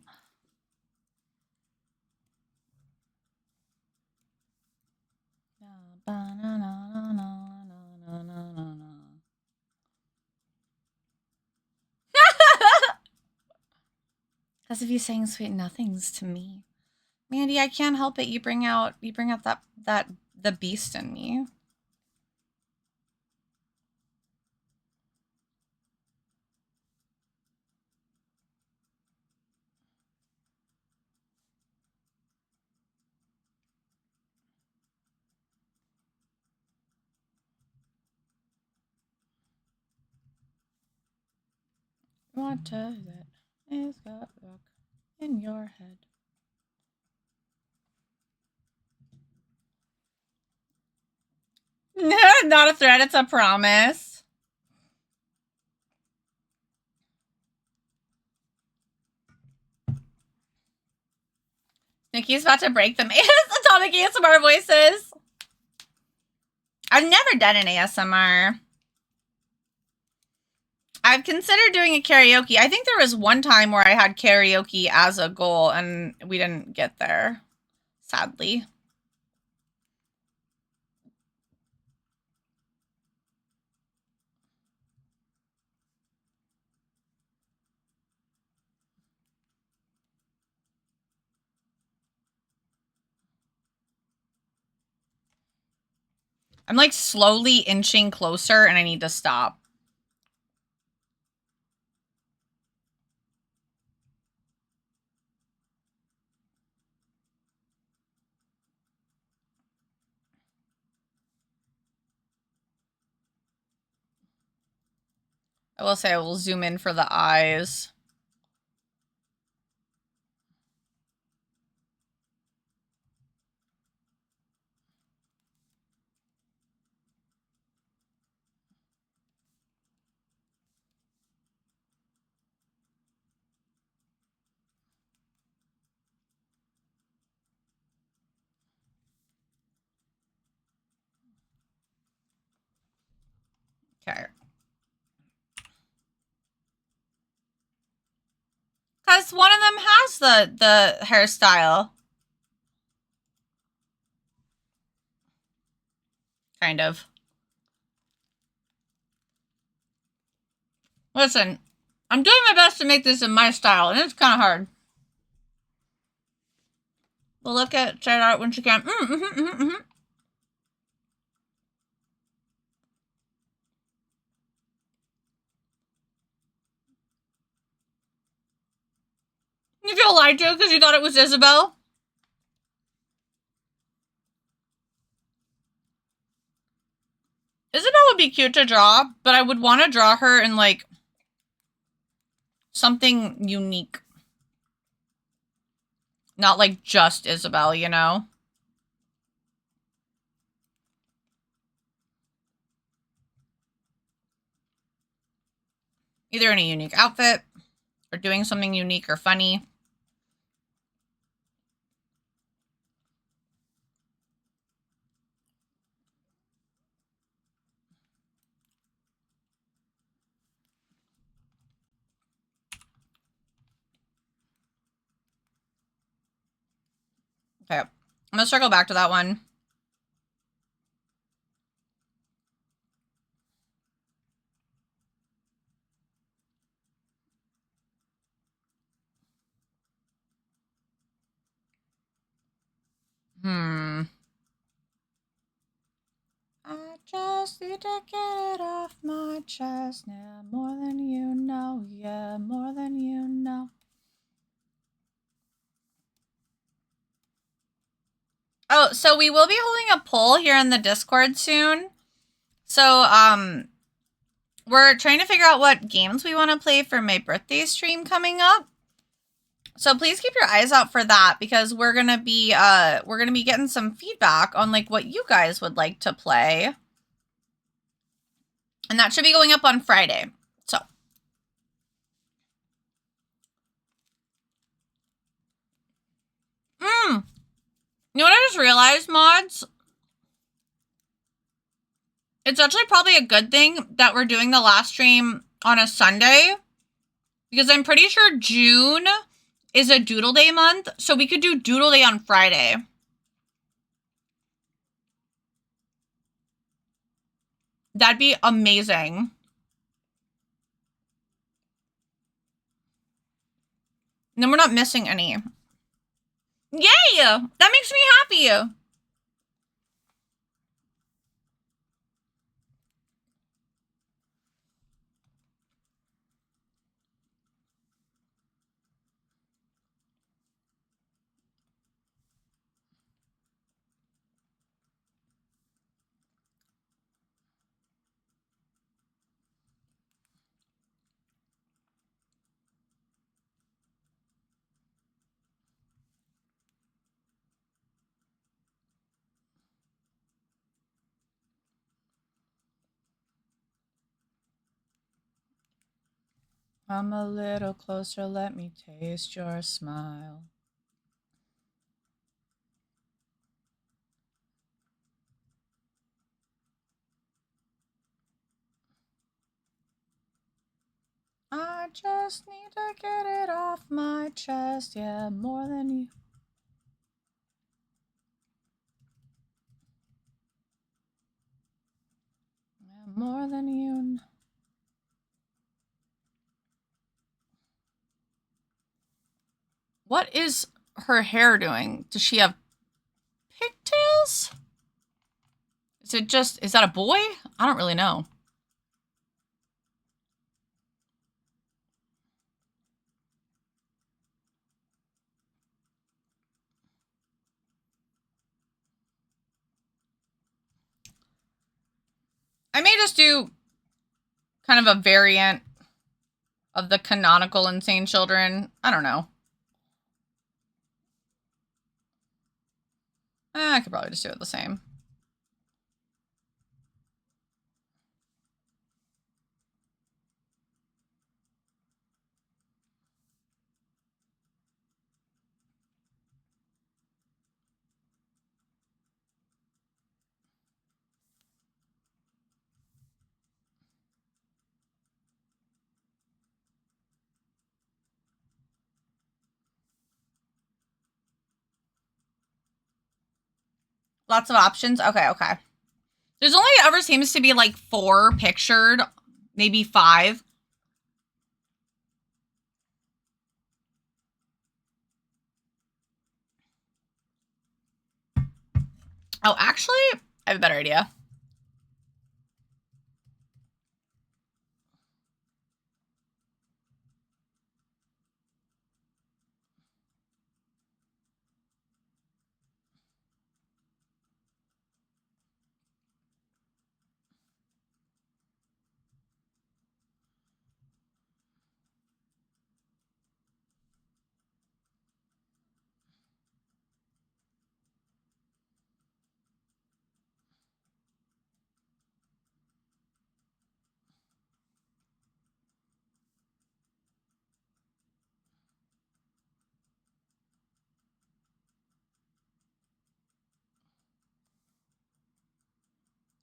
Because of you saying sweet nothings to me. Mandy, I can't help it. You bring out that the beast in me. What does it? It's got rock in your head. Not a threat, it's a promise. Nikki's about to break them. Atomic ASMR voices. I've never done an ASMR. I've considered doing a karaoke. I think there was one time where I had karaoke as a goal and we didn't get there, sadly. I'm like slowly inching closer and I need to stop. I will say I will zoom in for the eyes. Okay. Because one of them has the hairstyle. Kind of. Listen, I'm doing my best to make this in my style, and it's kind of hard. But look at, check it out when she can. You feel lied to because you thought it was Isabel? Isabel would be cute to draw, but I would want to draw her in, like, something unique. Not, like, just Isabel, you know? Either in a unique outfit, or doing something unique or funny. Okay, I'm gonna circle back to that one. just need to get it off my chest now, more than you know, yeah, more than you know. Oh, so we will be holding a poll here in the Discord soon. So, we're trying to figure out what games we want to play for my birthday stream coming up. So please keep your eyes out for that, because we're gonna be getting some feedback on like what you guys would like to play. And that should be going up on Friday. So. You know what I just realized, mods? It's actually probably a good thing that we're doing the last stream on a Sunday, because I'm pretty sure June is a Doodle Day month, so we could do Doodle Day on Friday. That'd be amazing. And then we're not missing any. Yay! That makes me happy. Come a little closer, let me taste your smile. I just need to get it off my chest, yeah, more than you. Yeah, more than you. What is her hair doing? Does she have pigtails? Is that a boy? I don't really know. I may just do kind of a variant of the canonical Insane Children. I don't know. I could probably just do it the same. Lots of options? Okay, okay. There's only ever seems to be like 4 pictured, maybe 5. Oh, actually, I have a better idea.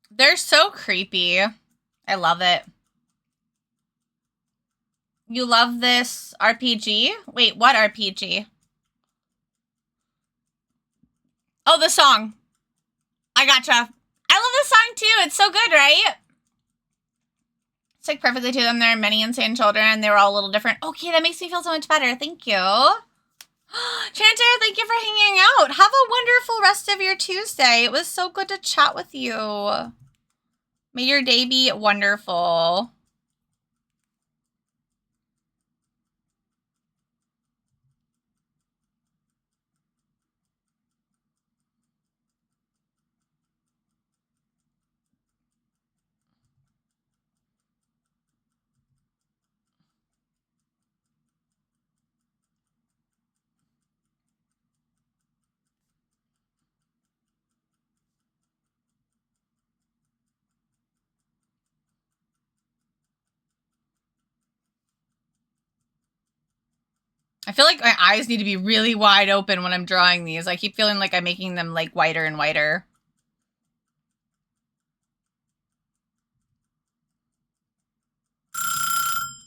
They're so creepy. I love it. You love this RPG? Wait, what RPG? Oh, the song. I gotcha. I love this song too. It's so good, right? It's like perfectly to them. There are many insane children. They were all a little different. Okay, that makes me feel so much better. Thank you. Chanter, thank you for hanging out. Have a wonderful rest of your Tuesday. It was so good to chat with you. May your day be wonderful. I feel like my eyes need to be really wide open when I'm drawing these. I keep feeling like I'm making them like whiter and whiter.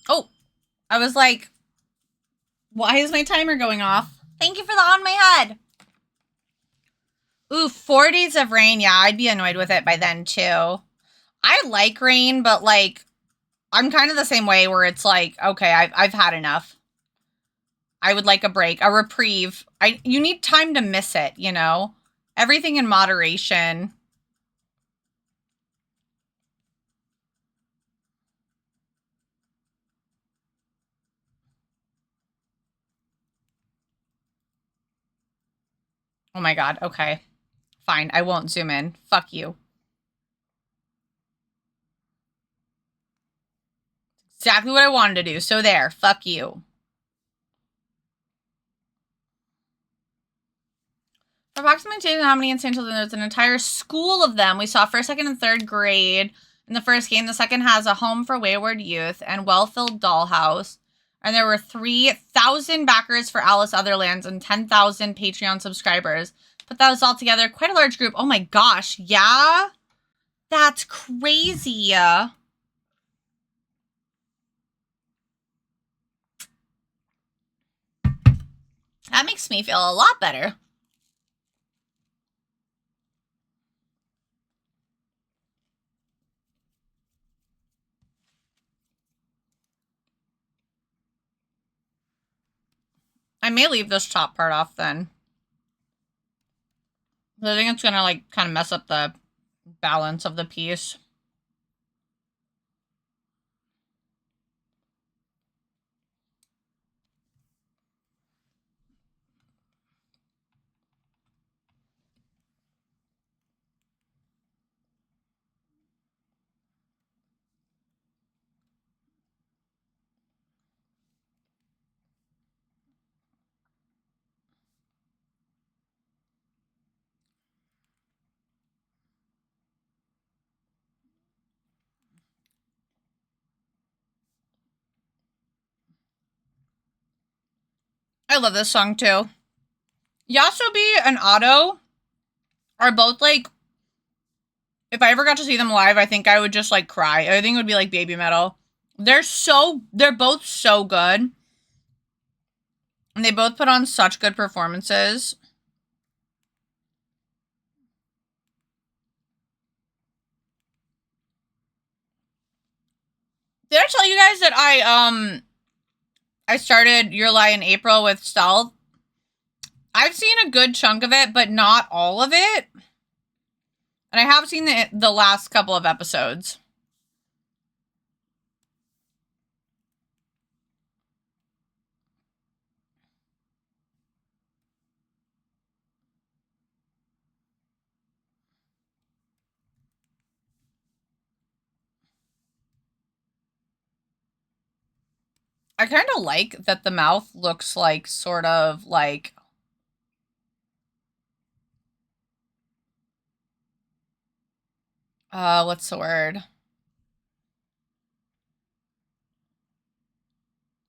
Oh, I was like, why is my timer going off? Thank you for the on my head. Ooh, 4 days of rain. Yeah, I'd be annoyed with it by then too. I like rain, but like, I'm kind of the same way where it's like, okay, I've had enough. I would like a break, a reprieve. You need time to miss it, you know? Everything in moderation. Oh my god, okay. Fine, I won't zoom in. Fuck you. Exactly what I wanted to do. So there, fuck you. For approximately how many insane children? There's an entire school of them. We saw first, second, and third grade in the first game. The second has a home for wayward youth and well-filled dollhouse. And there were 3,000 backers for Alice Otherlands and 10,000 Patreon subscribers. Put those all together, quite a large group. Oh my gosh, yeah? That's crazy. That makes me feel a lot better. I may leave this top part off then. I think it's gonna like kind of mess up the balance of the piece. I love this song too. Yasobi and Otto are both like, if I ever got to see them live, I think I would just like cry. I think it would be like baby metal. They're both so good. And they both put on such good performances. Did I tell you guys that I started Your Lie in April with Stealth? I've seen a good chunk of it, but not all of it. And I have seen the last couple of episodes. I kind of like that the mouth looks like sort of like what's the word?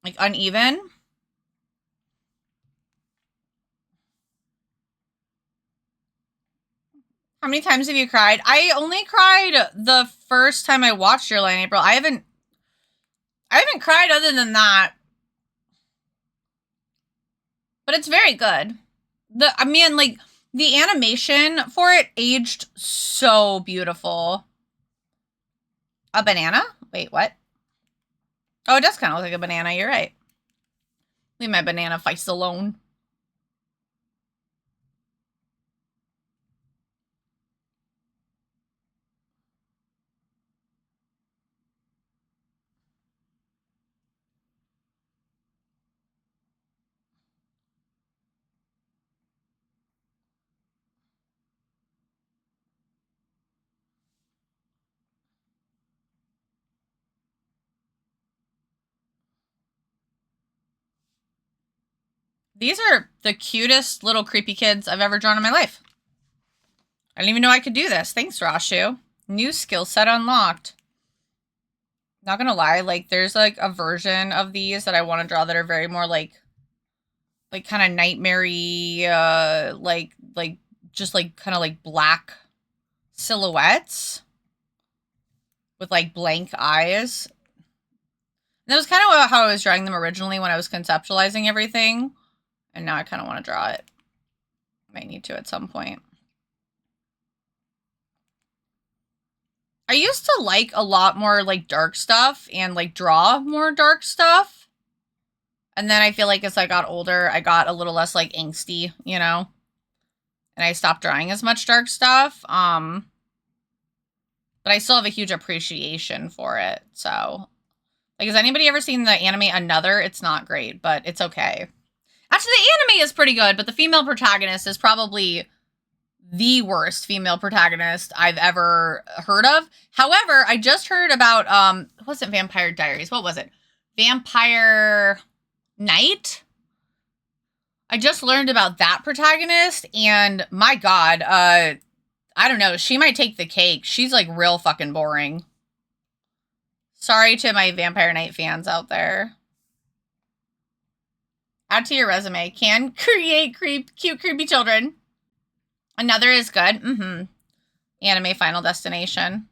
Like uneven. How many times have you cried? I only cried the first time I watched Your Lie in April. I haven't cried other than that. But it's very good. I mean, like, the animation for it aged so beautiful. A banana? Wait, what? Oh, it does kind of look like a banana. You're right. Leave my banana face alone. These are the cutest little creepy kids I've ever drawn in my life. I didn't even know I could do this. Thanks, Rashu. New skill set unlocked. Not gonna lie, like, there's, like, a version of these that I want to draw that are very more, like kind of nightmare-y, just, like, kind of, like, black silhouettes with, like, blank eyes. And that was kind of how I was drawing them originally when I was conceptualizing everything. And now I kind of want to draw it. Might need to at some point. I used to like a lot more, like, dark stuff and, like, draw more dark stuff. And then I feel like as I got older, I got a little less, like, angsty, you know? And I stopped drawing as much dark stuff. But I still have a huge appreciation for it. So, like, has anybody ever seen the anime Another? It's not great, but it's okay. Actually, the anime is pretty good, but the female protagonist is probably the worst female protagonist I've ever heard of. However, I just heard about, it wasn't Vampire Diaries. What was it? Vampire Night? I just learned about that protagonist, and my God, I don't know. She might take the cake. She's, like, real fucking boring. Sorry to my Vampire Night fans out there. Add to your resume. Can create cute, creepy children. Another is good. Anime Final Destination.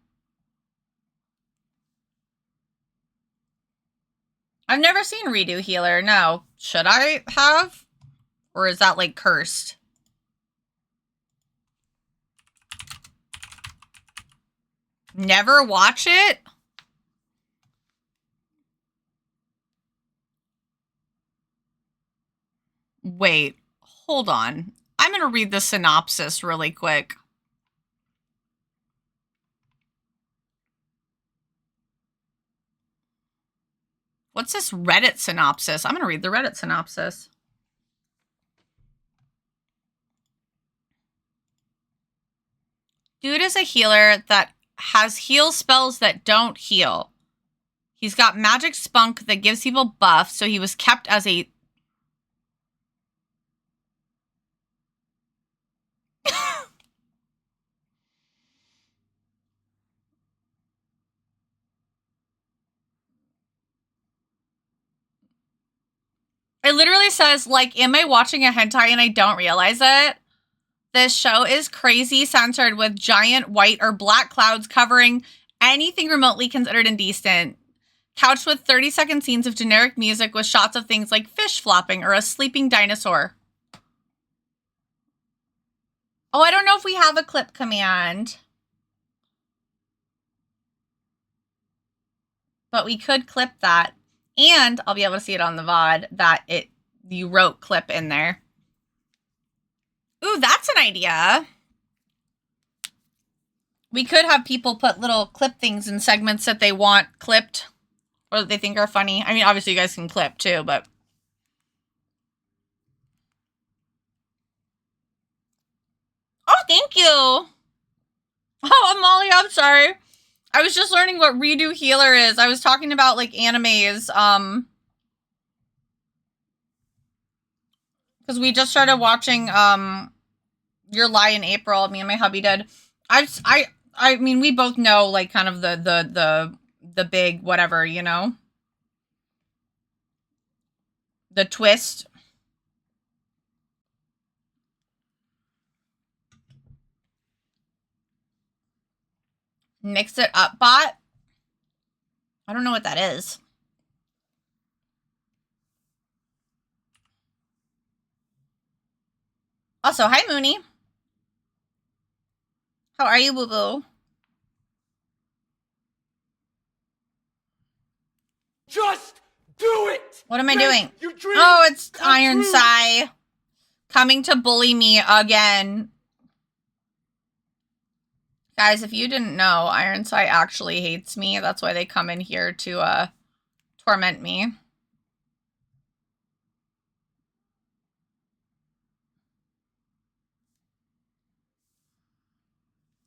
I've never seen Redo Healer. No. Should I have? Or is that, like, cursed? Never watch it? Wait, hold on. I'm going to read the synopsis really quick. What's this Reddit synopsis? I'm going to read the Reddit synopsis. Dude is a healer that has heal spells that don't heal. He's got magic spunk that gives people buffs, so he was kept as a... It literally says, like, am I watching a hentai and I don't realize it? This show is crazy censored with giant white or black clouds covering anything remotely considered indecent. Couched with 30-second scenes of generic music with shots of things like fish flopping or a sleeping dinosaur. Oh, I don't know if we have a clip command. But we could clip that. And I'll be able to see it on the VOD that you wrote clip in there. Ooh, that's an idea. We could have people put little clip things in segments that they want clipped or that they think are funny. I mean, obviously you guys can clip too, but... Oh, thank you. Oh, Molly, I'm sorry. I was just learning what Redo Healer is. I was talking about, like, animes, because we just started watching, Your Lie in April. Me and my hubby did. I mean, we both know, like, kind of the big whatever, you know? The twist. Mix It Up Bot. I don't know what that is. Also, hi, Mooney. How are you, boo-boo? Just do it! What am I doing? Oh, it's Ironside coming to bully me again. Guys, if you didn't know, Ironside actually hates me. That's why they come in here to torment me.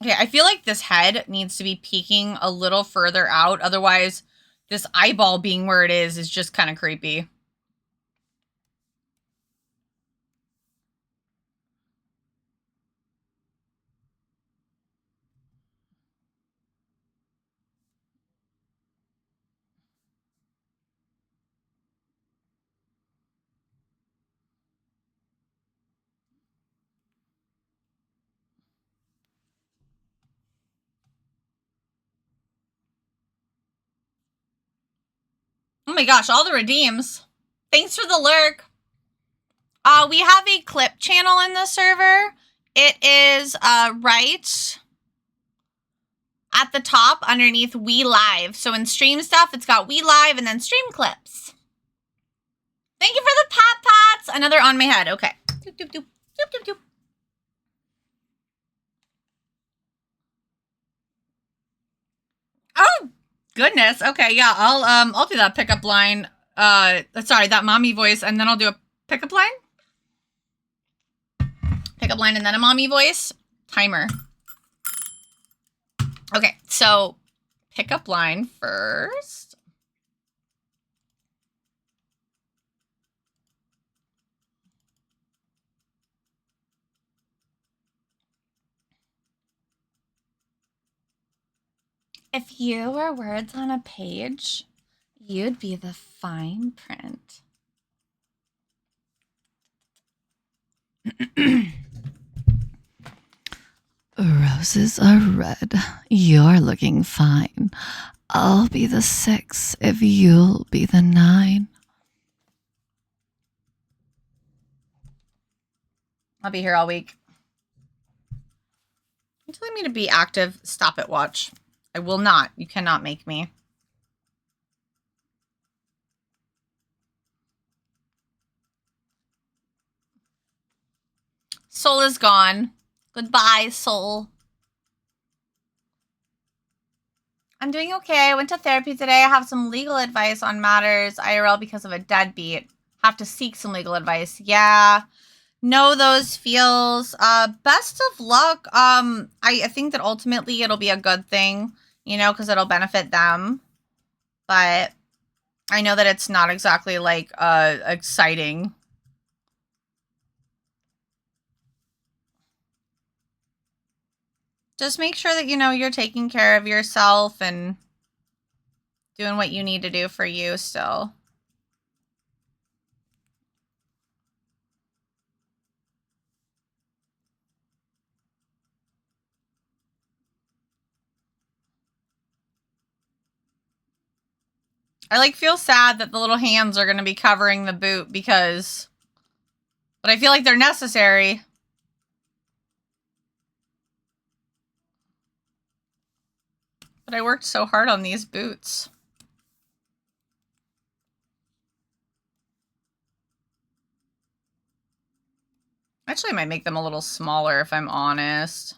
Okay, I feel like this head needs to be peeking a little further out. Otherwise, this eyeball being where it is just kind of creepy. my gosh, all the redeems. Thanks for the lurk. We have a clip channel in the server. It is right at the top underneath We Live. So in stream stuff, it's got We Live and then stream clips. Thank you for the pat pats. Another on my head. Okay. Doop, doop, doop. Doop, doop, doop. Oh, goodness. Okay, yeah, I'll do that pickup line. Sorry, that mommy voice, and then I'll do a pickup line. Pickup line and then a mommy voice. Timer. Okay, so pickup line first. If you were words on a page, you'd be the fine print. Roses are red. You're looking fine. I'll be the 6 if you'll be the 9. I'll be here all week. You're telling me to be active. Stop it, watch. I will not. You cannot make me. Soul is gone. Goodbye, Soul. I'm doing okay. I went to therapy today. I have some legal advice on matters IRL because of a deadbeat. Have to seek some legal advice. Yeah. Know those feels. Best of luck. I think that ultimately it'll be a good thing, you know, because it'll benefit them. But I know that it's not exactly like exciting. Just make sure that, you know, you're taking care of yourself and doing what you need to do for you still. I like feel sad that the little hands are going to be covering the boot because, but I feel like they're necessary. But I worked so hard on these boots. Actually, I might make them a little smaller if I'm honest.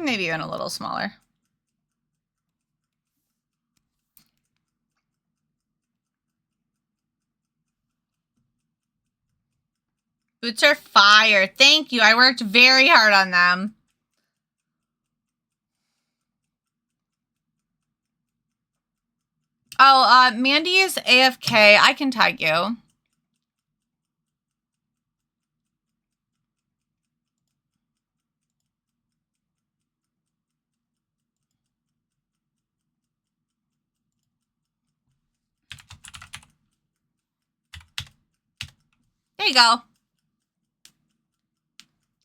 Maybe even a little smaller. Boots are fire. Thank you. I worked very hard on them. Oh, Mandy is AFK. I can tag you. There you go.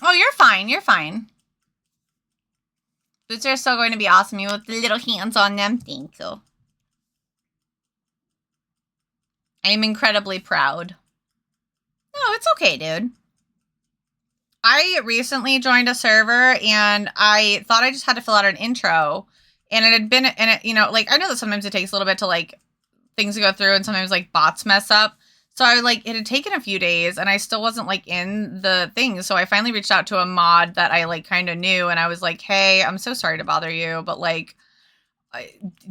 Oh, you're fine. You're fine. Boots are still going to be awesome. You with the little hands on them. Thank you. I am incredibly proud. No, it's okay, dude. I recently joined a server and I thought I just had to fill out an intro. And it had been, and it, you know, like, I know that sometimes it takes a little bit to, like, things to go through and sometimes, like, bots mess up. So I, like, it had taken a few days and I still wasn't, like, in the thing. So I finally reached out to a mod that I, like, kind of knew. And I was like, hey, I'm so sorry to bother you, but, like,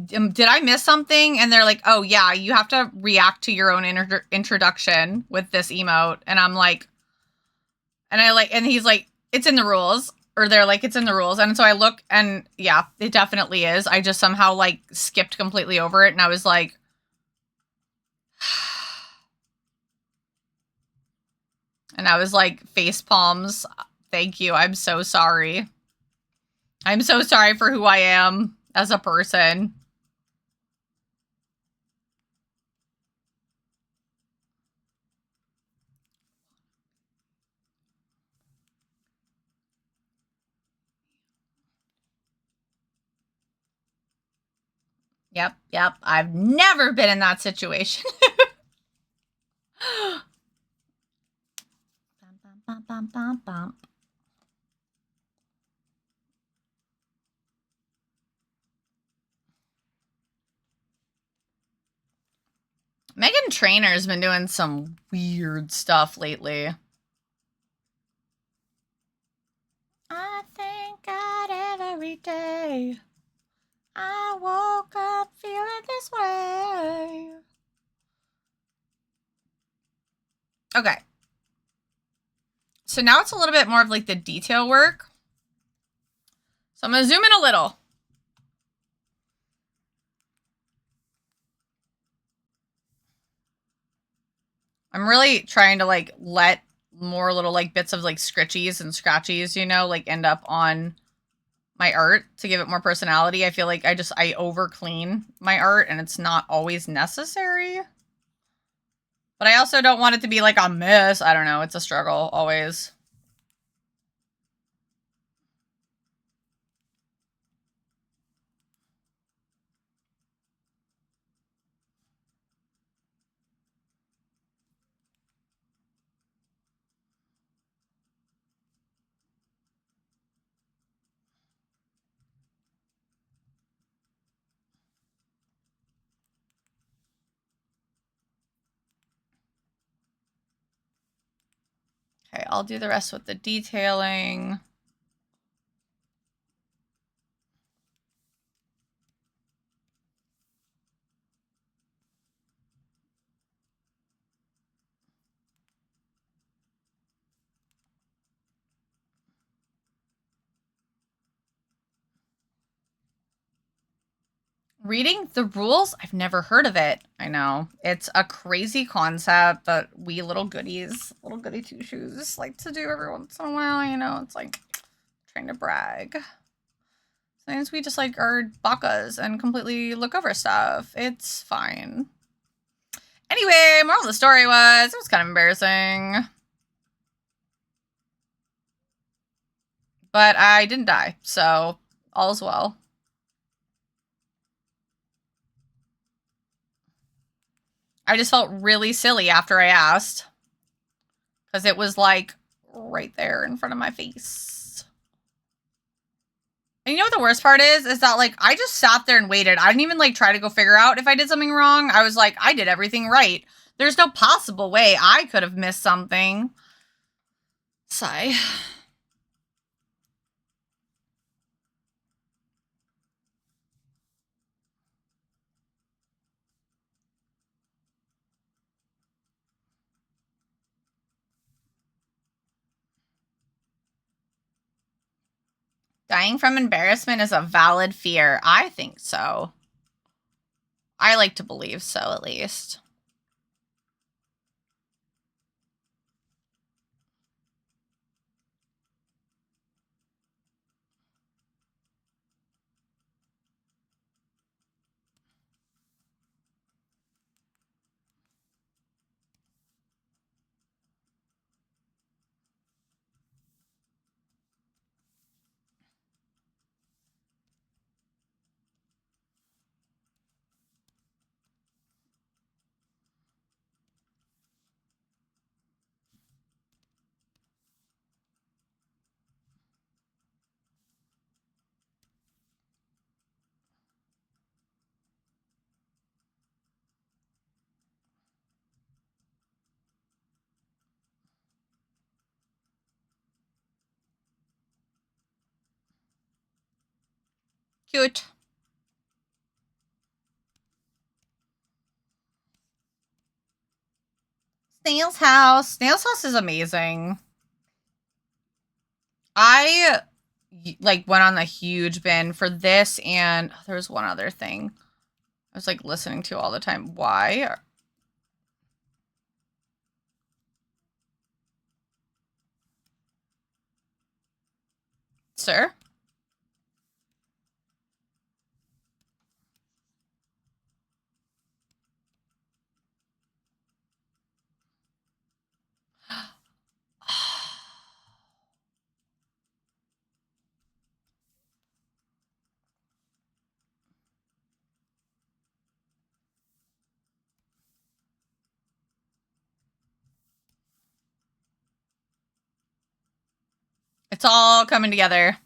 did I miss something? And they're like, oh, yeah, you have to react to your own introduction with this emote. And I'm like, and he's like, it's in the rules. Or they're like, it's in the rules. And so I look and yeah, it definitely is. I just somehow like skipped completely over it. And I was like, and I was like, face palms. Thank you. I'm so sorry. I'm so sorry for who I am as a person. Yep. I've never been in that situation. Bum, bum, bum, bum. Megan Trainor's been doing some weird stuff lately. I thank God every day I woke up feeling this way. Okay. So now it's a little bit more of like the detail work. So I'm going to zoom in a little. I'm really trying to like let more little like bits of like scritchies and scratchies, you know, like end up on my art to give it more personality. I feel like I over clean my art and it's not always necessary. But I also don't want it to be like a mess. I don't know. It's a struggle always. Okay, I'll do the rest with the detailing. Reading the rules? I've never heard of it. I know. It's a crazy concept that we little goodies, little goody two-shoes like to do every once in a while, you know? It's like trying to brag. Sometimes we just like are bakas and completely look over stuff. It's fine. Anyway, moral of the story was, it was kind of embarrassing. But I didn't die, so all's well. I just felt really silly after I asked. Because it was like right there in front of my face. And you know what the worst part is? Is that like I just sat there and waited. I didn't even like try to go figure out if I did something wrong. I was like, I did everything right. There's no possible way I could have missed something. Sigh. Dying from embarrassment is a valid fear. I think so. I like to believe so, at least. Cute. Snail's house. Snail's house is amazing. I like went on a huge bin for this, and there was one other thing I was like listening to all the time. Why? Sir? It's all coming together.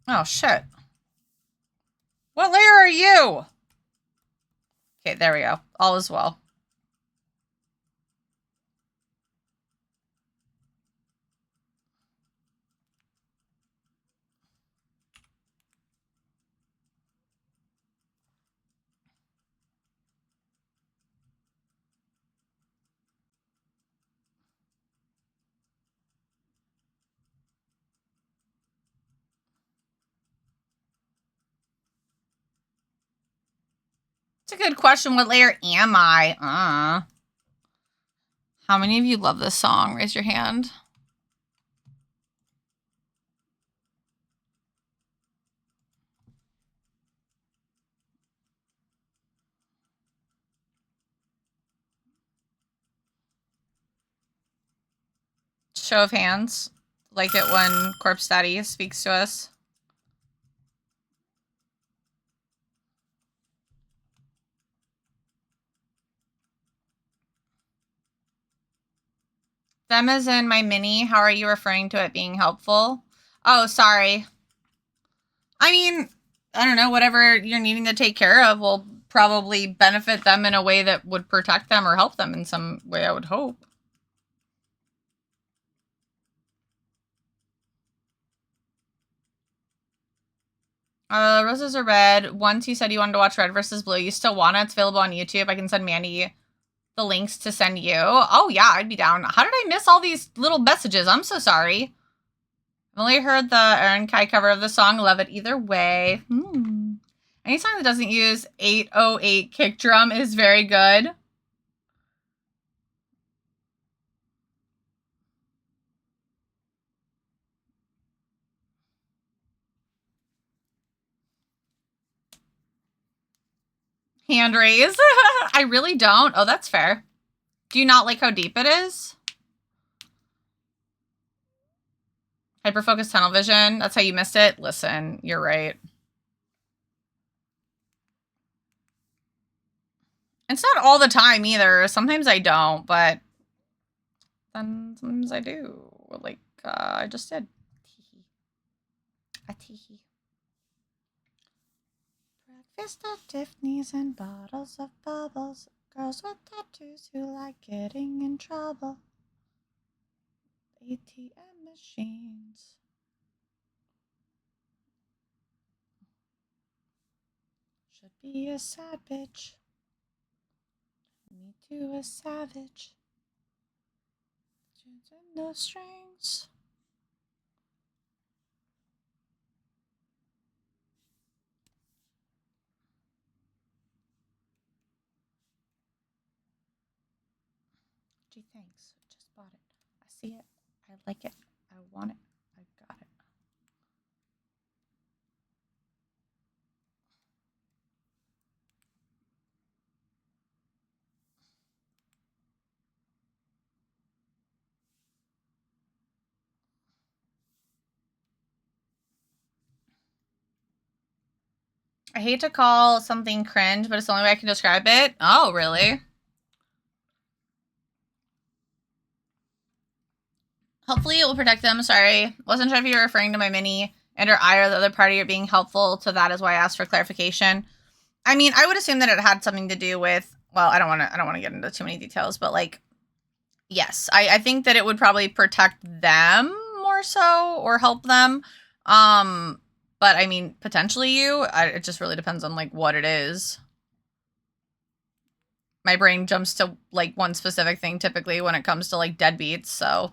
Oh, shit. What layer are you? Okay, there we go. All is well. It's a good question. What layer am I? How many of you love this song? Raise your hand. Show of hands. Like it when Corpse Daddy speaks to us. Them as in my mini. How are you referring to it being helpful? Oh, sorry. I mean, I don't know. Whatever you're needing to take care of will probably benefit them in a way that would protect them or help them in some way, I would hope. Roses are red. Once you said you wanted to watch Red versus Blue. You still want it? It's available on YouTube. I can send Mandy the links to send you. Oh, yeah, I'd be down. How did I miss all these little messages? I'm so sorry. I've only heard the Aaron Kai cover of the song. Love it either way. Any song that doesn't use 808 kick drum is very good. Hand raise. I really don't. Oh, that's fair. Do you not like how deep it is? Hyperfocus tunnel vision. That's how you missed it. Listen, you're right. It's not all the time either. Sometimes I don't, but then sometimes I do. Like, I just did. A teehee. Breakfast at Tiffany's and bottles of bubbles. Girls with tattoos who like getting in trouble. ATM machines. Should be a sad bitch. Me too, a savage. Tunes and no strings. Gee, thanks. Just bought it. I see it. I like it. I want it. I got it. I hate to call something cringe, but it's the only way I can describe it. Oh, really? Hopefully it will protect them. Sorry. Wasn't sure if you were referring to my mini and or I or the other party are being helpful to that is why I asked for clarification. I mean, I would assume that it had something to do with, well, I don't want to get into too many details, but like, yes, I think that it would probably protect them more so or help them. But I mean, potentially you, it just really depends on like what it is. My brain jumps to like one specific thing typically when it comes to like deadbeats, so.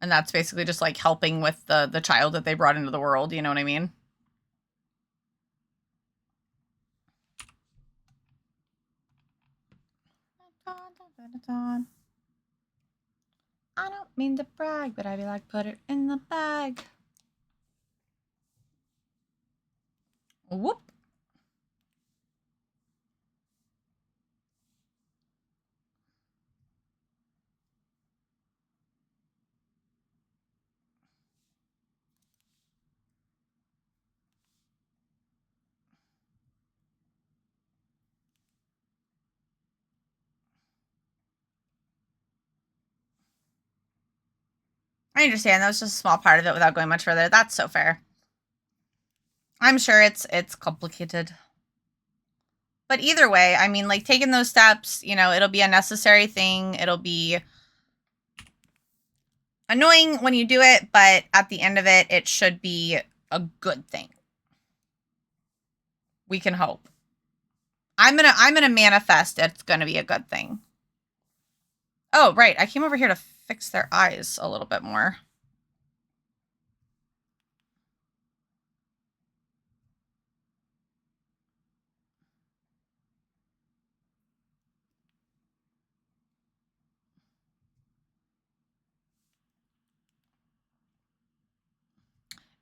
And that's basically just like helping with the child that they brought into the world, you know what I mean? I don't mean to brag, but I'd be like, put it in the bag. Whoop. I understand. That was just a small part of it without going much further. That's so fair. I'm sure it's complicated. But either way, I mean, like, taking those steps, you know, it'll be a necessary thing. It'll be annoying when you do it, but at the end of it, it should be a good thing. We can hope. I'm gonna manifest it's gonna be a good thing. Oh, right. I came over here to fix their eyes a little bit more.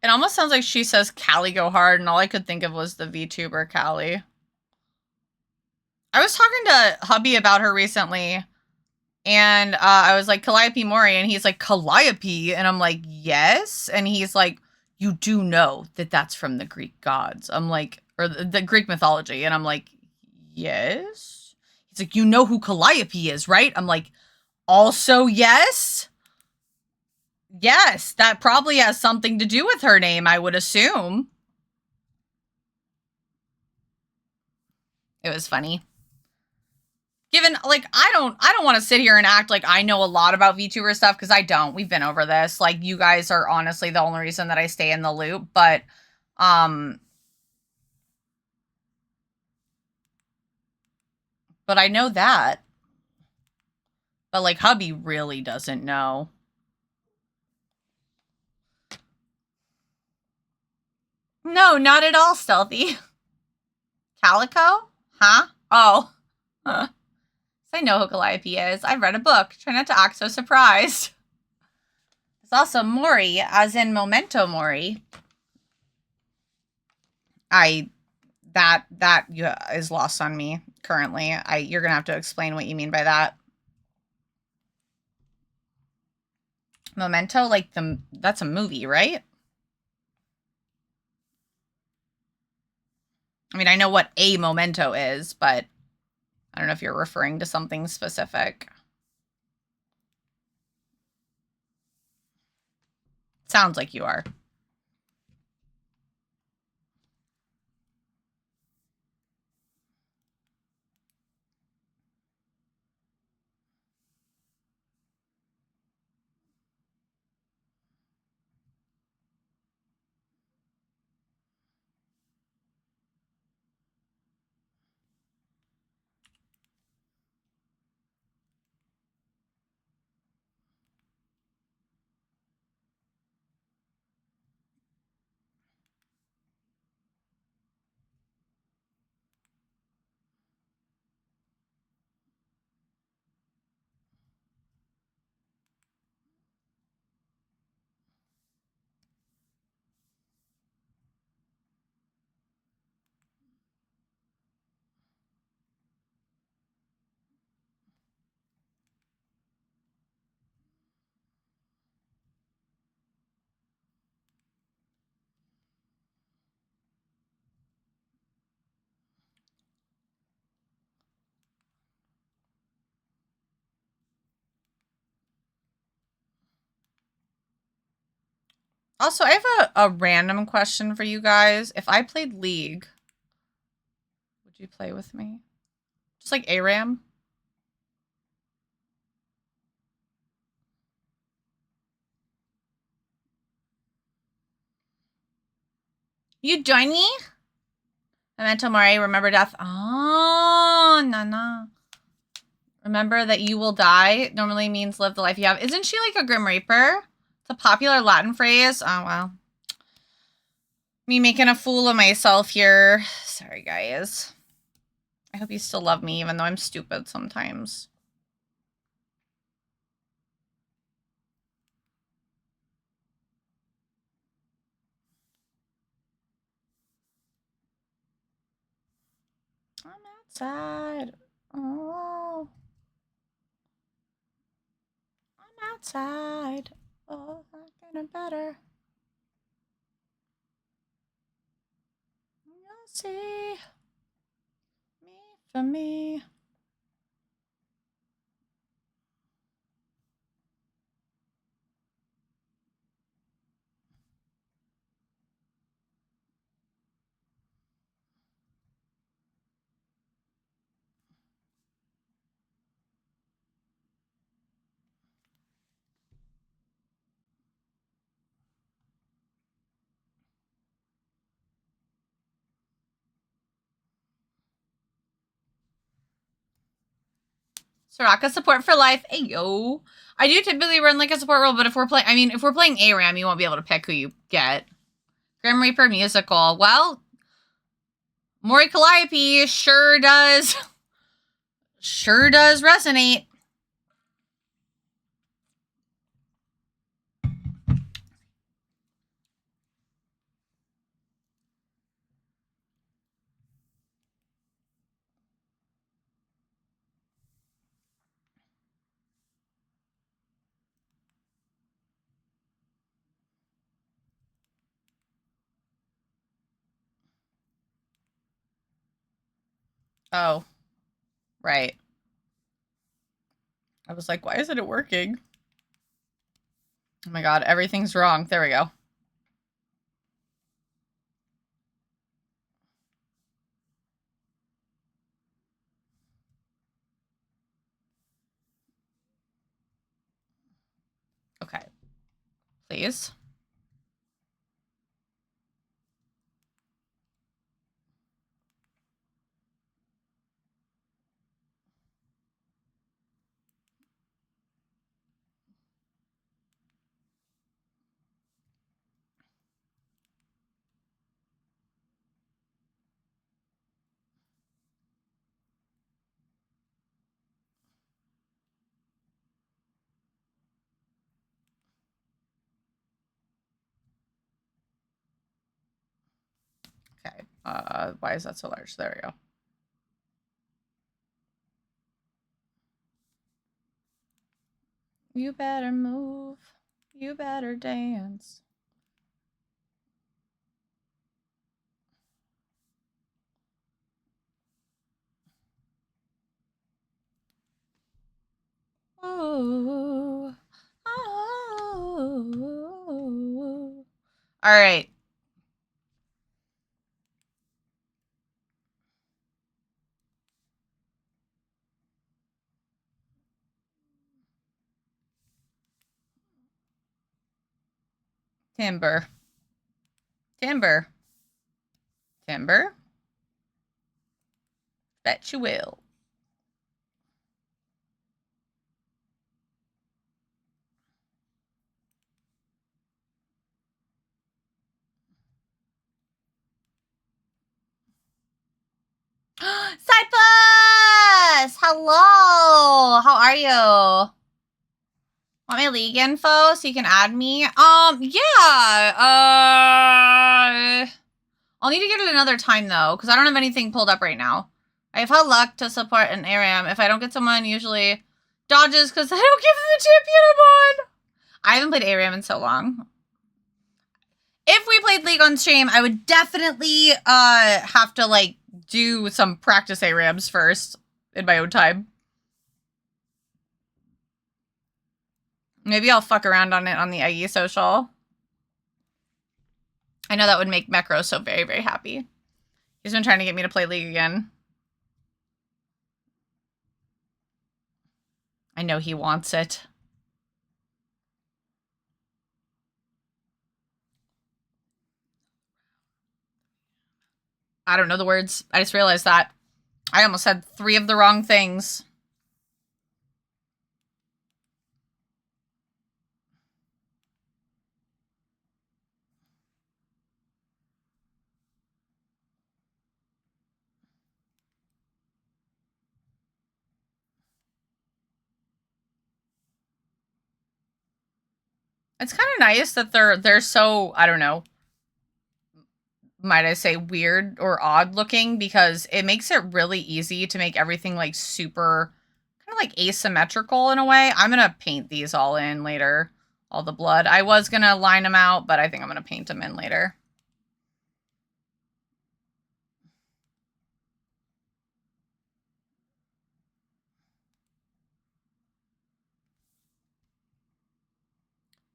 It almost sounds like she says Callie go hard, and all I could think of was the VTuber Callie. I was talking to hubby about her recently, and I was like, Calliope Mori, and he's like, Calliope? And I'm like, yes. And he's like, you do know that that's from the Greek gods. I'm like, or the Greek mythology. And I'm like, yes. He's like, you know who Calliope is, right? I'm like, also yes. Yes, that probably has something to do with her name, I would assume. It was funny. Given, like, I don't want to sit here and act like I know a lot about VTuber stuff, because I don't. We've been over this. Like, you guys are honestly the only reason that I stay in the loop, but I know that. But, like, hubby really doesn't know. No, not at all, Stealthy. Calico? Huh? Oh. I know who Calliope is. I've read a book. Try not to act so surprised. There's also Mori, as in Memento Mori. That is lost on me currently. You're gonna have to explain what you mean by that. Memento, like that's a movie, right? I mean, I know what a memento is, but I don't know if you're referring to something specific. Sounds like you are. Also, I have a random question for you guys. If I played League, would you play with me? Just like ARAM? You join me? Memento Mori, remember death. Oh, no. Remember that you will die normally means live the life you have. Isn't she like a Grim Reaper? It's a popular Latin phrase. Oh, well. Me making a fool of myself here. Sorry, guys. I hope you still love me, even though I'm stupid sometimes. I'm outside. Oh. I'm outside. Oh, I'm getting better. You'll see. Me for me. Soraka support for life. Hey, yo. I do typically run like a support role, but if we're playing ARAM, you won't be able to pick who you get. Grim Reaper musical. Well, Mori Calliope sure does resonate. Oh, right. I was like, why isn't it working? Oh my god, everything's wrong. There we go. Okay. Please. Okay. Why is that so large? There we go. You better move. You better dance. Oh. Oh. All right. Timber. Timber. Timber. Bet you will. Cypus! Hello! How are you? Want my league info so you can add me? Yeah. I'll need to get it another time, though, because I don't have anything pulled up right now. I have had luck to support an ARAM. If I don't get someone, usually dodges because I don't give them the champion I'm on. I haven't played ARAM in so long. If we played League on stream, I would definitely have to, like, do some practice ARAMs first in my own time. Maybe I'll fuck around on it on the IE social. I know that would make Mecro so very, very happy. He's been trying to get me to play League again. I know he wants it. I don't know the words. I just realized that. I almost said 3 of the wrong things. It's kind of nice that they're so, I don't know, might I say weird or odd looking, because it makes it really easy to make everything like super kind of like asymmetrical in a way. I'm going to paint these all in later, all the blood. I was going to line them out, but I think I'm going to paint them in later.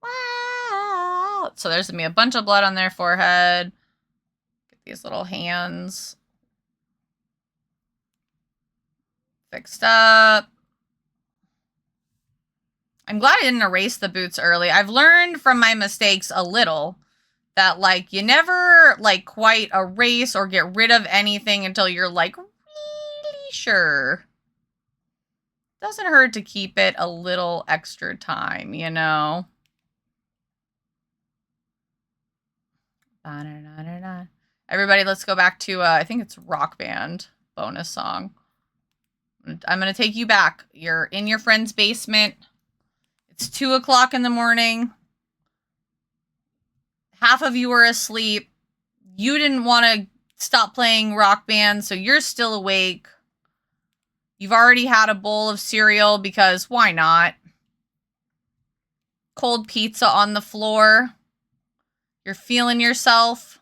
Wow. So there's going to be a bunch of blood on their forehead. Get these little hands fixed up. I'm glad I didn't erase the boots early. I've learned from my mistakes a little that, like, you never, like, quite erase or get rid of anything until you're, like, really sure. Doesn't hurt to keep it a little extra time, you know? Everybody, let's go back to, I think it's Rock Band bonus song. I'm going to take you back. You're in your friend's basement. It's 2 o'clock in the morning. Half of you are asleep. You didn't want to stop playing Rock Band, so you're still awake. You've already had a bowl of cereal because why not? Cold pizza on the floor. You're feeling yourself.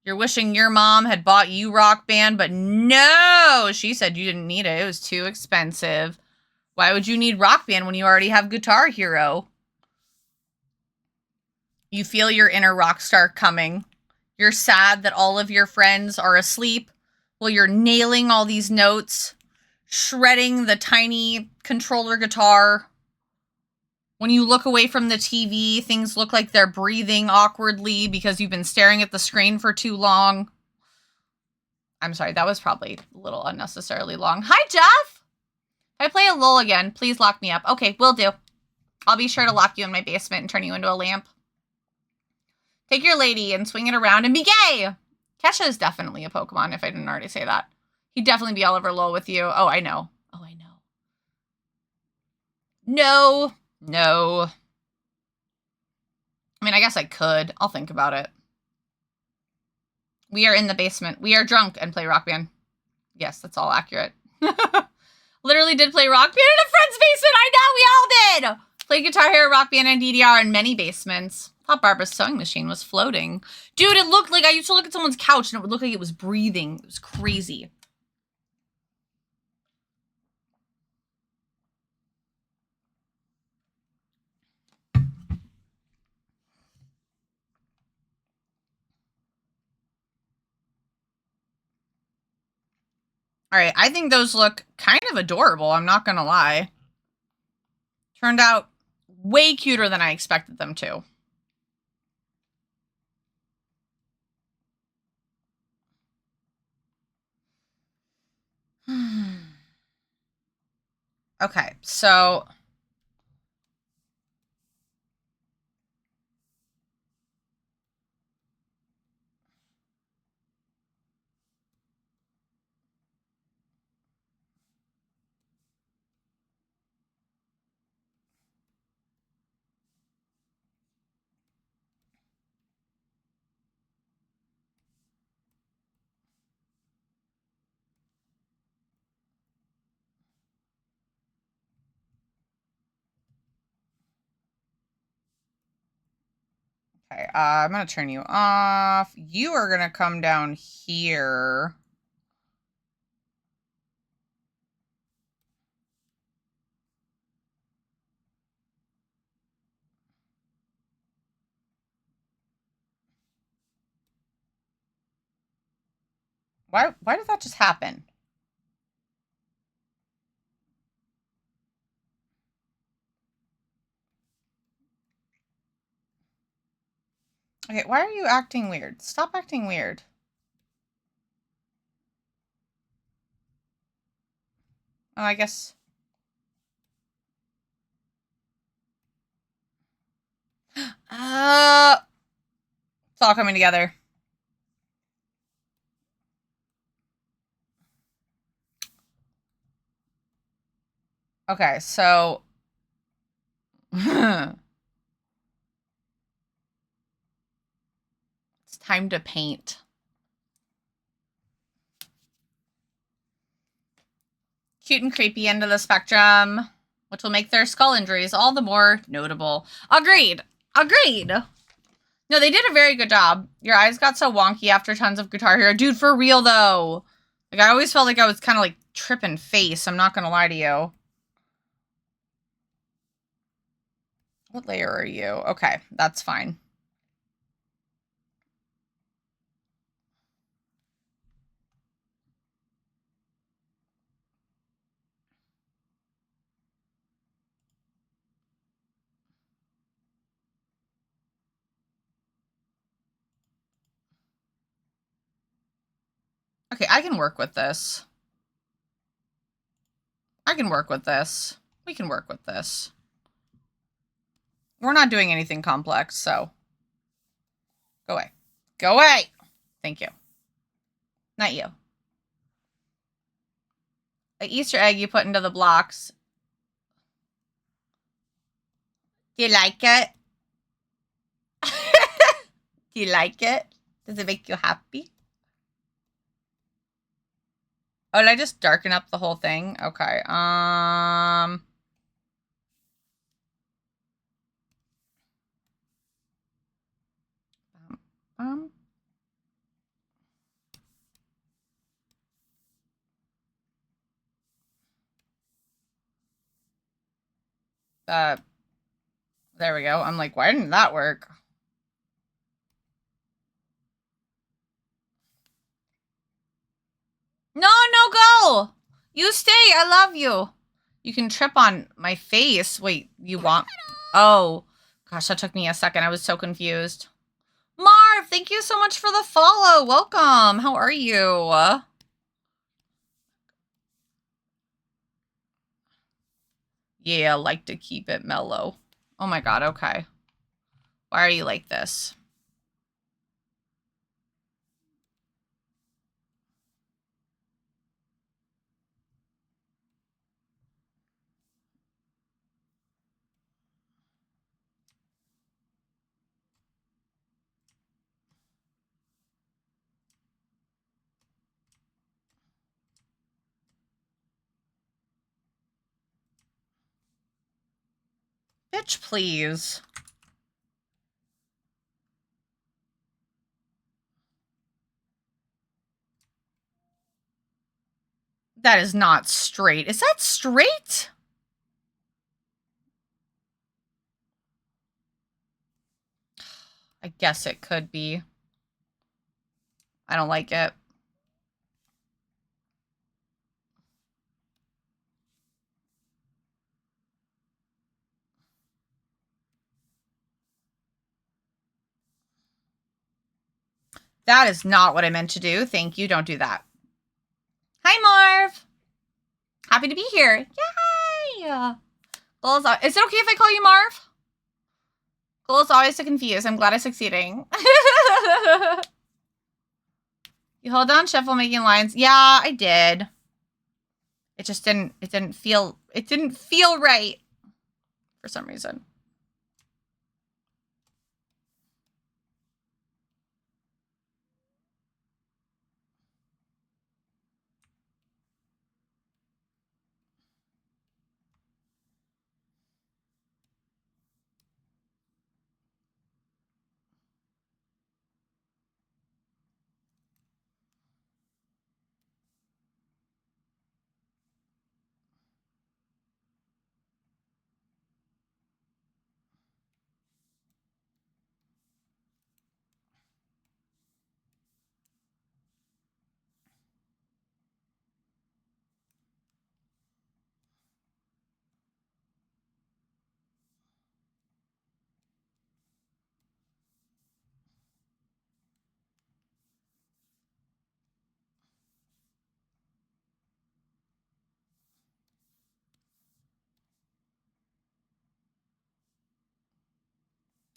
You're wishing your mom had bought you Rock Band, but no! She said you didn't need it. It was too expensive. Why would you need Rock Band when you already have Guitar Hero? You feel your inner rock star coming. You're sad that all of your friends are asleep while you're nailing all these notes, shredding the tiny controller guitar. When you look away from the TV, things look like they're breathing awkwardly because you've been staring at the screen for too long. I'm sorry, that was probably a little unnecessarily long. Hi, Jeff! If I play a lull again, please lock me up. Okay, will do. I'll be sure to lock you in my basement and turn you into a lamp. Take your lady and swing it around and be gay! Kesha is definitely a Pokemon, if I didn't already say that. He'd definitely be all over lol with you. Oh, I know. Oh, I know. No. No. I mean, I guess I could. I'll think about it. We are in the basement. We are drunk and play Rock Band. Yes, that's all accurate. Literally did play Rock Band in a friend's basement. I know, we all did. Played Guitar Hero, Rock Band, and DDR in many basements. Thought Barbara's sewing machine was floating. Dude, it looked like I used to look at someone's couch and it would look like it was breathing. It was crazy. All right, I think those look kind of adorable. I'm not going to lie. Turned out way cuter than I expected them to. Okay, so okay, I'm going to turn you off. You are going to come down here. Why did that just happen? Okay, why are you acting weird? Stop acting weird. Oh, I guess. It's all coming together. Okay, so. It's time to paint. Cute and creepy end of the spectrum, which will make their skull injuries all the more notable. Agreed. Agreed. No, they did a very good job. Your eyes got so wonky after tons of Guitar Hero. Dude, for real, though. Like, I always felt like I was kind of, like, tripping face. I'm not gonna lie to you. What layer are you? Okay, that's fine. Okay, I can work with this. I can work with this. We can work with this. We're not doing anything complex, so. Go away. Go away! Thank you. Not you. An Easter egg you put into the blocks. Do you like it? Do you like it? Does it make you happy? Oh, did I just darken up the whole thing? Okay. Um. There we go. I'm like, why didn't that work? No, no, go! You stay. I love you. You can trip on my face. Wait, you want... Oh. Gosh, that took me a second. I was so confused. Marv, thank you so much for the follow. Welcome. How are you? Yeah, I like to keep it mellow. Oh my god, okay. Why are you like this? Bitch, please. That is not straight. Is that straight? I guess it could be. I don't like it. That is not what I meant to do. Thank you. Don't do that. Hi, Marv. Happy to be here. Yay! Is it okay if I call you Marv? Goal is always to confuse. I'm glad I'm succeeding. You hold down shift while making lines. Yeah, I did. It just didn't feel right for some reason.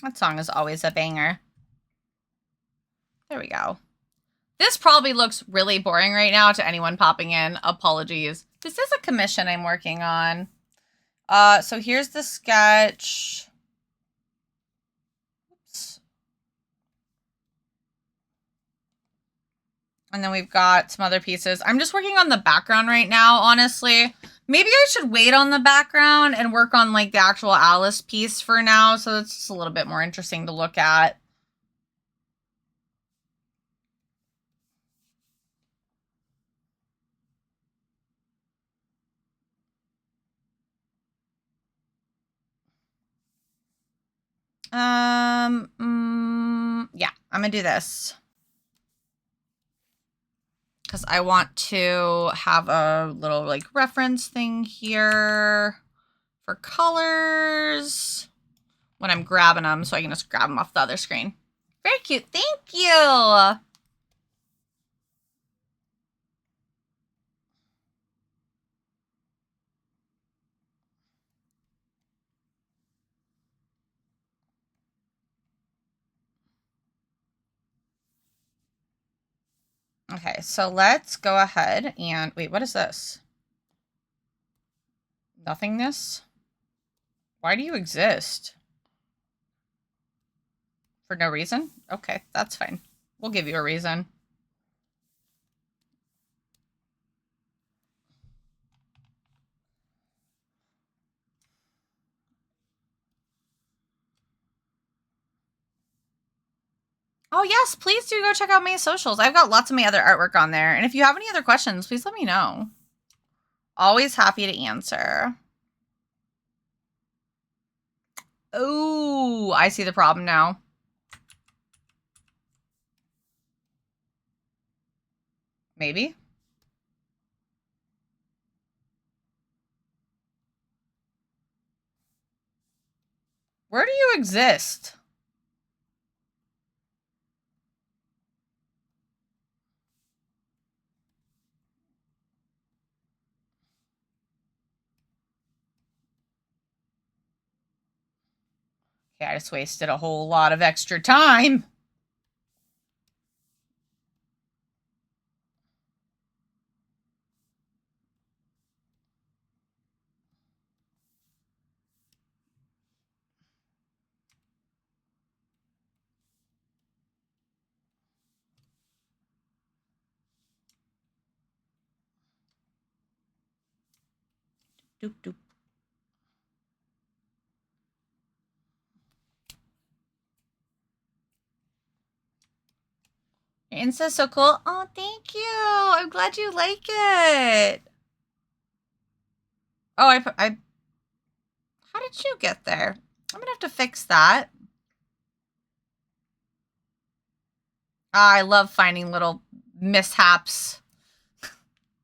That song is always a banger. There we go. This probably looks really boring right now to anyone popping in. Apologies. This is a commission I'm working on. So here's the sketch. Oops. And then we've got some other pieces. I'm just working on the background right now, honestly. Maybe I should wait on the background and work on like the actual Alice piece for now. So it's just a little bit more interesting to look at. Yeah, I'm gonna do this. Because I want to have a little like reference thing here for colors when I'm grabbing them, so I can just grab them off the other screen. Very cute. Thank you. Okay, so let's go ahead and wait, what is this? Nothingness? Why do you exist? For no reason? Okay, that's fine. We'll give you a reason. Oh, yes, please do go check out my socials. I've got lots of my other artwork on there. And if you have any other questions, please let me know. Always happy to answer. Oh, I see the problem now. Maybe. Where do you exist? Okay, I just wasted a whole lot of extra time. Doop, doop. Your Insta's so cool. Oh, thank you. I'm glad you like it. Oh, how did you get there? I'm gonna have to fix that. I love finding little mishaps.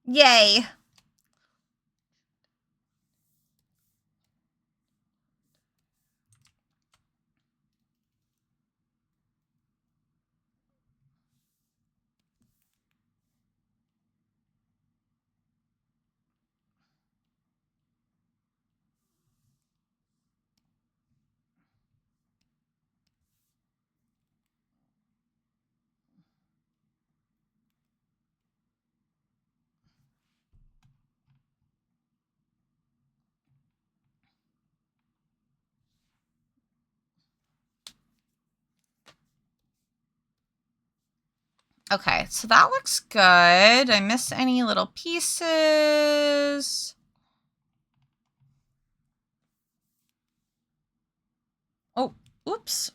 Yay. Okay, so that looks good. I miss any little pieces. Oh, oops.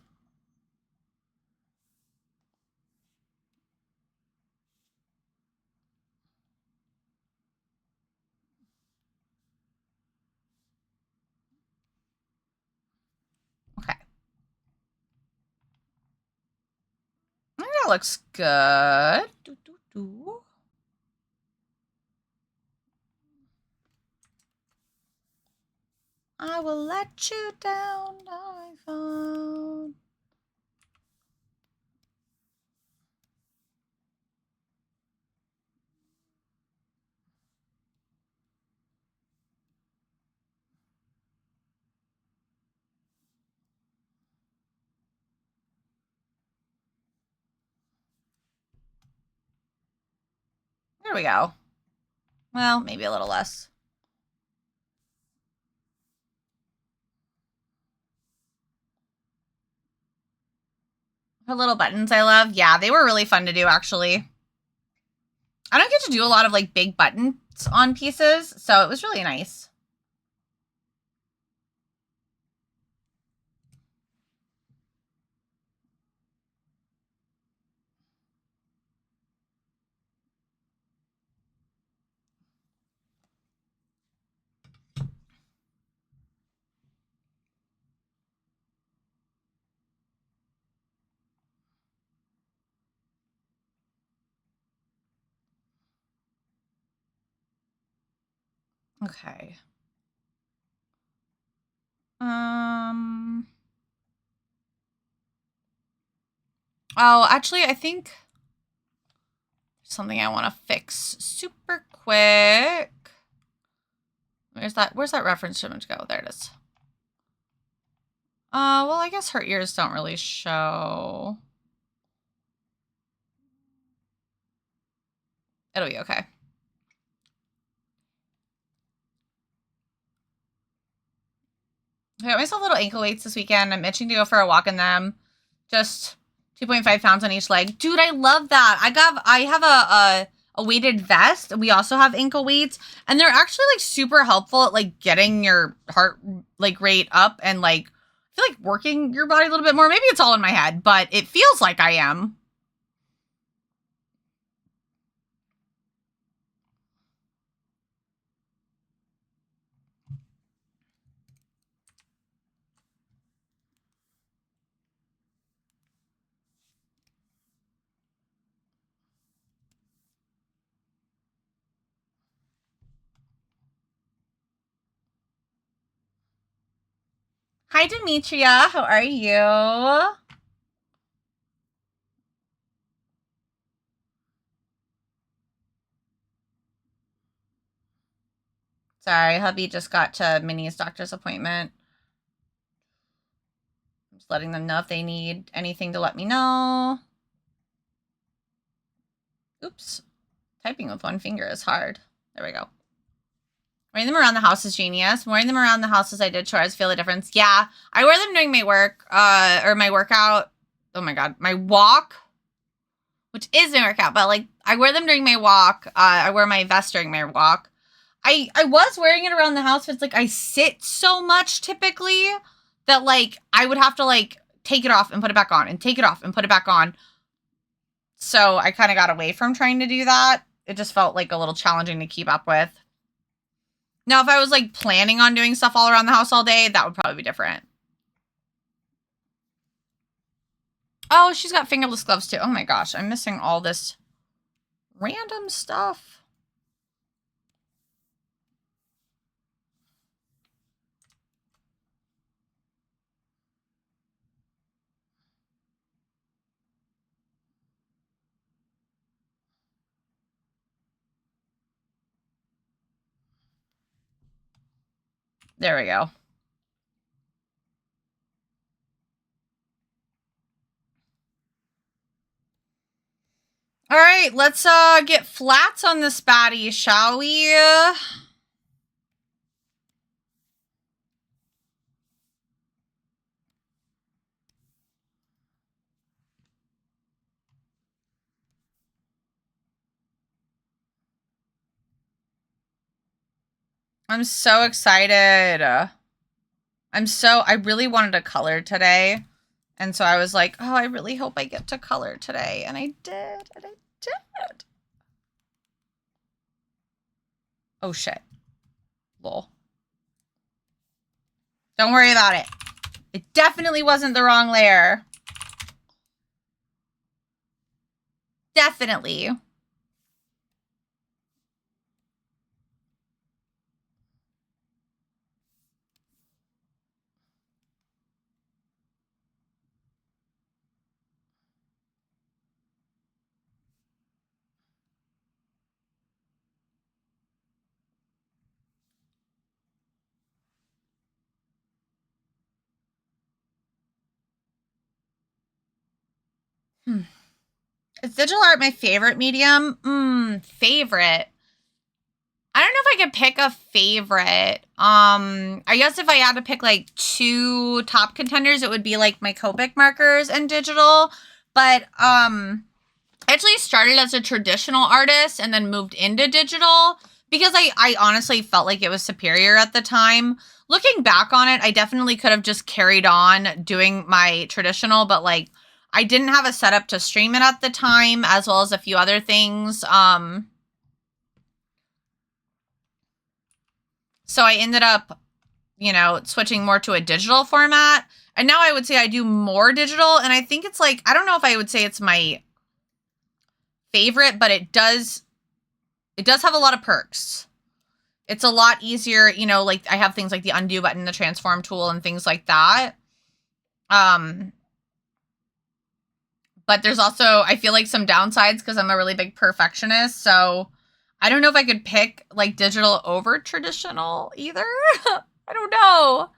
Okay. I think that looks good. Doo, doo, doo. I will let you down, I found. There we go. Well, maybe a little less. Her little buttons I love. Yeah, they were really fun to do, actually. I don't get to do a lot of, like, big buttons on pieces, so it was really nice. Okay. Oh, actually, I think something I want to fix super quick. Where's that reference image go? There it is. Well, I guess her ears don't really show. It'll be okay. I got myself little ankle weights this weekend. I'm itching to go for a walk in them. Just 2.5 pounds on each leg. Dude, I love that. I have a weighted vest. We also have ankle weights, and they're actually like super helpful at like getting your heart like rate up and like I feel like working your body a little bit more. Maybe it's all in my head, but it feels like I am. Hi, Demetria. How are you? Sorry, hubby just got to Minnie's doctor's appointment. I'm just letting them know if they need anything to let me know. Oops. Typing with one finger is hard. There we go. Wearing them around the house is genius. Wearing them around the house as I did chores, feel the difference. Yeah, I wear them during my work, or my workout. Oh my god, my walk, which is my workout, but like I wear them during my walk. I wear my vest during my walk. I was wearing it around the house, but it's like I sit so much typically that like I would have to like take it off and put it back on and take it off and put it back on. So I kind of got away from trying to do that. It just felt like a little challenging to keep up with. Now, if I was like planning on doing stuff all around the house all day, that would probably be different. Oh, she's got fingerless gloves too. Oh my gosh, I'm missing all this random stuff. There we go. All right, let's get flats on this baddie, shall we? I'm so excited. I really wanted to color today. And so I was like, oh, I really hope I get to color today. And I did, and I did. Oh shit. Lol. Don't worry about it. It definitely wasn't the wrong layer. Definitely. Is digital art my favorite medium? Favorite. I don't know if I could pick a favorite. I guess if I had to pick like 2 top contenders, it would be like my Copic markers and digital. But I actually started as a traditional artist and then moved into digital because I honestly felt like it was superior at the time. Looking back on it, I definitely could have just carried on doing my traditional, but like I didn't have a setup to stream it at the time, as well as a few other things. So I ended up, you know, switching more to a digital format. And now I would say I do more digital. And I think it's like, I don't know if I would say it's my favorite, but it does have a lot of perks. It's a lot easier, you know, like I have things like the undo button, the transform tool, and things like that. But there's also, I feel like some downsides because I'm a really big perfectionist. So I don't know if I could pick like digital over traditional either. I don't know.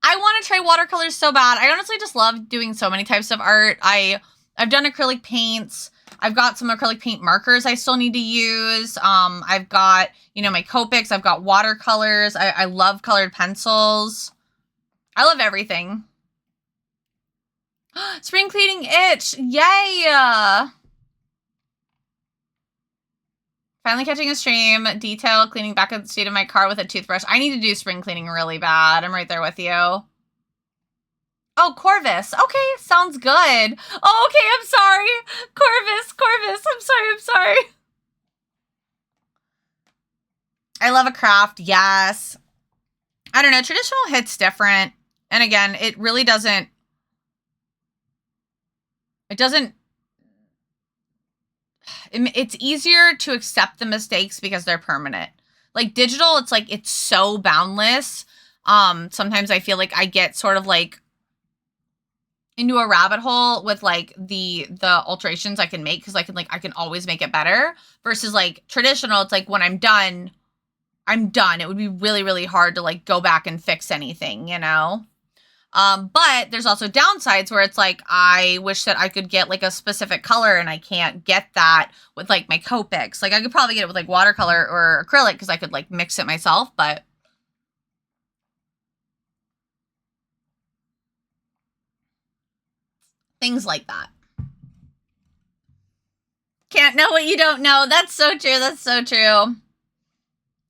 I want to try watercolors so bad. I honestly just love doing so many types of art. I've done acrylic paints. I've got some acrylic paint markers I still need to use. I've got, you know, my Copics. I've got watercolors. I love colored pencils. I love everything. Spring cleaning itch. Yay! Finally catching a stream. Detail cleaning back at the state of my car with a toothbrush. I need to do spring cleaning really bad. I'm right there with you. Oh, Corvus. Okay, sounds good. Oh, okay, I'm sorry. Corvus. I'm sorry. I love a craft. Yes. I don't know. Traditional hits different. And again, it really doesn't. It's easier to accept the mistakes because they're permanent. Like digital, it's like, it's so boundless. Sometimes I feel like I get sort of like into a rabbit hole with like the alterations I can make, because I can always make it better, versus like traditional, it's like when I'm done. It would be really, really hard to like go back and fix anything, you know? But there's also downsides where it's like, I wish that I could get like a specific color and I can't get that with like my Copics. Like I could probably get it with like watercolor or acrylic because I could like mix it myself, but things like that. Can't know what you don't know. That's so true. That's so true.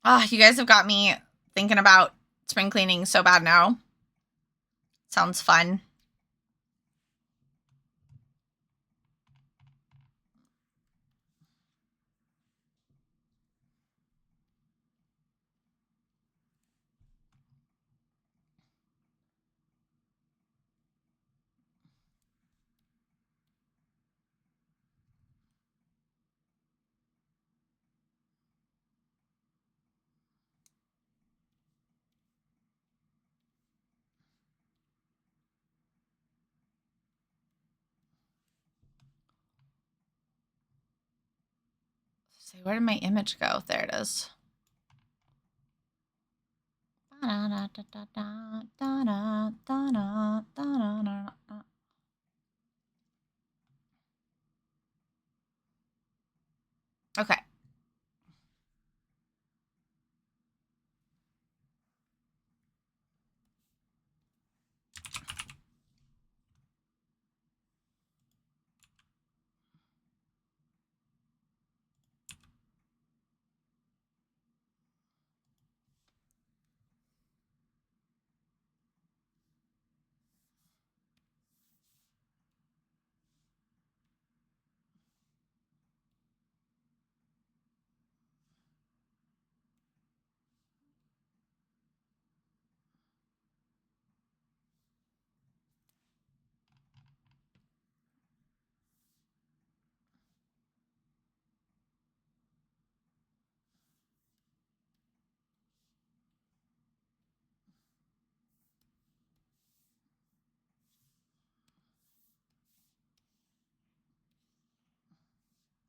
Ah, you guys have got me thinking about spring cleaning so bad now. Sounds fun. Where did my image go? There it is. Okay.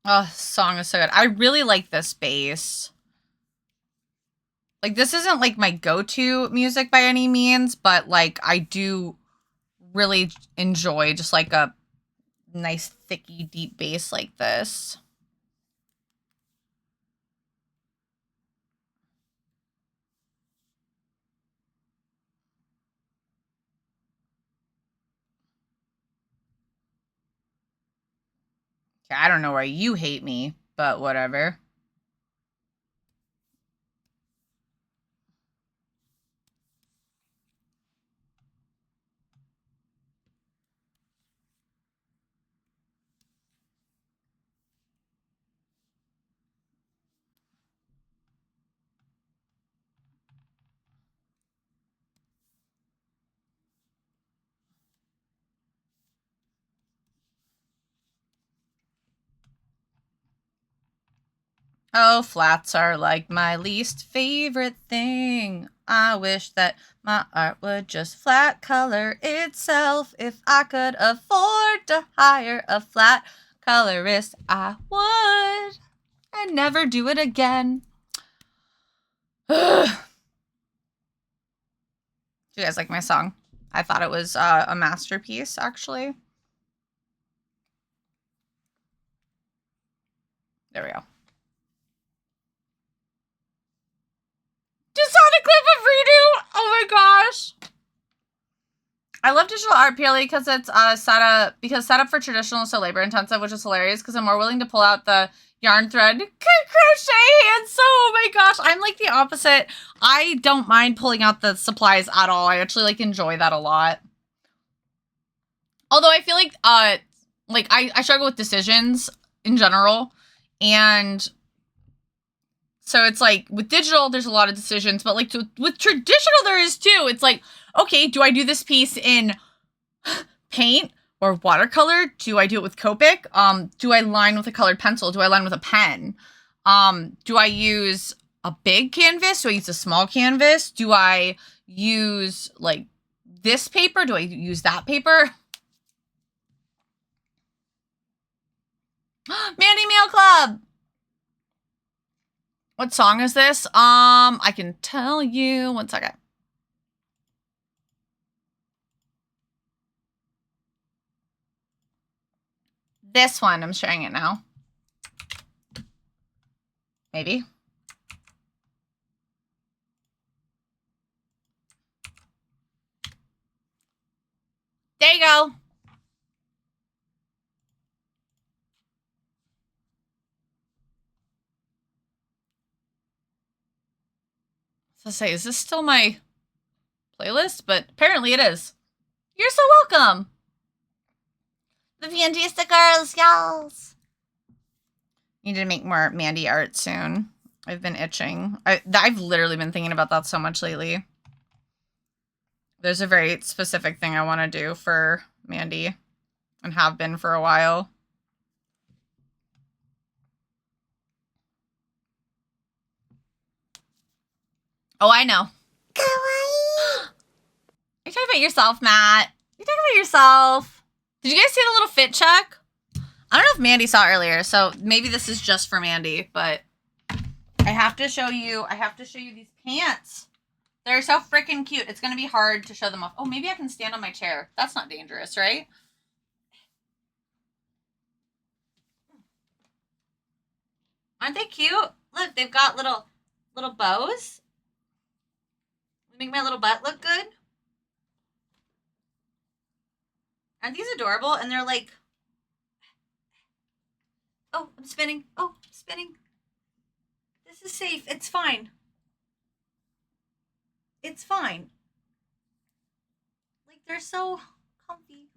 Oh, this song is so good. I really like this bass. Like, this isn't, like, my go-to music by any means, but, like, I do really enjoy just, like, a nice, thicky, deep bass like this. I don't know why you hate me, but whatever. Oh, flats are like my least favorite thing. I wish that my art would just flat color itself. If I could afford to hire a flat colorist, I would. And never do it again. Do you guys like my song? I thought it was a masterpiece, actually. There we go. Just saw the clip of redo. Oh my gosh. I love digital art purely because it's setup for traditional is so labor intensive, which is hilarious because I'm more willing to pull out the yarn thread crochet hand. So, oh my gosh, I'm like the opposite. I don't mind pulling out the supplies at all. I actually like enjoy that a lot. Although I feel like I struggle with decisions in general, and so it's like with digital there's a lot of decisions, but like with traditional there is too. It's like, okay, do I do this piece in paint or watercolor? Do I do it with Copic? Do I line with a colored pencil? Do I line with a pen? Do I use a big canvas? Do I use a small canvas? Do I use like this paper? Do I use that paper? Mandy Meal Club! What song is this? I can tell you. 1 second. This one, I'm sharing it now. Maybe. There you go. So say, is this still my playlist? But apparently it is. You're so welcome. The Fantista girls, y'alls. Need to make more Mandy art soon. I've been itching. I've literally been thinking about that so much lately. There's a very specific thing I want to do for Mandy and have been for a while. Oh, I know. Kawaii. You're talking about yourself, Matt. You're talking about yourself. Did you guys see the little fit check? I don't know if Mandy saw it earlier, so maybe this is just for Mandy, but I have to show you these pants. They're so freaking cute. It's going to be hard to show them off. Oh, maybe I can stand on my chair. That's not dangerous, right? Aren't they cute? Look, they've got little bows. Make my little butt look good. Aren't these adorable? And they're like, oh, I'm spinning. Oh, I'm spinning. This is safe. It's fine. It's fine. Like, they're so comfy.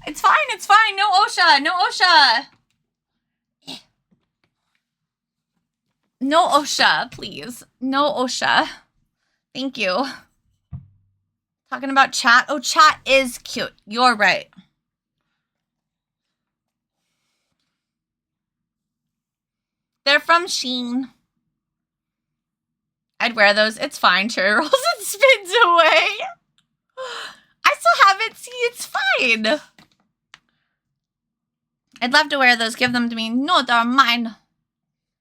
It's fine. It's fine. No OSHA. No OSHA. No OSHA, please. No OSHA. Thank you. Talking about chat. Oh, chat is cute. You're right. They're from Shein. I'd wear those. It's fine. Cherry rolls and spins away. I still have it. See, it's fine. I'd love to wear those. Give them to me. No, they're mine.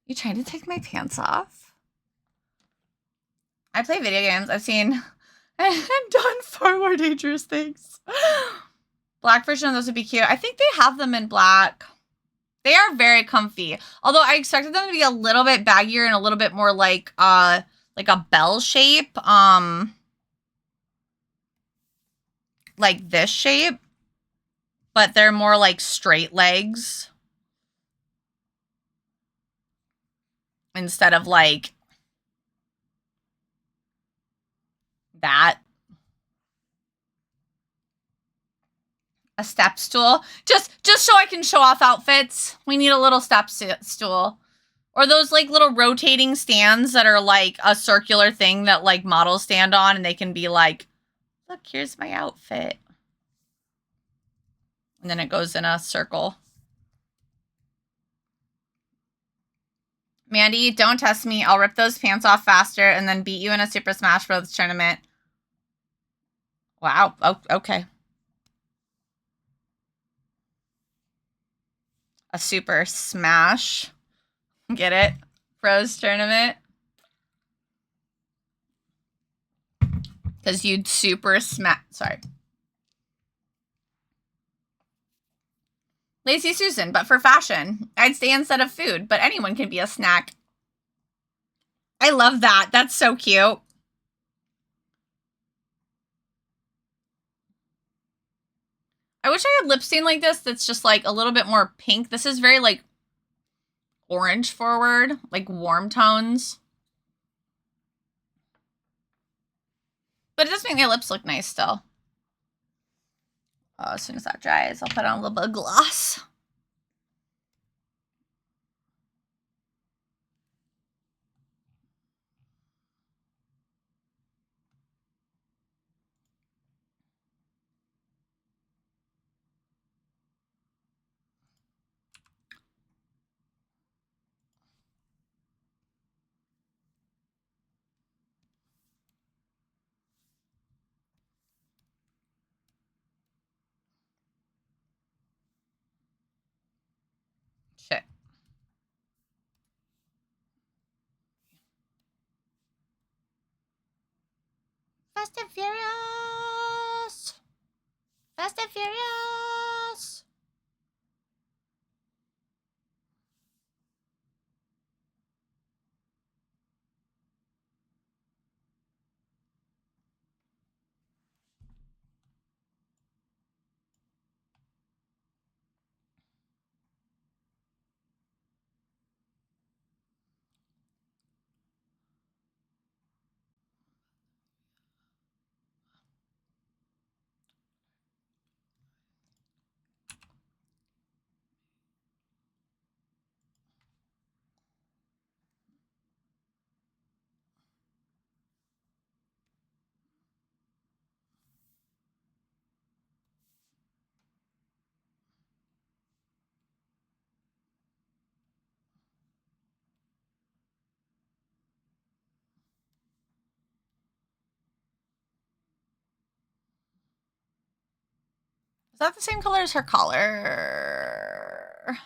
You trying to take my pants off? I play video games. I've seen and done far more dangerous things. Black version of those would be cute. I think they have them in black. They are very comfy. Although I expected them to be a little bit baggier and a little bit more like a bell shape. Like this shape. But they're more like straight legs. Instead of like that. A step stool. Just so I can show off outfits. We need a little step stool. Or those like little rotating stands that are like a circular thing that like models stand on and they can be like, look, here's my outfit. And then it goes in a circle. Mandy, don't test me. I'll rip those pants off faster and then beat you in a Super Smash Bros. Tournament. Wow. Oh, okay. A Super Smash. Get it? Bros Tournament. Because you'd super smash. Sorry. Lazy Susan, but for fashion. I'd stay instead of food, but anyone can be a snack. I love that. That's so cute. I wish I had lip stain like this that's just like a little bit more pink. This is very like orange forward, like warm tones. But it does make my lips look nice still. Oh, as soon as that dries, I'll put on a little bit of gloss. Shit. Fast and Furious! Fast and Furious! Is that the same color as her collar?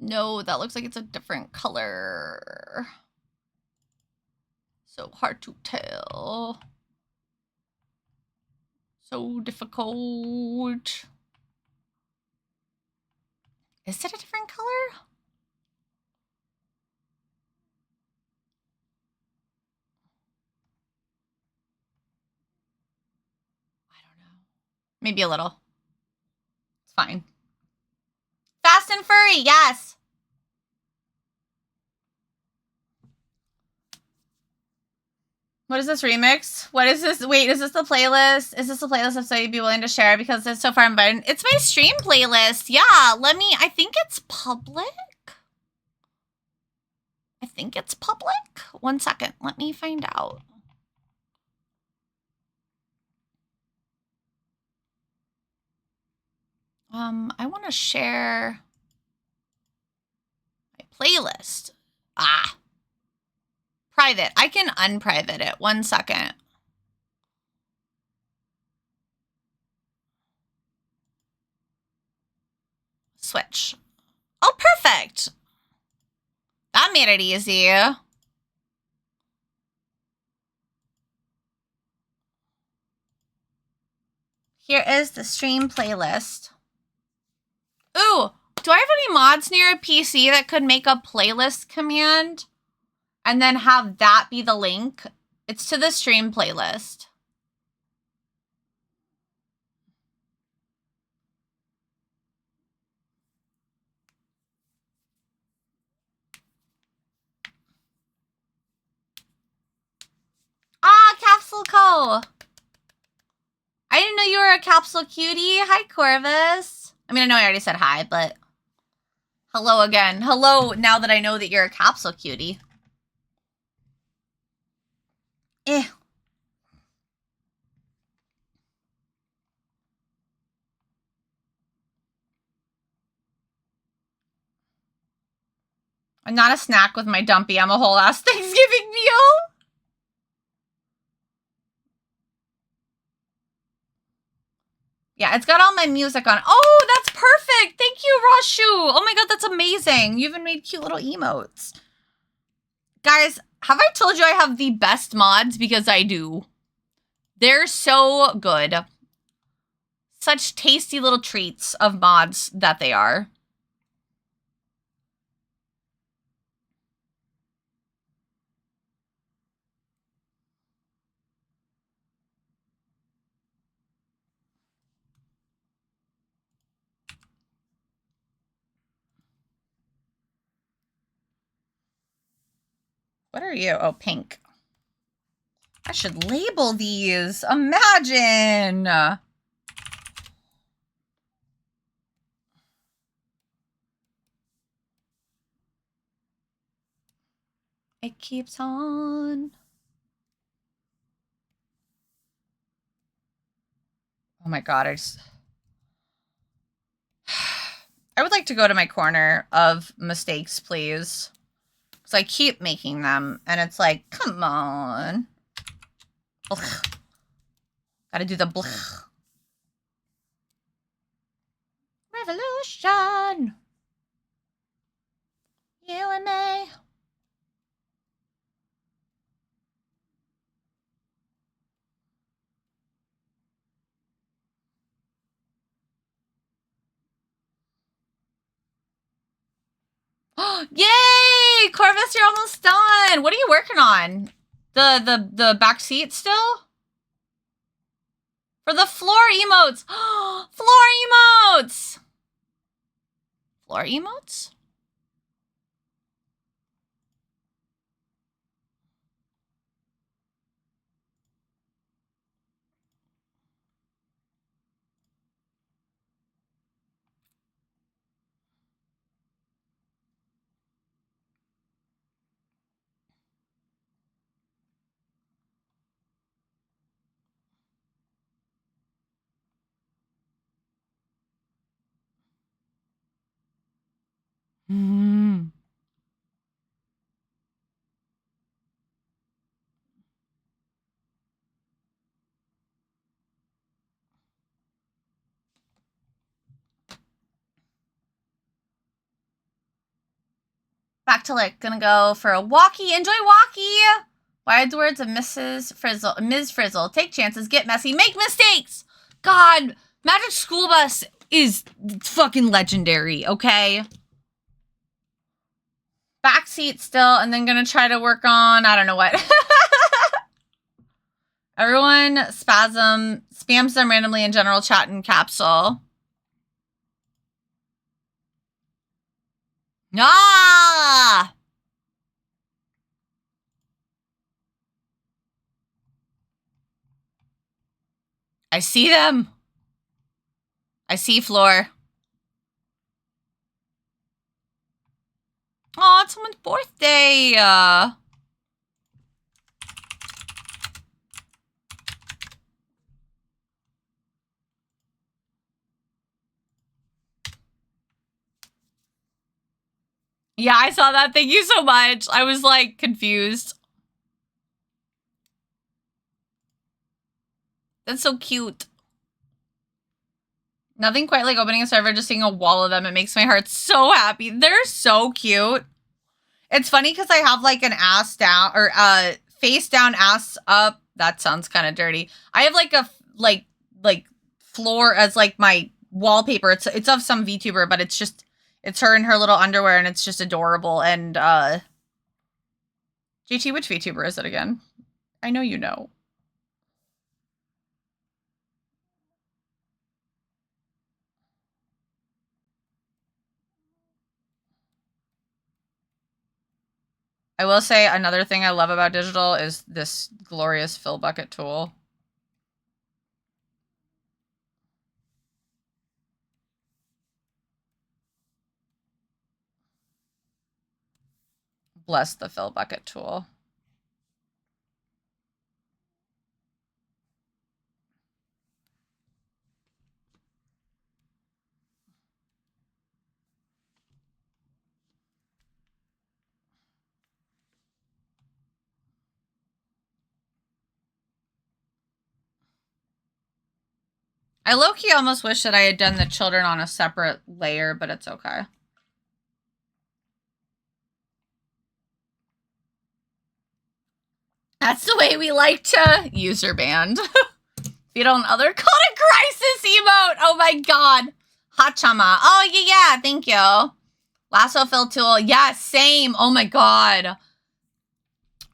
No, that looks like it's a different color. So hard to tell. So difficult. Is it a different color? I don't know. Maybe a little. It's fine. Fast and Furry, yes. What is this remix? What is this? Wait, is this the playlist? Is this the playlist of so you'd be willing to share? Because it's so far invited. It's my stream playlist. Yeah, I think it's public. I think it's public. 1 second. Let me find out. I want to share my playlist. Private. I can unprivate it. 1 second. Switch. Oh, perfect. That made it easy. Here is the stream playlist. Ooh, do I have any mods near a PC that could make a playlist command and then have that be the link? It's to the stream playlist. Capsule Co. I didn't know you were a capsule cutie. Hi, Corvus. I mean, I know I already said hi, but hello again. Hello, now that I know that you're a capsule cutie. I'm not a snack with my dumpy. I'm a whole ass Thanksgiving meal. Yeah, it's got all my music on. Oh, that's perfect. Thank you, Roshu. Oh my god, that's amazing. You even made cute little emotes. Guys, have I told you I have the best mods? Because I do. They're so good. such tasty little treats of mods that they are. What are you? Oh, pink. I should label these. Imagine. It keeps on. Oh my god, I would like to go to my corner of mistakes, please. Because I keep making them, and it's like, come on. Ugh. Gotta do the blech. Revolution. You and me. Yay! Corvus, you're almost done. What are you working on? The back seat still? For the floor emotes. Floor emotes. Floor emotes? Mm. Back to lick. Gonna go for a walkie. Enjoy walkie. Wise words of Ms. Frizzle. Take chances, get messy, make mistakes. God, Magic School Bus is fucking legendary, okay? Backseat still, and then gonna try to work on, I don't know what. Everyone spams them randomly in general chat and capsule. Ah! I see them. I see floor. Oh, it's someone's birthday. Yeah, I saw that. Thank you so much. I was like confused. That's so cute. Nothing quite like opening a server, just seeing a wall of them. It makes my heart so happy. They're so cute. It's funny because I have like an ass down or face down, ass up. That sounds kind of dirty. I have like a like floor as like my wallpaper. It's of some VTuber, but it's her in her little underwear, and it's just adorable. And JT, which VTuber is it again? I know you know. I will say another thing I love about digital is this glorious fill bucket tool. Bless the fill bucket tool. I low-key almost wish that I had done the children on a separate layer, but it's okay. That's the way we like to user band. Beetle and other called a crisis emote. Oh my god. Hot chama. Oh yeah, thank you. Lasso fill tool. Yeah, same. Oh my god.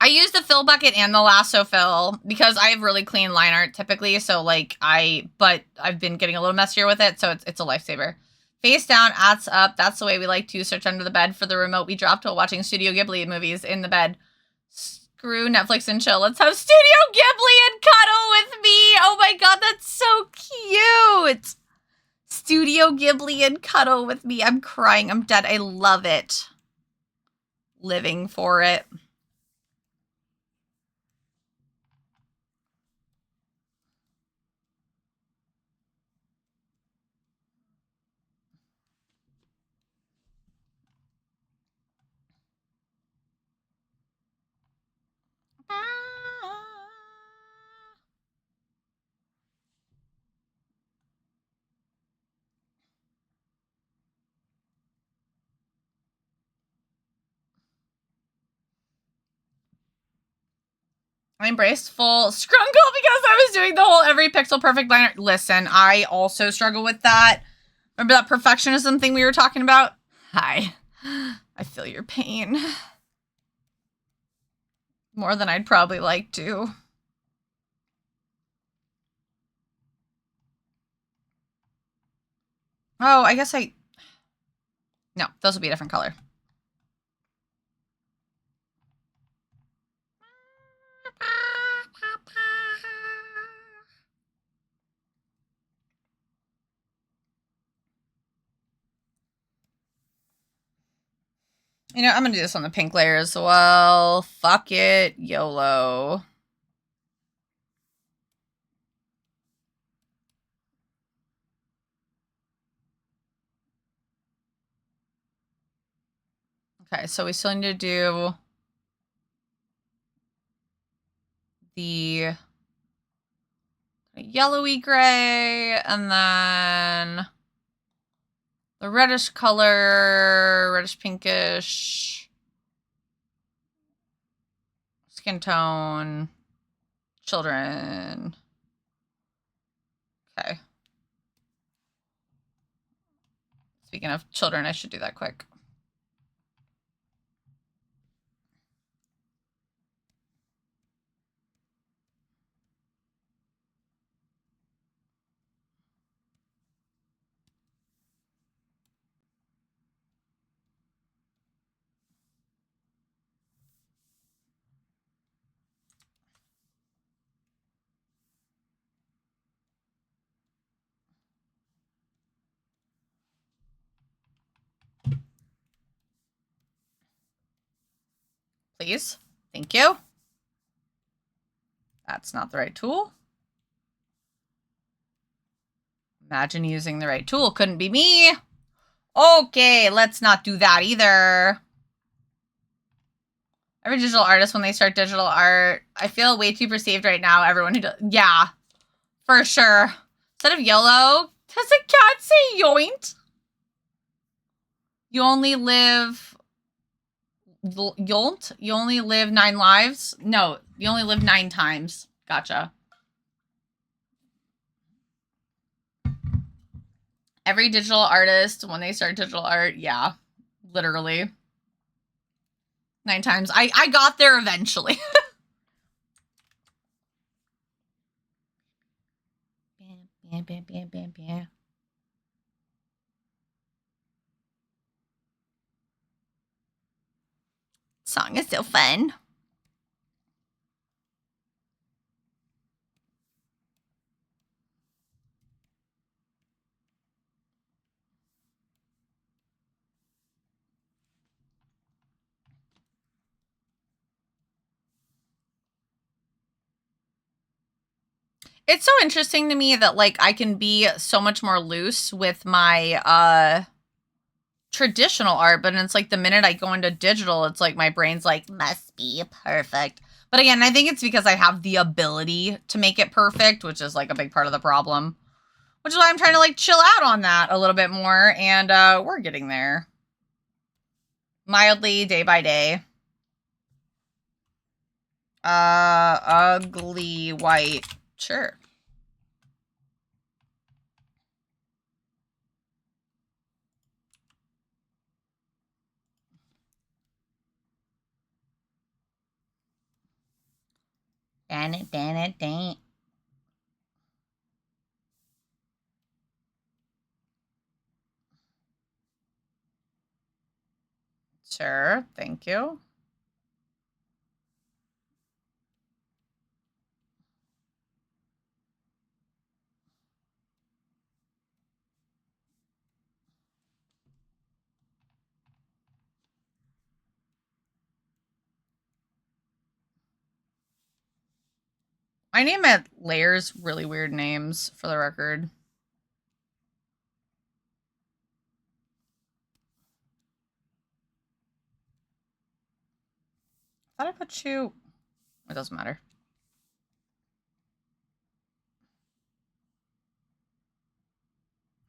I use the fill bucket and the lasso fill because I have really clean line art typically. So like but I've been getting a little messier with it. So it's a lifesaver. Face down, ads up. That's the way we like to search under the bed for the remote we dropped while watching Studio Ghibli movies in the bed. Screw Netflix and chill. Let's have Studio Ghibli and cuddle with me. Oh my god, that's so cute. Studio Ghibli and cuddle with me. I'm crying. I'm dead. I love it. Living for it. I embraced full scrunkle because I was doing the whole every pixel perfect liner. Listen, I also struggle with that. Remember that perfectionism thing we were talking about? Hi. I feel your pain. More than I'd probably like to. Oh, I guess no, those will be a different color. You know, I'm gonna do this on the pink layer as well. Fuck it, YOLO. Okay, so we still need to do the yellowy gray, and then the reddish color, reddish pinkish, skin tone, children. Okay. Speaking of children, I should do that quick. Please. Thank you. That's not the right tool. Imagine using the right tool. Couldn't be me. Okay, let's not do that either. Every digital artist, when they start digital art, I feel way too perceived right now. Everyone who does. Yeah, for sure. Instead of YOLO, does a cat say yoint? You only live... Yolt? You only live 9 lives? No, you only live 9 times. Gotcha. Every digital artist, when they start digital art, yeah, literally. 9 times. I got there eventually. Bam, bam, bam, bam, bam. Song is so fun. It's so interesting to me that, like, I can be so much more loose with my, traditional art, but it's like the minute I go into digital, it's like my brain's like, must be perfect. But again, I think it's because I have the ability to make it perfect, which is like a big part of the problem. Which is why I'm trying to like chill out on that a little bit more, and we're getting there. Mildly, day by day. Ugly white. Sure. Dan. Sure, thank you. I name my layers really weird names, for the record. I thought I put you... It doesn't matter.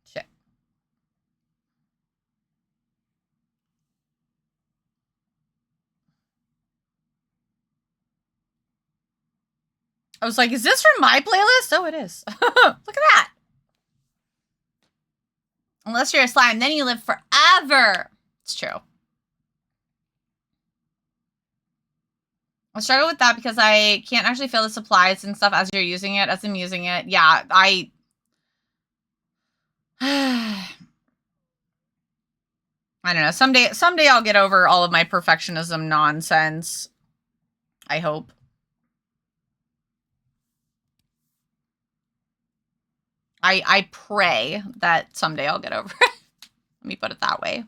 Shit. I was like, is this from my playlist? Oh, it is. Look at that. Unless you're a slime, then you live forever. It's true. I struggle with that because I can't actually feel the supplies and stuff as you're using it, as I'm using it. Yeah, I don't know. Someday I'll get over all of my perfectionism nonsense. I hope. I pray that someday I'll get over it. Let me put it that way.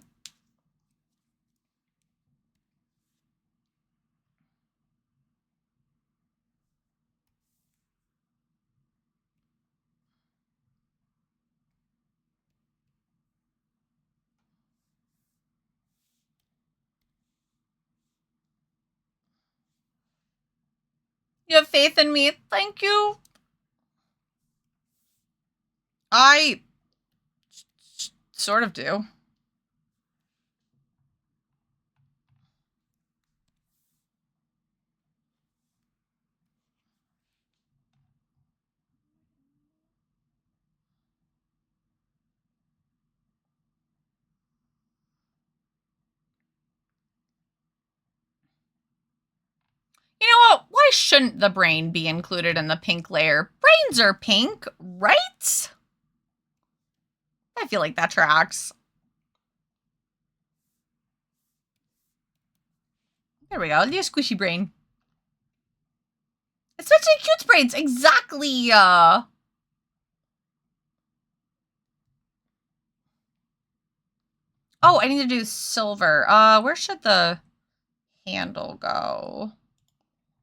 You have faith in me. Thank you. I sort of do. You know what? Why shouldn't the brain be included in the pink layer? Brains are pink, right? I feel like that tracks. There we go. Little squishy brain. Especially cute brains. Exactly. Oh, I need to do silver. Where should the handle go?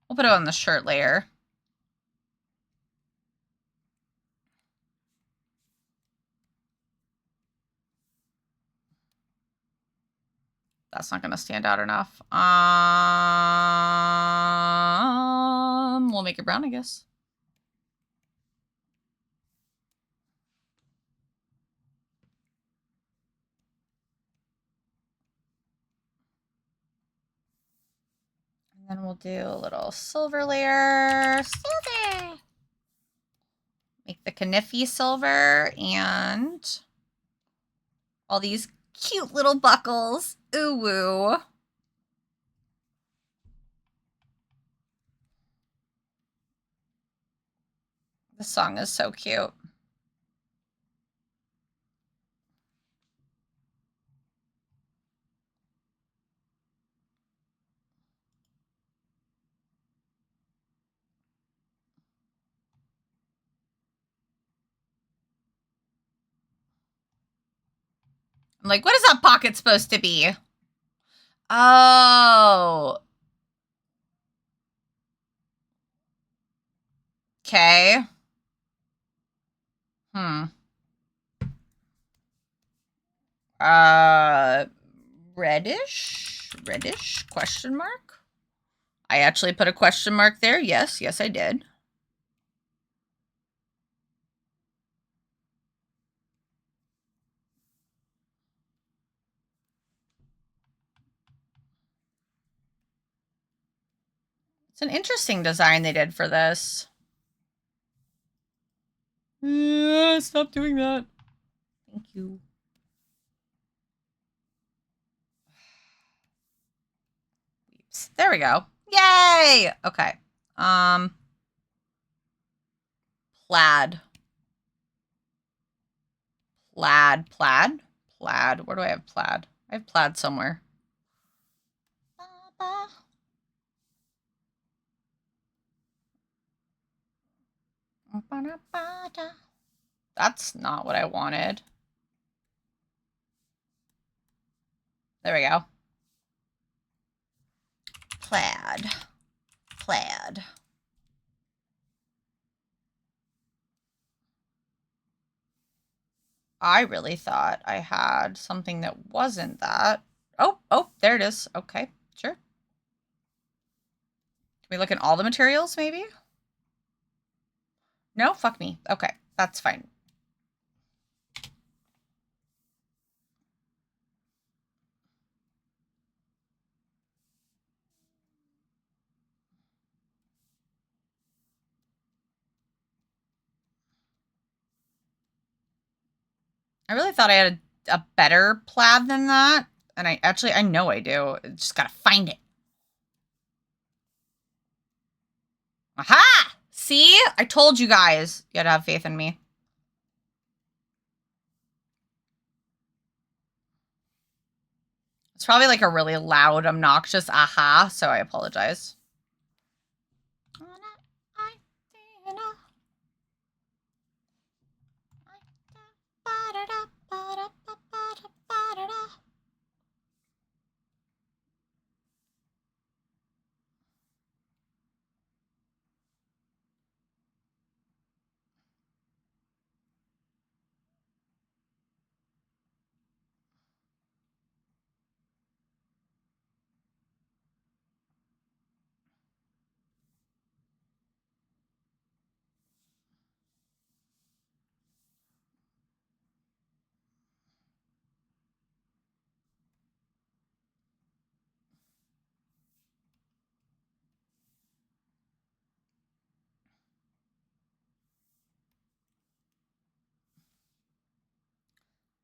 We'll put it on the shirt layer. That's not going to stand out enough. We'll make it brown, I guess. And then we'll do a little silver layer. Silver! Make the Kniffy silver and all these cute little buckles. Ooh woo. This song is so cute. I'm like, what is that pocket supposed to be? Oh. Okay. Reddish, question mark? I actually put a question mark there. Yes, I did. It's an interesting design they did for this. Stop doing that. Thank you. There we go. Yay! Okay. Plaid. Plaid. Plaid? Plaid. Where do I have plaid? I have plaid somewhere. That's not what I wanted. There we go. Plaid. Plaid. I really thought I had something that wasn't that. Oh, there it is. Okay, sure. Can we look at all the materials, maybe? No, fuck me. Okay, that's fine. I really thought I had a better plaid than that. And I know I do. I just gotta find it. Aha! See? I told you guys. You gotta have faith in me. It's probably like a really loud, obnoxious aha, so I apologize.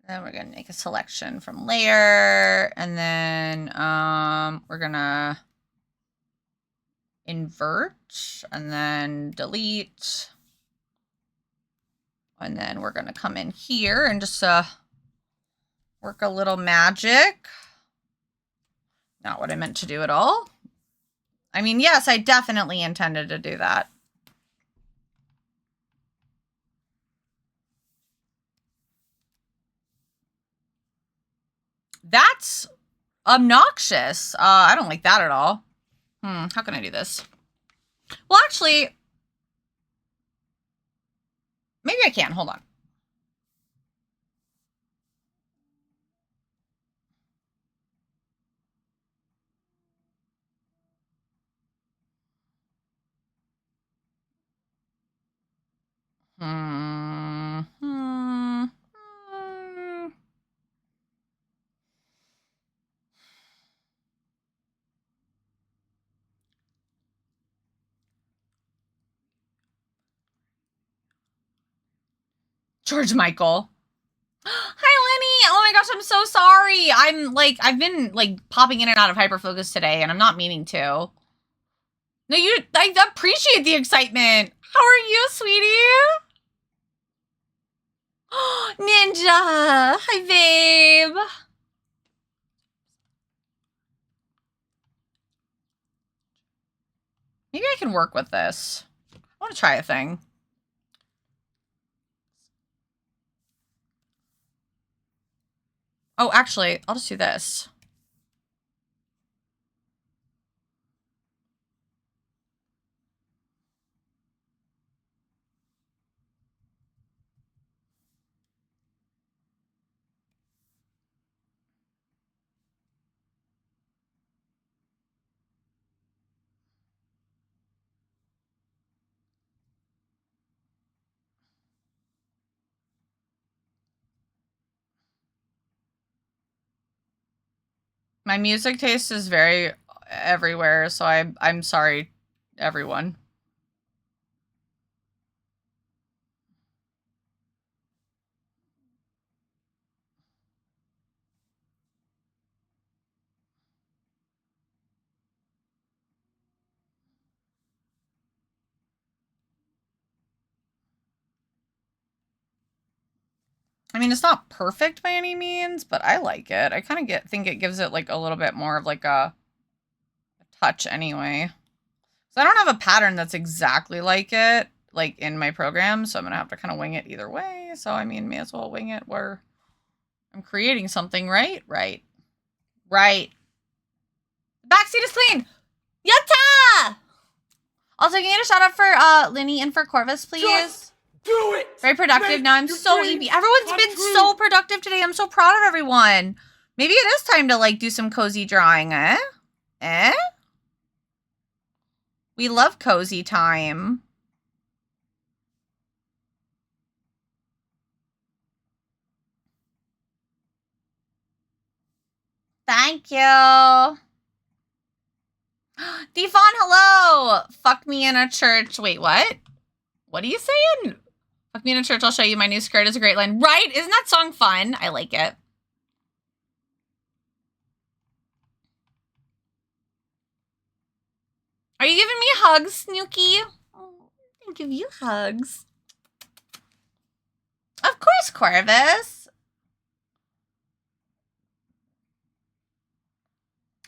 Then we're gonna make a selection from layer, and then we're gonna invert, and then delete, and then we're gonna come in here and just work a little magic. Not what I meant to do at all. I mean, yes, I definitely intended to do that. That's obnoxious. I don't like that at all. How can I do this? Well, actually, maybe I can. Hold on. George Michael. Hi, Lenny. Oh my gosh, I'm so sorry. I've been popping in and out of hyperfocus today, and I'm not meaning to. No, I appreciate the excitement. How are you, sweetie? Ninja. Hi, babe. Maybe I can work with this. I want to try a thing. Oh, actually, I'll just do this. My music taste is very everywhere, so I'm sorry, everyone. I mean, it's not perfect by any means, but I like it. I kind of think it gives it like a little bit more of like a touch anyway. So I don't have a pattern that's exactly like it, like in my program, so I'm gonna have to kind of wing it either way. So I mean, may as well wing it where I'm creating something, right? Right. Backseat is clean! Yatta! Also, can you get a shout out for Linny and for Corvus, please? Just do it! Very productive. Make Now I'm your so dreams easy. Everyone's come been true. so productive today. I'm so proud of everyone. Maybe it is time to like do some cozy drawing, eh? Eh? We love cozy time. Thank you. Defon, hello. Fuck me in a church. Wait, what? What are you saying? Fuck me in a church. I'll show you my new skirt is a great line. Right? Isn't that song fun? I like it. Are you giving me hugs, Snooky? Oh, I give you hugs. Of course, Corvus.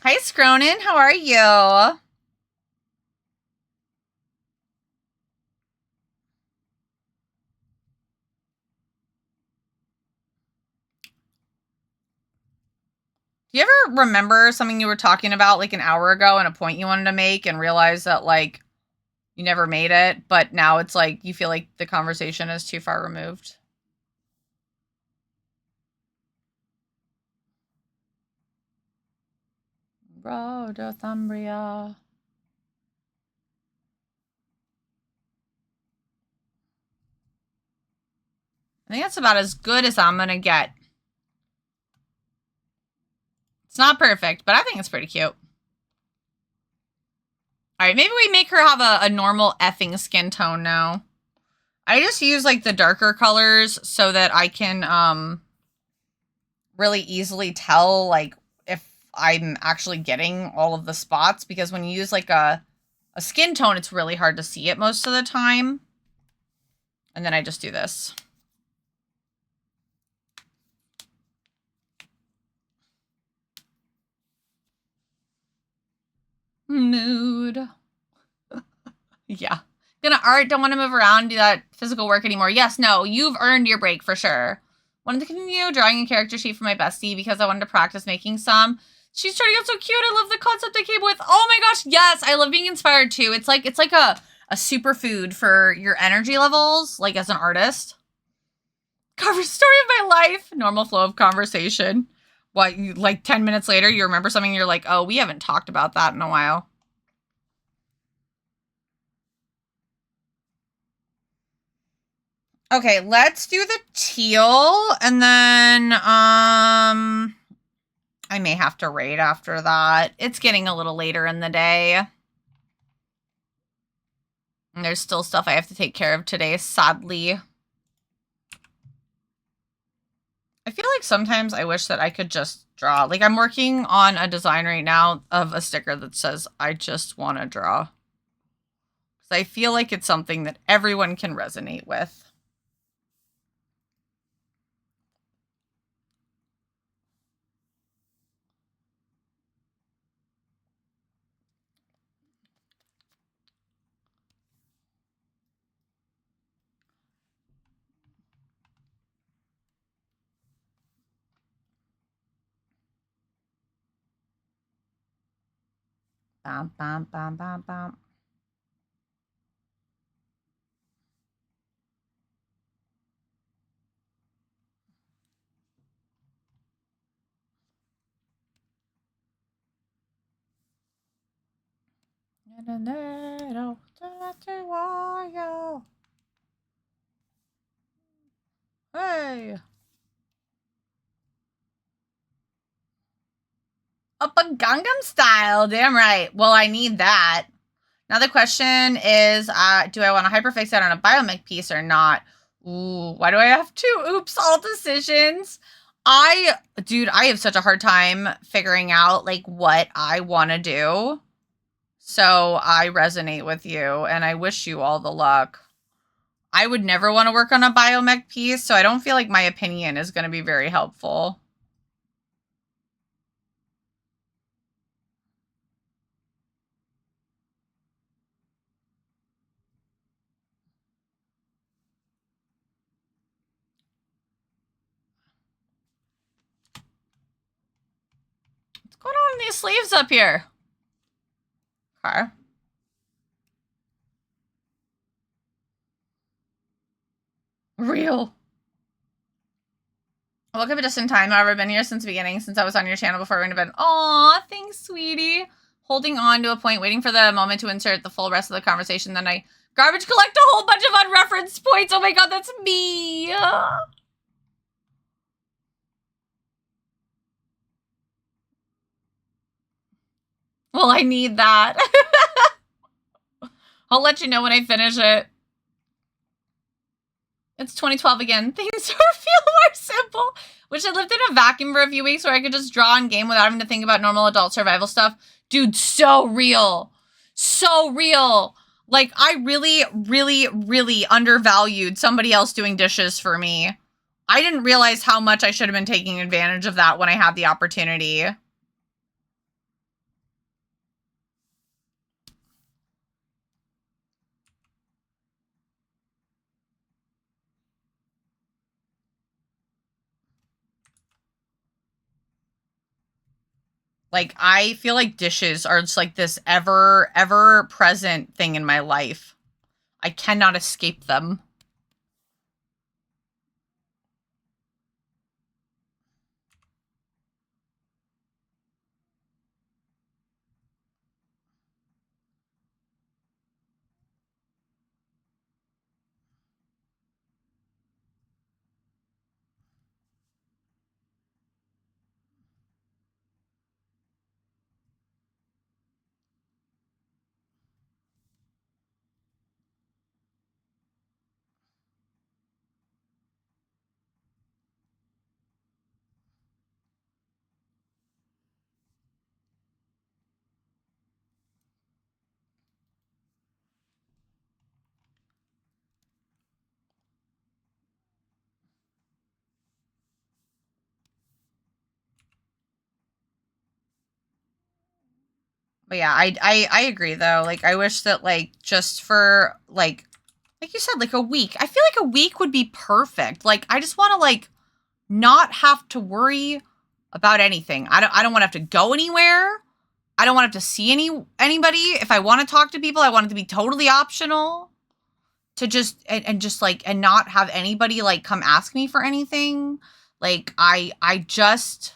Hi, Scronin. How are you? Do you ever remember something you were talking about like an hour ago and a point you wanted to make and realize that like you never made it, but now it's like you feel like the conversation is too far removed? Rhodothambria. I think that's about as good as I'm gonna get. It's not perfect, but I think it's pretty cute. All right, maybe we make her have a normal effing skin tone now. I just use like the darker colors so that I can really easily tell like if I'm actually getting all of the spots, because when you use like a skin tone, it's really hard to see it most of the time. And then I just do this. Mood. Yeah. Gonna art, don't want to move around, do that physical work anymore. Yes, no, you've earned your break for sure. Wanted to continue drawing a character sheet for my bestie because I wanted to practice making some. She's turning out so cute. I love the concept I came with. Oh my gosh, yes, I love being inspired too. It's like a superfood for your energy levels, like as an artist. Cover story of my life. Normal flow of conversation. What, you, like 10 minutes later, you remember something, you're like, oh, we haven't talked about that in a while. Okay, let's do the teal, and then, I may have to raid after that. It's getting a little later in the day. And there's still stuff I have to take care of today, sadly. I feel like sometimes I wish that I could just draw. Like, I'm working on a design right now of a sticker that says, I just want to draw. Because I feel like it's something that everyone can resonate with. Bam, bam, bam, bam, bam. Hey. Up a Gangnam Style. Damn right. Well, I need that. Now the question is, do I want to hyperfixate on a biomech piece or not? Ooh, why do I have two oops all decisions? Dude, I have such a hard time figuring out like what I want to do. So I resonate with you and I wish you all the luck. I would never want to work on a biomech piece, so I don't feel like my opinion is going to be very helpful. What's going on in these sleeves up here? Okay. Real. I woke up just in time. However, I've been here since the beginning, since I was on your channel before I went to bed. Aw, thanks, sweetie. Holding on to a point, waiting for the moment to insert the full rest of the conversation. Then I garbage collect a whole bunch of unreferenced points. Oh my god, that's me. Well, I need that. I'll let you know when I finish it. It's 2012 again. Things feel more simple. Wish I lived in a vacuum for a few weeks where I could just draw and game without having to think about normal adult survival stuff. Dude, so real. So real. Like, I really, really, really undervalued somebody else doing dishes for me. I didn't realize how much I should have been taking advantage of that when I had the opportunity. Like, I feel like dishes are just like this ever present thing in my life. I cannot escape them. But yeah, I agree though. Like, I wish that, like, just for like you said, like a week. I feel like a week would be perfect. Like, I just want to like not have to worry about anything. I don't want to have to go anywhere. I don't want to have to see anybody. If I want to talk to people, I want it to be totally optional. To just and just like and not have anybody like come ask me for anything. Like, I just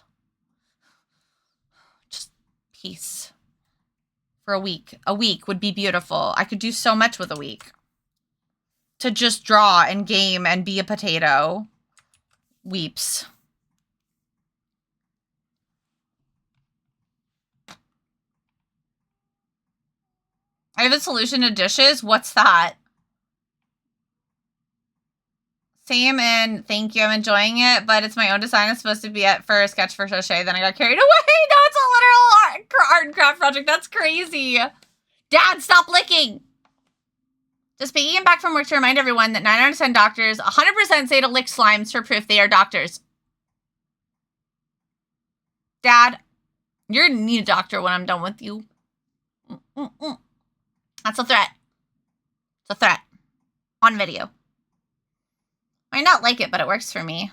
peace. For a week. A week would be beautiful. I could do so much with a week. To just draw and game and be a potato. Weeps. I have a solution to dishes. What's that? Same, and thank you. I'm enjoying it, but it's my own design. It's supposed to be it for a sketch for crochet. Then I got carried away. No, it's a literal art and craft project. That's crazy. Dad, stop licking. Just piggying back from work to remind everyone that 9 out of 10 doctors 100% say to lick slimes for proof they are doctors. Dad, you're gonna need a doctor when I'm done with you. That's a threat. It's a threat. On video. I might not like it, but it works for me.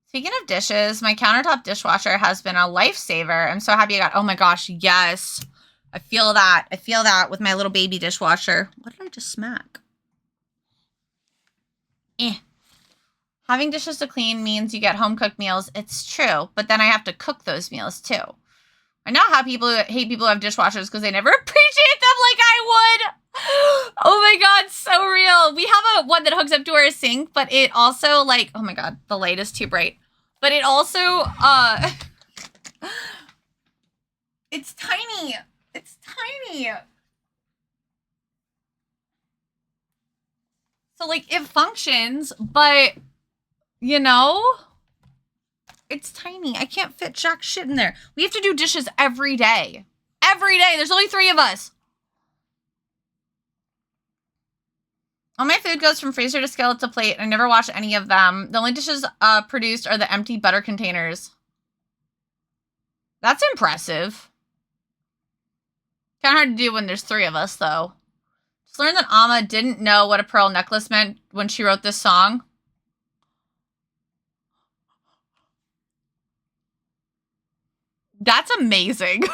Speaking of dishes, my countertop dishwasher has been a lifesaver. I'm so happy I got, oh my gosh, yes. I feel that. I feel that with my little baby dishwasher. What did I just smack? Having dishes to clean means you get home-cooked meals. It's true, but then I have to cook those meals too. I know how people hate people who have dishwashers because they never appreciate them like I would. Oh my god, so real. We have a one that hooks up to our sink, but it also like, oh my god, the light is too bright. But it also, it's tiny. It's tiny. So like it functions, but you know, it's tiny. I can't fit jack shit in there. We have to do dishes every day. Every day. There's only 3 of us. All my food goes from freezer to skillet to plate, and I never wash any of them. The only dishes produced are the empty butter containers. That's impressive. Kind of hard to do when there's 3 of us, though. Just learned that Amma didn't know what a pearl necklace meant when she wrote this song. That's amazing.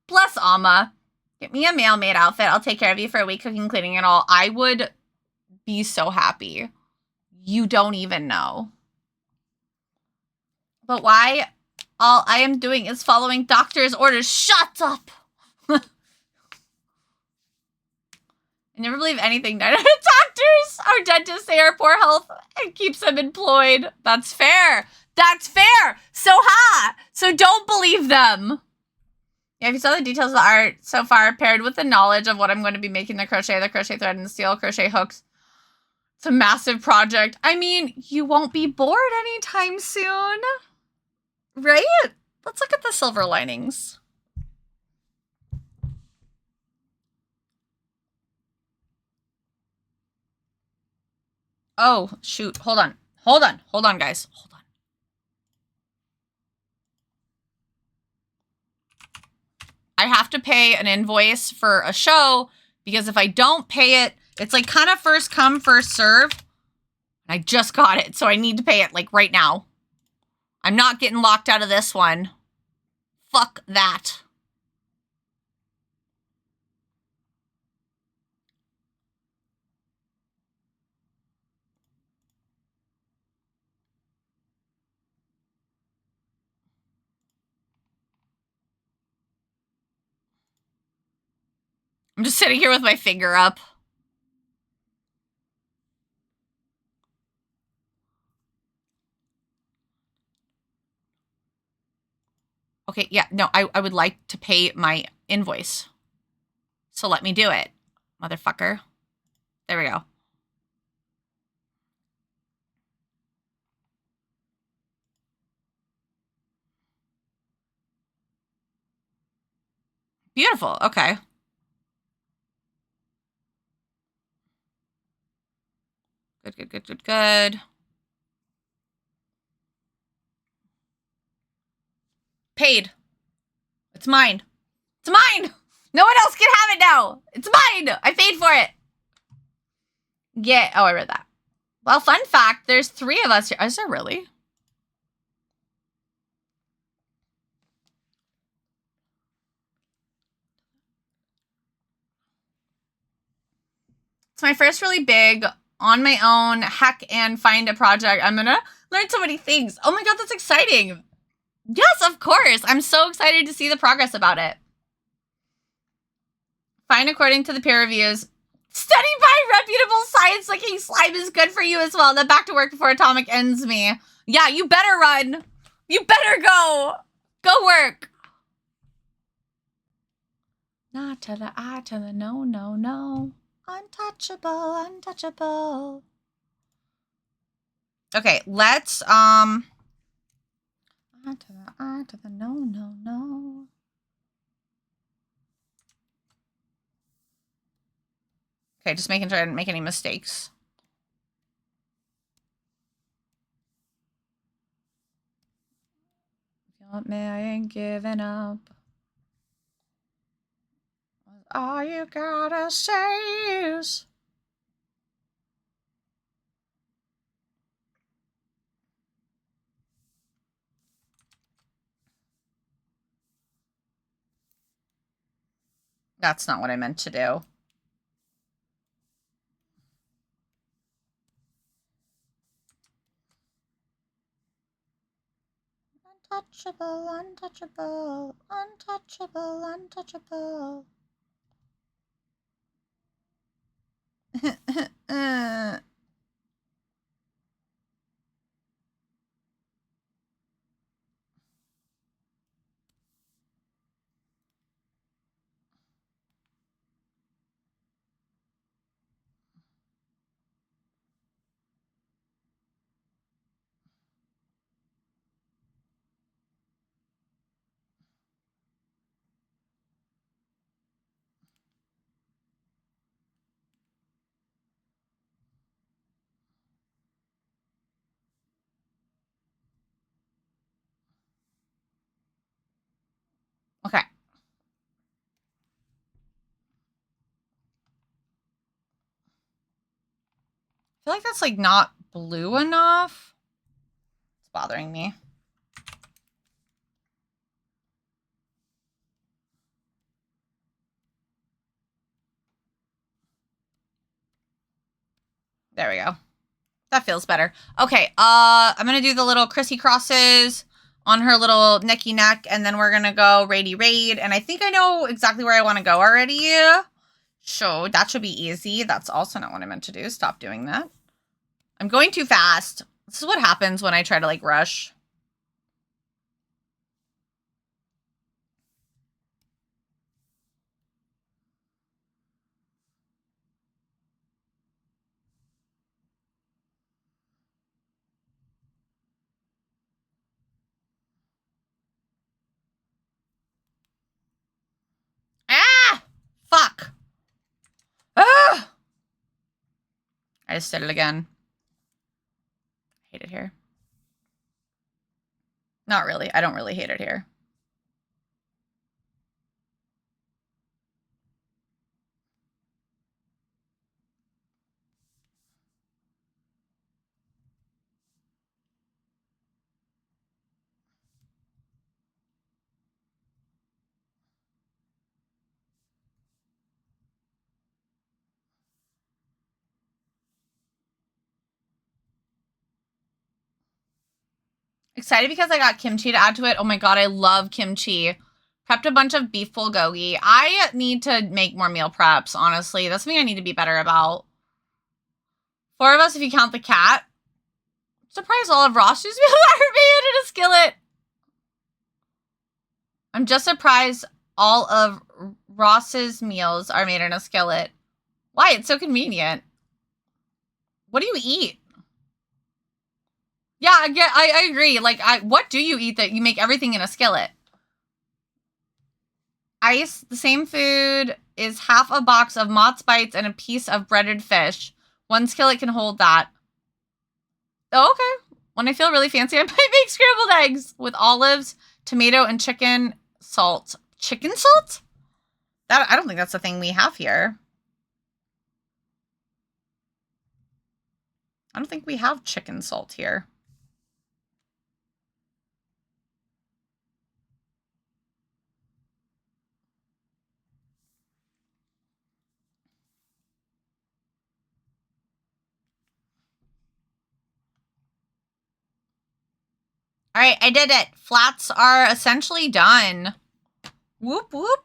Bless Amma. Get me a male maid outfit. I'll take care of you for a week, cooking, cleaning, and all. I would be so happy. You don't even know. But why? All I am doing is following doctor's orders. Shut up! I never believe anything doctors or dentists say are poor health and keeps them employed. That's fair. That's fair. So So don't believe them. Yeah, if you saw the details of the art so far, paired with the knowledge of what I'm going to be making, the crochet thread, and the steel crochet hooks, it's a massive project. I mean, you won't be bored anytime soon. Right? Let's look at the silver linings. Oh, shoot. Hold on, guys. Hold on. I have to pay an invoice for a show because if I don't pay it, it's like kind of first come, first serve. I just got it, so I need to pay it like right now. I'm not getting locked out of this one. Fuck that. I'm just sitting here with my finger up. Okay, yeah, no, I would like to pay my invoice. So let me do it, motherfucker. There we go. Beautiful, okay. Good. Paid. It's mine. It's mine! No one else can have it now! It's mine! I paid for it! Yeah, oh, I read that. Well, fun fact, there's 3 of us here. Is there really? It's my first really big, on my own, hack and find a project. I'm gonna learn so many things. Oh my god, that's exciting! Yes, of course! I'm so excited to see the progress about it. Find according to the peer reviews. Study by reputable science-looking slime is good for you as well. Then back to work before Atomic ends me. Yeah, you better run! You better go! Go work! Not to the I, to the no, no, no. Untouchable, untouchable. Okay, let's, I to the I, to the no, no, no. Okay, just making sure I didn't make any mistakes. If you want me, I ain't giving up. All you gotta say is... That's not what I meant to do. Untouchable, untouchable, untouchable, untouchable. feel like that's like not blue enough. It's bothering me. There we go. That feels better. Okay, I'm gonna do the little crissy crosses on her little necky neck, and then we're gonna go Rady Raid, and I think I know exactly where I want to go already. So that should be easy. That's also not what I meant to do. Stop doing that. I'm going too fast. This is what happens when I try to like rush. Ah! Fuck. Ah! I just did it again. I hate it here. Not really. I don't really hate it here. Excited because I got kimchi to add to it. Oh my god, I love kimchi. Prepped a bunch of beef bulgogi. I need to make more meal preps, honestly. That's something I need to be better about. 4 of us if you count the cat. Surprised all of Ross's meals are made in a skillet. I'm just surprised all of Ross's meals are made in a skillet. Why? It's so convenient. What do you eat? Yeah, I agree. Like, what do you eat that you make everything in a skillet? Ice, the same food, is half a box of Mott's Bites and a piece of breaded fish. 1 skillet can hold that. Oh, okay. When I feel really fancy, I might make scrambled eggs with olives, tomato, and chicken salt. Chicken salt? That I don't think that's a thing we have here. I don't think we have chicken salt here. All right, I did it. Flats are essentially done. Whoop, whoop.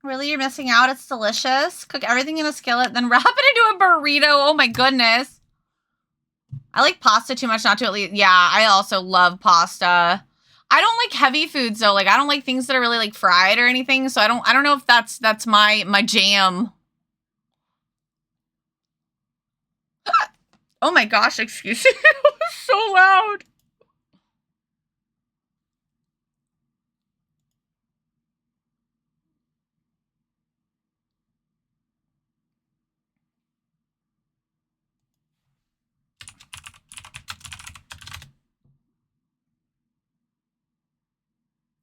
Really, you're missing out? It's delicious. Cook everything in a skillet, then wrap it into a burrito. Oh my goodness. I like pasta too much not to at least. Yeah, I also love pasta. I don't like heavy foods though. Like I don't like things that are really like fried or anything. So I don't know if that's my jam. Oh my gosh, excuse me. It was so loud.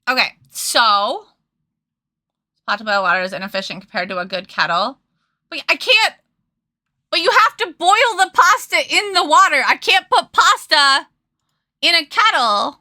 Okay, so hot to boil water is inefficient compared to a good kettle. But I can't. But you have to boil the pasta in the water. I can't put pasta in a kettle.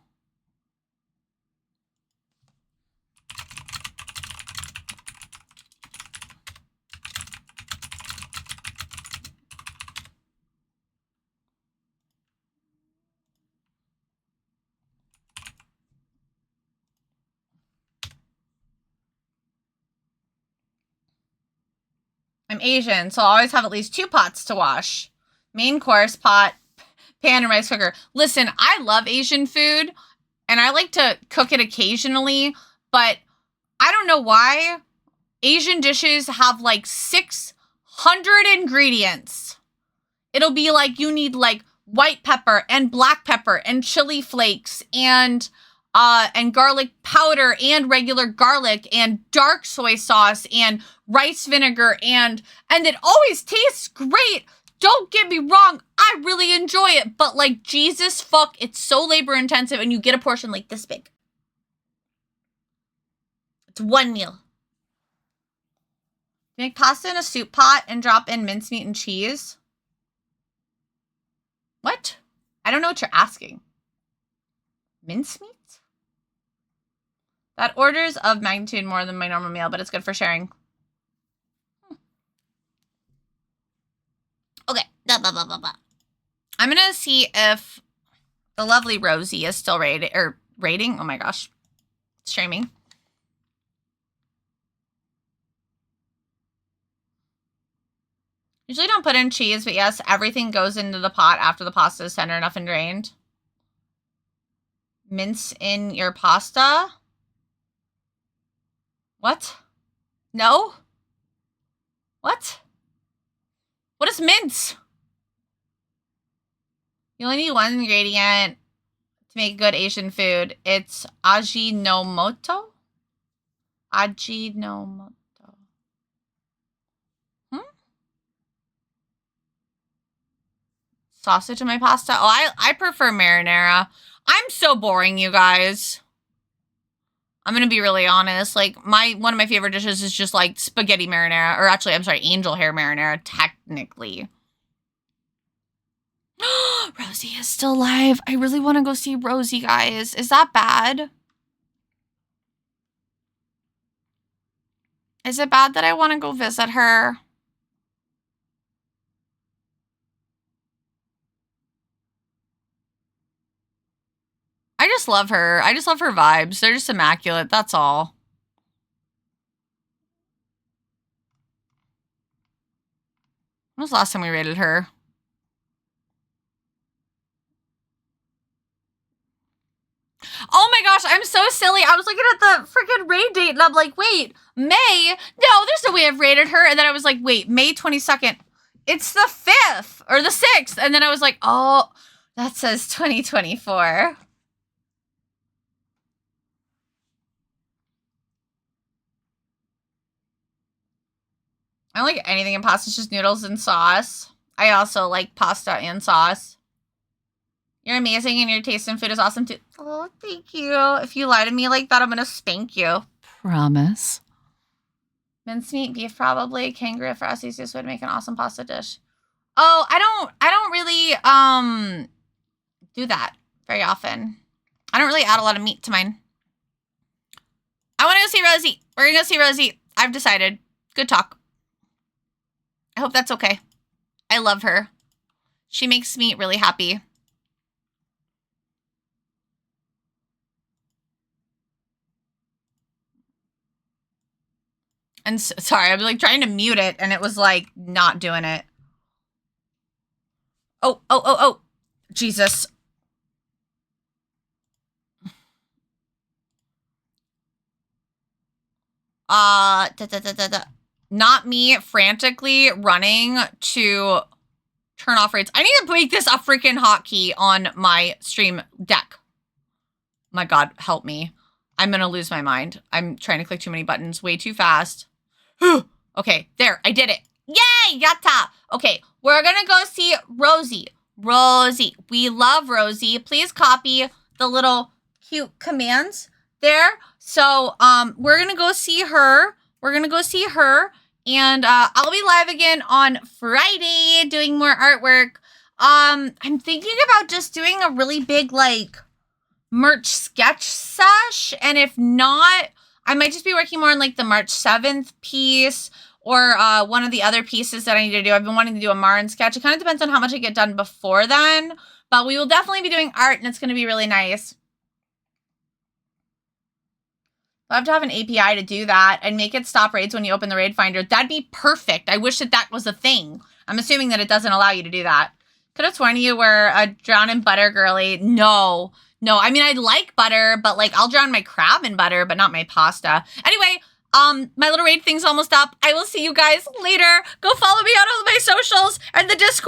I'm Asian, so I'll always have at least 2 pots to wash. Main course pot, pan and rice cooker. Listen, I love Asian food, and I like to cook it occasionally, but I don't know why Asian dishes have like 600 ingredients. It'll be like you need like white pepper and black pepper and chili flakes and garlic powder and regular garlic and dark soy sauce and rice vinegar and it always tastes great. Don't get me wrong, I really enjoy it, but like Jesus fuck, it's so labor intensive and you get a portion like this big. It's one meal. Make pasta in a soup pot and drop in mincemeat and cheese. What? I don't know what you're asking. Mincemeat? That orders of magnitude more than my normal meal, but it's good for sharing. Okay. Blah, blah, blah, blah, blah. I'm going to see if the lovely Rosie is still rating. Oh my gosh. Streaming. Usually don't put in cheese, but yes, everything goes into the pot after the pasta is tender enough and drained. Mince in your pasta? What? No? What? What is mince? You only need one ingredient to make good Asian food. It's Ajinomoto? Ajinomoto. Sausage in my pasta? Oh, I prefer marinara. I'm so boring, you guys. I'm gonna be really honest. Like, one of my favorite dishes is just like spaghetti marinara. Or actually, I'm sorry, angel hair marinara, technically. Rosie is still alive. I really want to go see Rosie, guys. Is that bad? Is it bad that I want to go visit her? I just love her. I just love her vibes. They're just immaculate. That's all. When was the last time we rated her? Oh my gosh, I'm so silly. I was looking at the freaking raid date and I'm like, wait, May? No, there's no way I've rated her. And then I was like, wait, May 22nd. It's the 5th or the 6th. And then I was like, oh, that says 2024. I don't like anything in pasta, it's just noodles and sauce. I also like pasta and sauce. You're amazing and your taste in food is awesome too. Oh, thank you. If you lie to me like that, I'm gonna spank you. Promise. Mincemeat, beef probably. Kangaroo Frosty's just would make an awesome pasta dish. Oh, I don't really do that very often. I don't really add a lot of meat to mine. I want to go see Rosie. We're gonna go see Rosie. I've decided. Good talk. I hope that's okay. I love her. She makes me really happy. And sorry, I was like trying to mute it and it was like not doing it. Oh. Jesus. Not me frantically running to turn off rates. I need to make this a freaking hotkey on my stream deck. My God, help me. I'm going to lose my mind. I'm trying to click too many buttons way too fast. Okay, there, I did it. Yay, yatta. Okay, we're going to go see Rosie. Rosie, we love Rosie. Please copy the little cute commands there. So, we're going to go see her. We're going to go see her. And I'll be live again on Friday doing more artwork. I'm thinking about just doing a really big, like, merch sketch sesh. And if not, I might just be working more on, like, the March 7th piece or one of the other pieces that I need to do. I've been wanting to do a Marin sketch. It kind of depends on how much I get done before then. But we will definitely be doing art, and it's going to be really nice. I'll have to have an API to do that and make it stop raids when you open the raid finder. That'd be perfect. I wish that was a thing. I'm assuming that it doesn't allow you to do that. Could have sworn you were a drown in butter girly. No. I mean, I like butter, but like I'll drown my crab in butter, but not my pasta. Anyway, my little raid thing's almost up. I will see you guys later. Go follow me on all of my socials and the Discord.